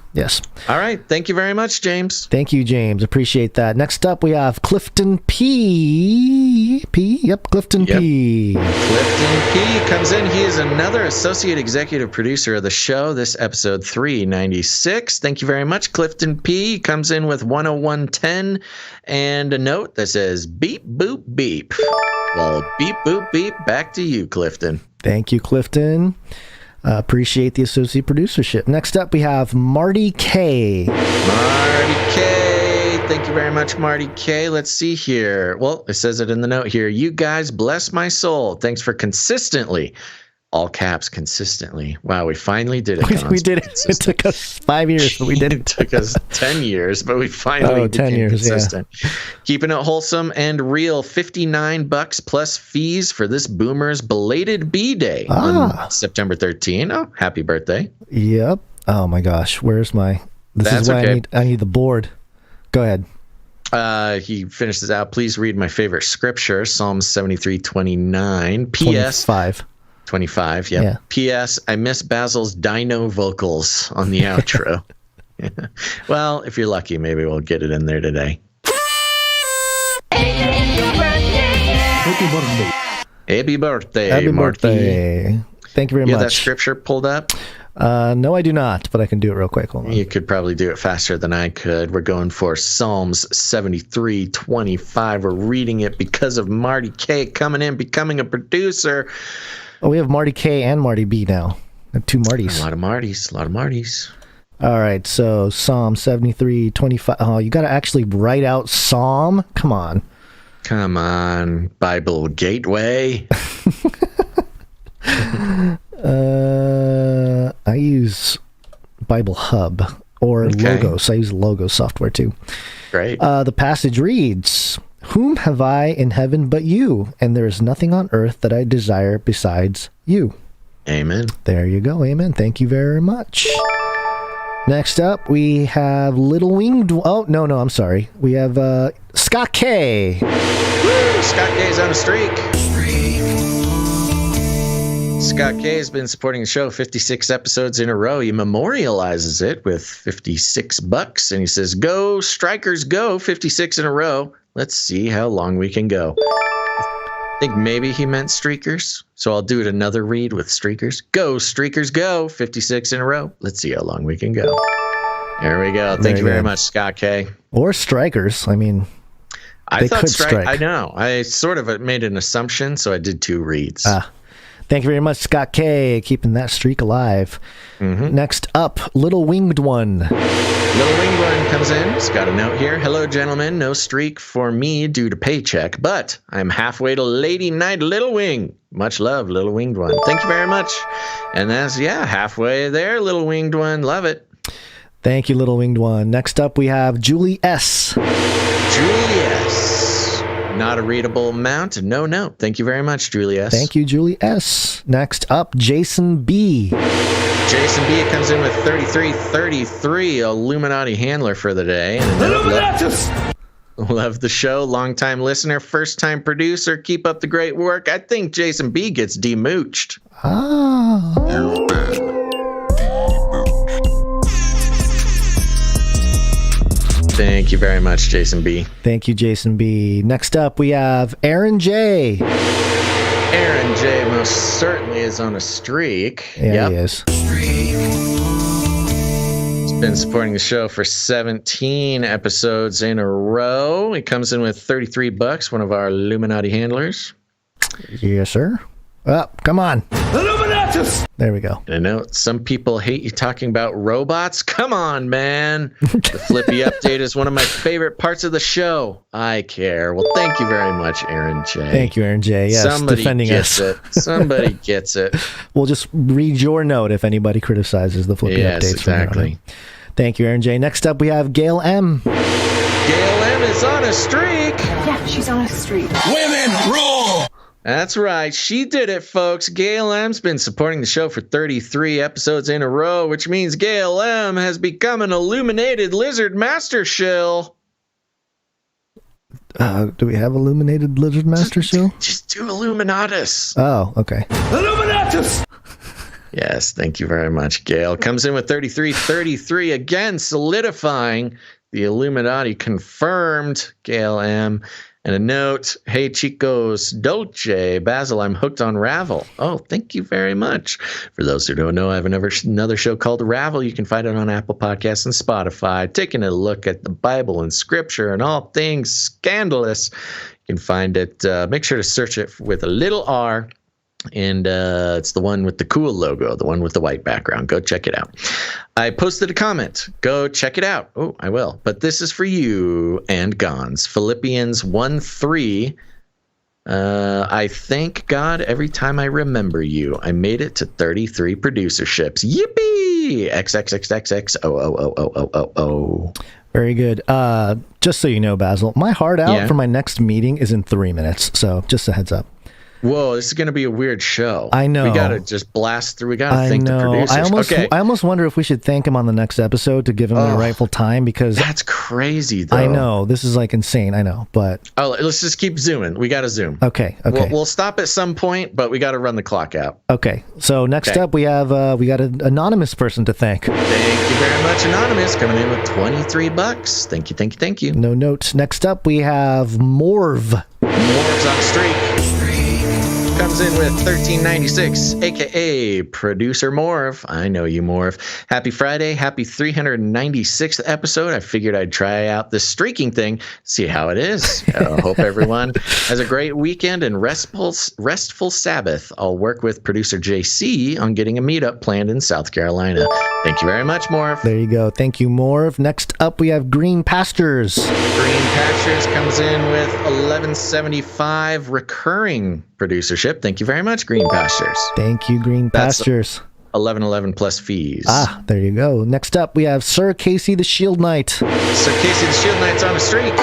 All right. Thank you very much, James. Thank you, James. Appreciate that. Next up, we have Clifton P. Clifton P. Clifton P. comes in. He is another associate executive producer of the show. This episode 396. Thank you very much, Clifton P. Comes in with 101.10 and a note that says beep, boop, beep. Well, beep, boop, beep. Back to you, Clifton. Thank you, Clifton. Appreciate the associate producership. Next up, we have Marty K. Marty K. Thank you very much, Marty K. Let's see here. Well, it says it in the note here. You guys bless my soul. Thanks for consistently, all caps, consistently. Wow, we finally did it. We did it. It took us 5 years, but we did it. It took us 10 years, but we finally became consistent. Yeah. Keeping it wholesome and real. $59 plus fees for this boomer's belated B-Day on September 13. Oh, happy birthday. Yep. Oh my gosh. Where's my... That's okay. I need the board. Go ahead. He finishes out. Please read my favorite scripture, Psalm 73:29. P.S. 25, yep. Yeah. P.S. I miss Basil's dino vocals on the outro. Well, if you're lucky, maybe we'll get it in there today. Happy birthday. Happy birthday, Happy Marty. birthday. Thank you very much. You have that scripture pulled up? No, I do not, but I can do it real quick. Hold on. You could probably do it faster than I could. We're going for Psalms 73:25. We're reading it because of Marty K coming in, becoming a producer. Oh, we have Marty K and Marty B now. We have two Martys. A lot of Martys. All right, so Psalm 73:25. Oh, you got to actually write out Psalm? Come on, Bible Gateway. I use Bible Hub or Logos. I use Logos software too. Great. The passage reads, "Whom have I in heaven but you? And there is nothing on earth that I desire besides you." Amen. There you go. Amen. Thank you very much. Next up, we have Little Winged... Oh, no, I'm sorry. We have Scott K. Woo! Scott K's on a streak. Scott K has been supporting the show 56 episodes in a row. He memorializes it with $56, and he says, "Go Strikers, go! 56 in a row. Let's see how long we can go." I think maybe he meant streakers, so I'll do it another read with streakers. Go Streakers, go! 56 in a row. Let's see how long we can go. There we go. Thank you very much, Scott K. Or strikers. I mean, I thought strike. I know. I sort of made an assumption, so I did 2 reads. Thank you very much, Scott K, keeping that streak alive. Next up, Little Winged One. Little Winged One comes in. He's got a note here. "Hello, gentlemen. No streak for me due to paycheck, but I'm halfway to Lady Night Little Wing. Much love, Little Winged One." Thank you very much. And that's, halfway there, Little Winged One. Love it. Thank you, Little Winged One. Next up, we have Julie S. Julie S. Not a readable amount. No note. Thank you very much, Julie S. Thank you, Julie S. Next up, Jason B. Jason B comes in with 3333, Illuminati handler for the day. Love the show. Long-time listener, first-time producer. Keep up the great work. I think Jason B gets demooched. Ah. Thank you very much, Jason B. Thank you, Jason B. Next up, we have Aaron J. Aaron J most certainly is on a streak. Yeah, he is. He's been supporting the show for 17 episodes in a row. He comes in with $33, one of our Illuminati handlers. Yes, sir. Oh, come on. Illuminatus! There we go. I know some people hate you talking about robots. Come on, man. The Flippy update is one of my favorite parts of the show. I care. Well, thank you very much, Aaron J. Thank you, Aaron J. Yes, somebody defending gets us. It. Somebody gets it. We'll just read your note if anybody criticizes the Flippy updates. Exactly. Thank you, Aaron J. Next up, we have Gail M. Gail M is on a streak. Yeah, she's on a streak. Women rule. That's right. She did it, folks. Gail M's been supporting the show for 33 episodes in a row, which means Gail M has become an illuminated lizard master shill. Do we have illuminated lizard master shill? Just do Illuminatus. Oh, okay. Illuminatus! Yes, thank you very much, Gail. Comes in with 33, again, solidifying the Illuminati confirmed, Gail M. And a note, "Hey, chicos, Dolce, Basil, I'm hooked on Ravel." Oh, thank you very much. For those who don't know, I have another show called Ravel. You can find it on Apple Podcasts and Spotify. Taking a look at the Bible and Scripture and all things scandalous. You can find it. Make sure to search it with a little R. And it's the one with the cool logo, the one with the white background. Go check it out. I posted a comment. Go check it out. Oh, I will. But this is for you and Gonz. Philippians 1:3. I thank God every time I remember you. I made it to 33 producerships. Yippee! XXXXXO. Very good. Just so you know, Basil, my hard out for my next meeting is in 3 minutes. So just a heads up. Whoa, this is going to be a weird show. I know. We got to just blast through. We got to thank the producers. I almost wonder if we should thank him on the next episode to give him their rightful time, because that's crazy, though. I know. This is like insane. I know, but let's just keep zooming. We got to zoom. Okay. We'll stop at some point, but we got to run the clock out. Okay. So next up, we have we got an anonymous person to thank. Thank you very much, Anonymous, coming in with $23. Thank you. No notes. Next up, we have Morv. Morv's on streak. Comes in with $13.96, aka Producer Morv. I know you, Morv. Happy Friday, happy 396th episode. I figured I'd try out this streaking thing, see how it is. Hope everyone has a great weekend and restful Sabbath. I'll work with producer JC on getting a meetup planned in South Carolina. Thank you very much, Morv. There you go. Thank you, Morv. Next up, we have Green Pastures. Green Pastures comes in with $11.75 recurring producership. Thank you very much, Green Pastures. Thank you, Green Pastures. $11.11 plus fees. There you go. Next up, we have Sir Casey the Shield Knight. Sir Casey the Shield Knight's on a streak.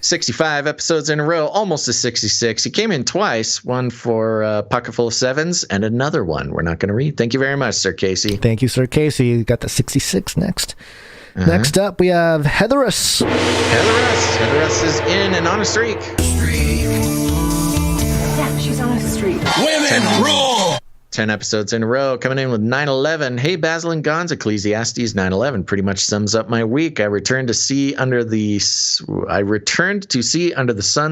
65 episodes in a row, almost to 66. He came in twice, one for Pocket Full of Sevens and another one we're not going to read. Thank you very much, Sir Casey. Thank you, Sir Casey. You got the 66 next. Next up, we have Heatherus. Heatherus is in and on a streak. Yeah, she's on a streak. Women rule! 10 episodes in a row, coming in with 9/11. Hey, Basil and Gonz, Ecclesiastes 9/11 pretty much sums up my week. I returned to see under the sun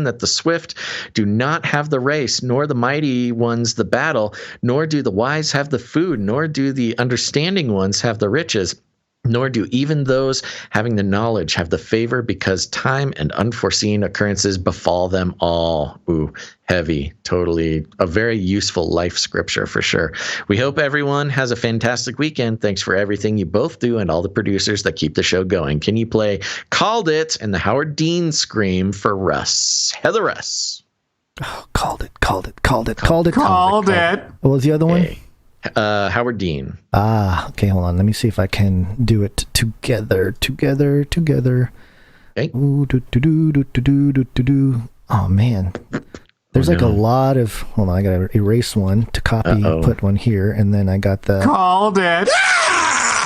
that the swift do not have the race, nor the mighty ones the battle, nor do the wise have the food, nor do the understanding ones have the riches, nor do even those having the knowledge have the favor, because time and unforeseen occurrences befall them all. Ooh, heavy. Totally a very useful life scripture for sure. We hope everyone has a fantastic weekend. Thanks for everything you both do and all the producers that keep the show going. Can you play Called It and the Howard Dean scream for Russ? Heather Russ. Oh, Called it. What was the other one? Howard Dean. Okay, hold on. Let me see if I can do it together. Okay. Ooh, oh, man. There's like a lot of... Hold on, I got to erase one to copy, put one here, and then I got the... Called it!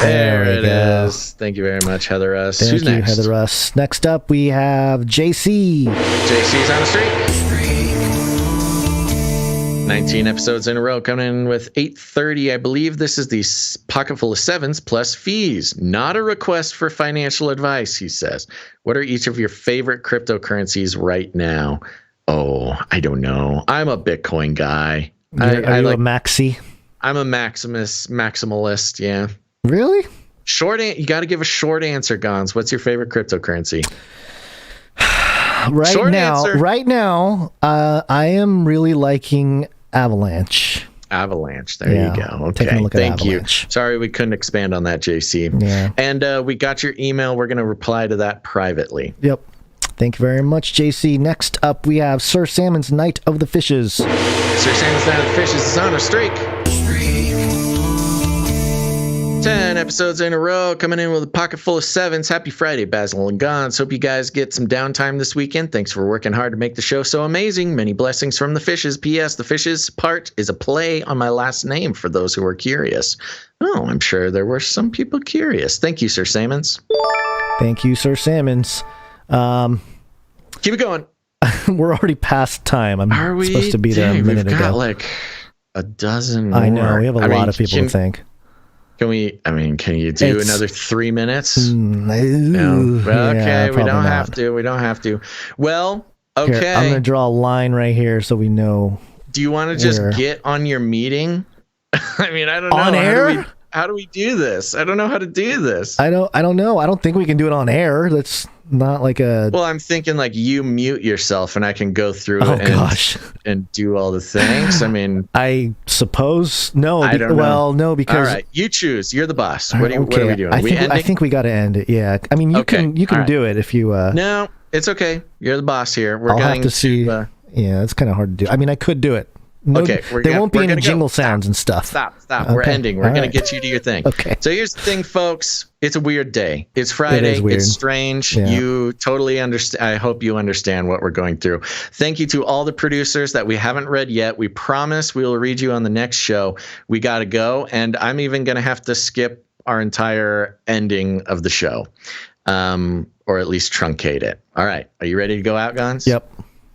There it is. Thank you very much, Heather Russ. Who's next? Heather Russ. Next up, we have JC. JC's on the street. 19 episodes in a row, coming in with 830. I believe this is the pocket full of sevens plus fees. Not a request for financial advice, he says. What are each of your favorite cryptocurrencies right now? Oh, I don't know. I'm a Bitcoin guy. Are you a maxi? I'm a maximalist, yeah. Really? You got to give a short answer, Gonz. What's your favorite cryptocurrency? Right now, I am really liking Avalanche. There you go. Okay, taking a look at thank Avalanche. you. Sorry we couldn't expand on that, JC. Yeah. And we got your email. We're going to reply to that privately. Yep. Thank you very much, JC. Next up, we have Sir Salmon's Night of the Fishes. Sir Salmon's Night of the Fishes is on a streak. 10 episodes in a row, coming in with a pocket full of sevens. Happy Friday, Basil and Gonz. Hope you guys get some downtime this weekend. Thanks for working hard to make the show so amazing. Many blessings from the fishes. P.S. The fishes part is a play on my last name for those who are curious. Oh, I'm sure there were some people curious. Thank you, Sir Salmons. Thank you, Sir Salmons. Keep it going. We're already past time. I'm supposed to be there a minute ago. We've got like a dozen more. I know. We have a lot of people to thank. Can you do another 3 minutes? No. Okay, we don't have to. Well, okay. Here, I'm going to draw a line right here so we know. Do you want to just get on your meeting? I mean, I don't know. On air? How do we do this? I don't know how to do this. I don't know. I don't think we can do it on air. That's not like a... Well, I'm thinking like you mute yourself and I can go through and do all the things. I mean... I suppose... No. I don't know. Well, no, because... All right. You choose. You're the boss. What are we doing? I think we got to end it. Yeah. I mean, you can do it if you... No, it's okay. You're the boss here. I'll have to see... Yeah, it's kind of hard to do. I mean, I could do it. No, okay, there won't be any jingle sounds and stuff. Stop. Okay. We're ending. We're going to get you to your thing. Okay. So here's the thing, folks. It's a weird day. It's Friday. It is weird. It's strange. Yeah. You totally understand. I hope you understand what we're going through. Thank you to all the producers that we haven't read yet. We promise we will read you on the next show. We got to go. And I'm even going to have to skip our entire ending of the show, or at least truncate it. All right. Are you ready to go out, Gonz? Yep.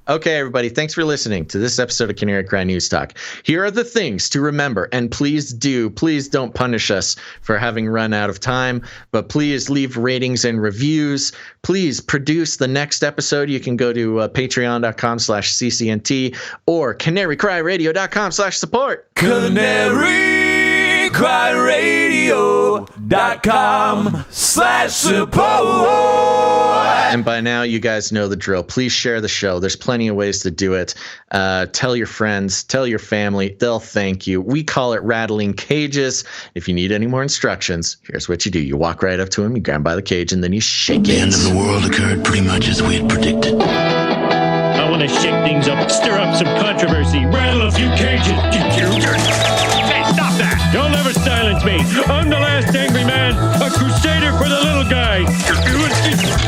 Okay, everybody, thanks for listening to this episode of Canary Cry News Talk. Here are the things to remember, and please don't punish us for having run out of time, but please leave ratings and reviews. Please produce the next episode. You can go to patreon.com/CCNT or CanaryCry.Radio.com/support. CanaryCryRadio.com/support. And by now, you guys know the drill. Please share the show. There's plenty of ways to do it. Tell your friends, tell your family. They'll thank you. We call it rattling cages. If you need any more instructions, here's what you do. You walk right up to him, you grab him by the cage, and then you shake it. The end of the world occurred pretty much as we had predicted. I want to shake things up, stir up some controversy, rattle a few cages. Hey, stop that! You'll never silence me. I'm the last angry man, a crusader for the little guy.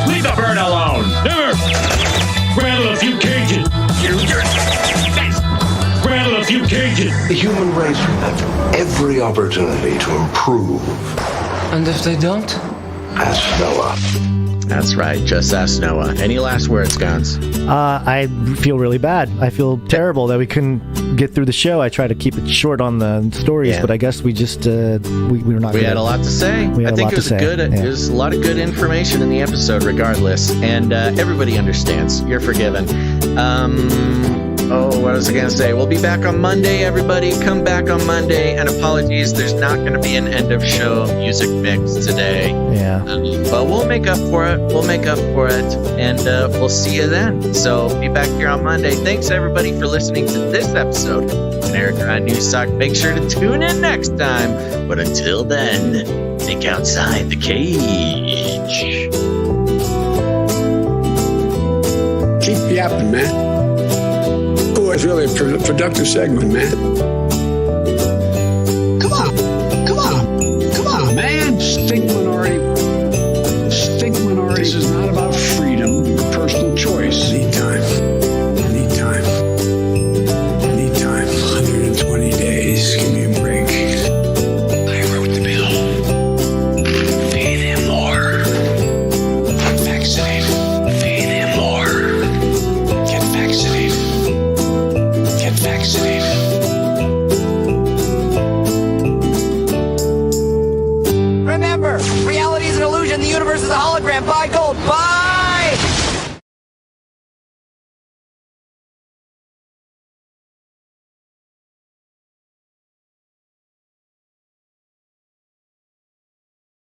Leave the bird alone. Never. Rattle a few cages. Rattle a few cages. The human race will have every opportunity to improve. And if they don't? ask Noah. That's right. Just ask Noah. Any last words, Gonz? I feel really bad. I feel terrible that we couldn't get through the show. I try to keep it short on the stories, but I guess we just we were not. We had a lot to say. I think it was good. It was a lot of good information in the episode, regardless, and everybody understands. You're forgiven. What was I going to say? We'll be back on Monday, everybody. Come back on Monday. And apologies, there's not going to be an end of show music mix today. Yeah. But we'll make up for it. And we'll see you then. So be back here on Monday. Thanks, everybody, for listening to this episode of Canary Cry News Talk. Make sure to tune in next time. But until then, think outside the cage. Keep yapping, man. Oh, it's really a productive segment, man. Come on, man. Stink minority. This is not about freedom or personal choice. Anytime. 120 days. Give me a break. I wrote the bill. Feed him more. Vaccinate. Feed him more. Get vaccinated. Remember, reality is an illusion. The universe is a hologram. By God.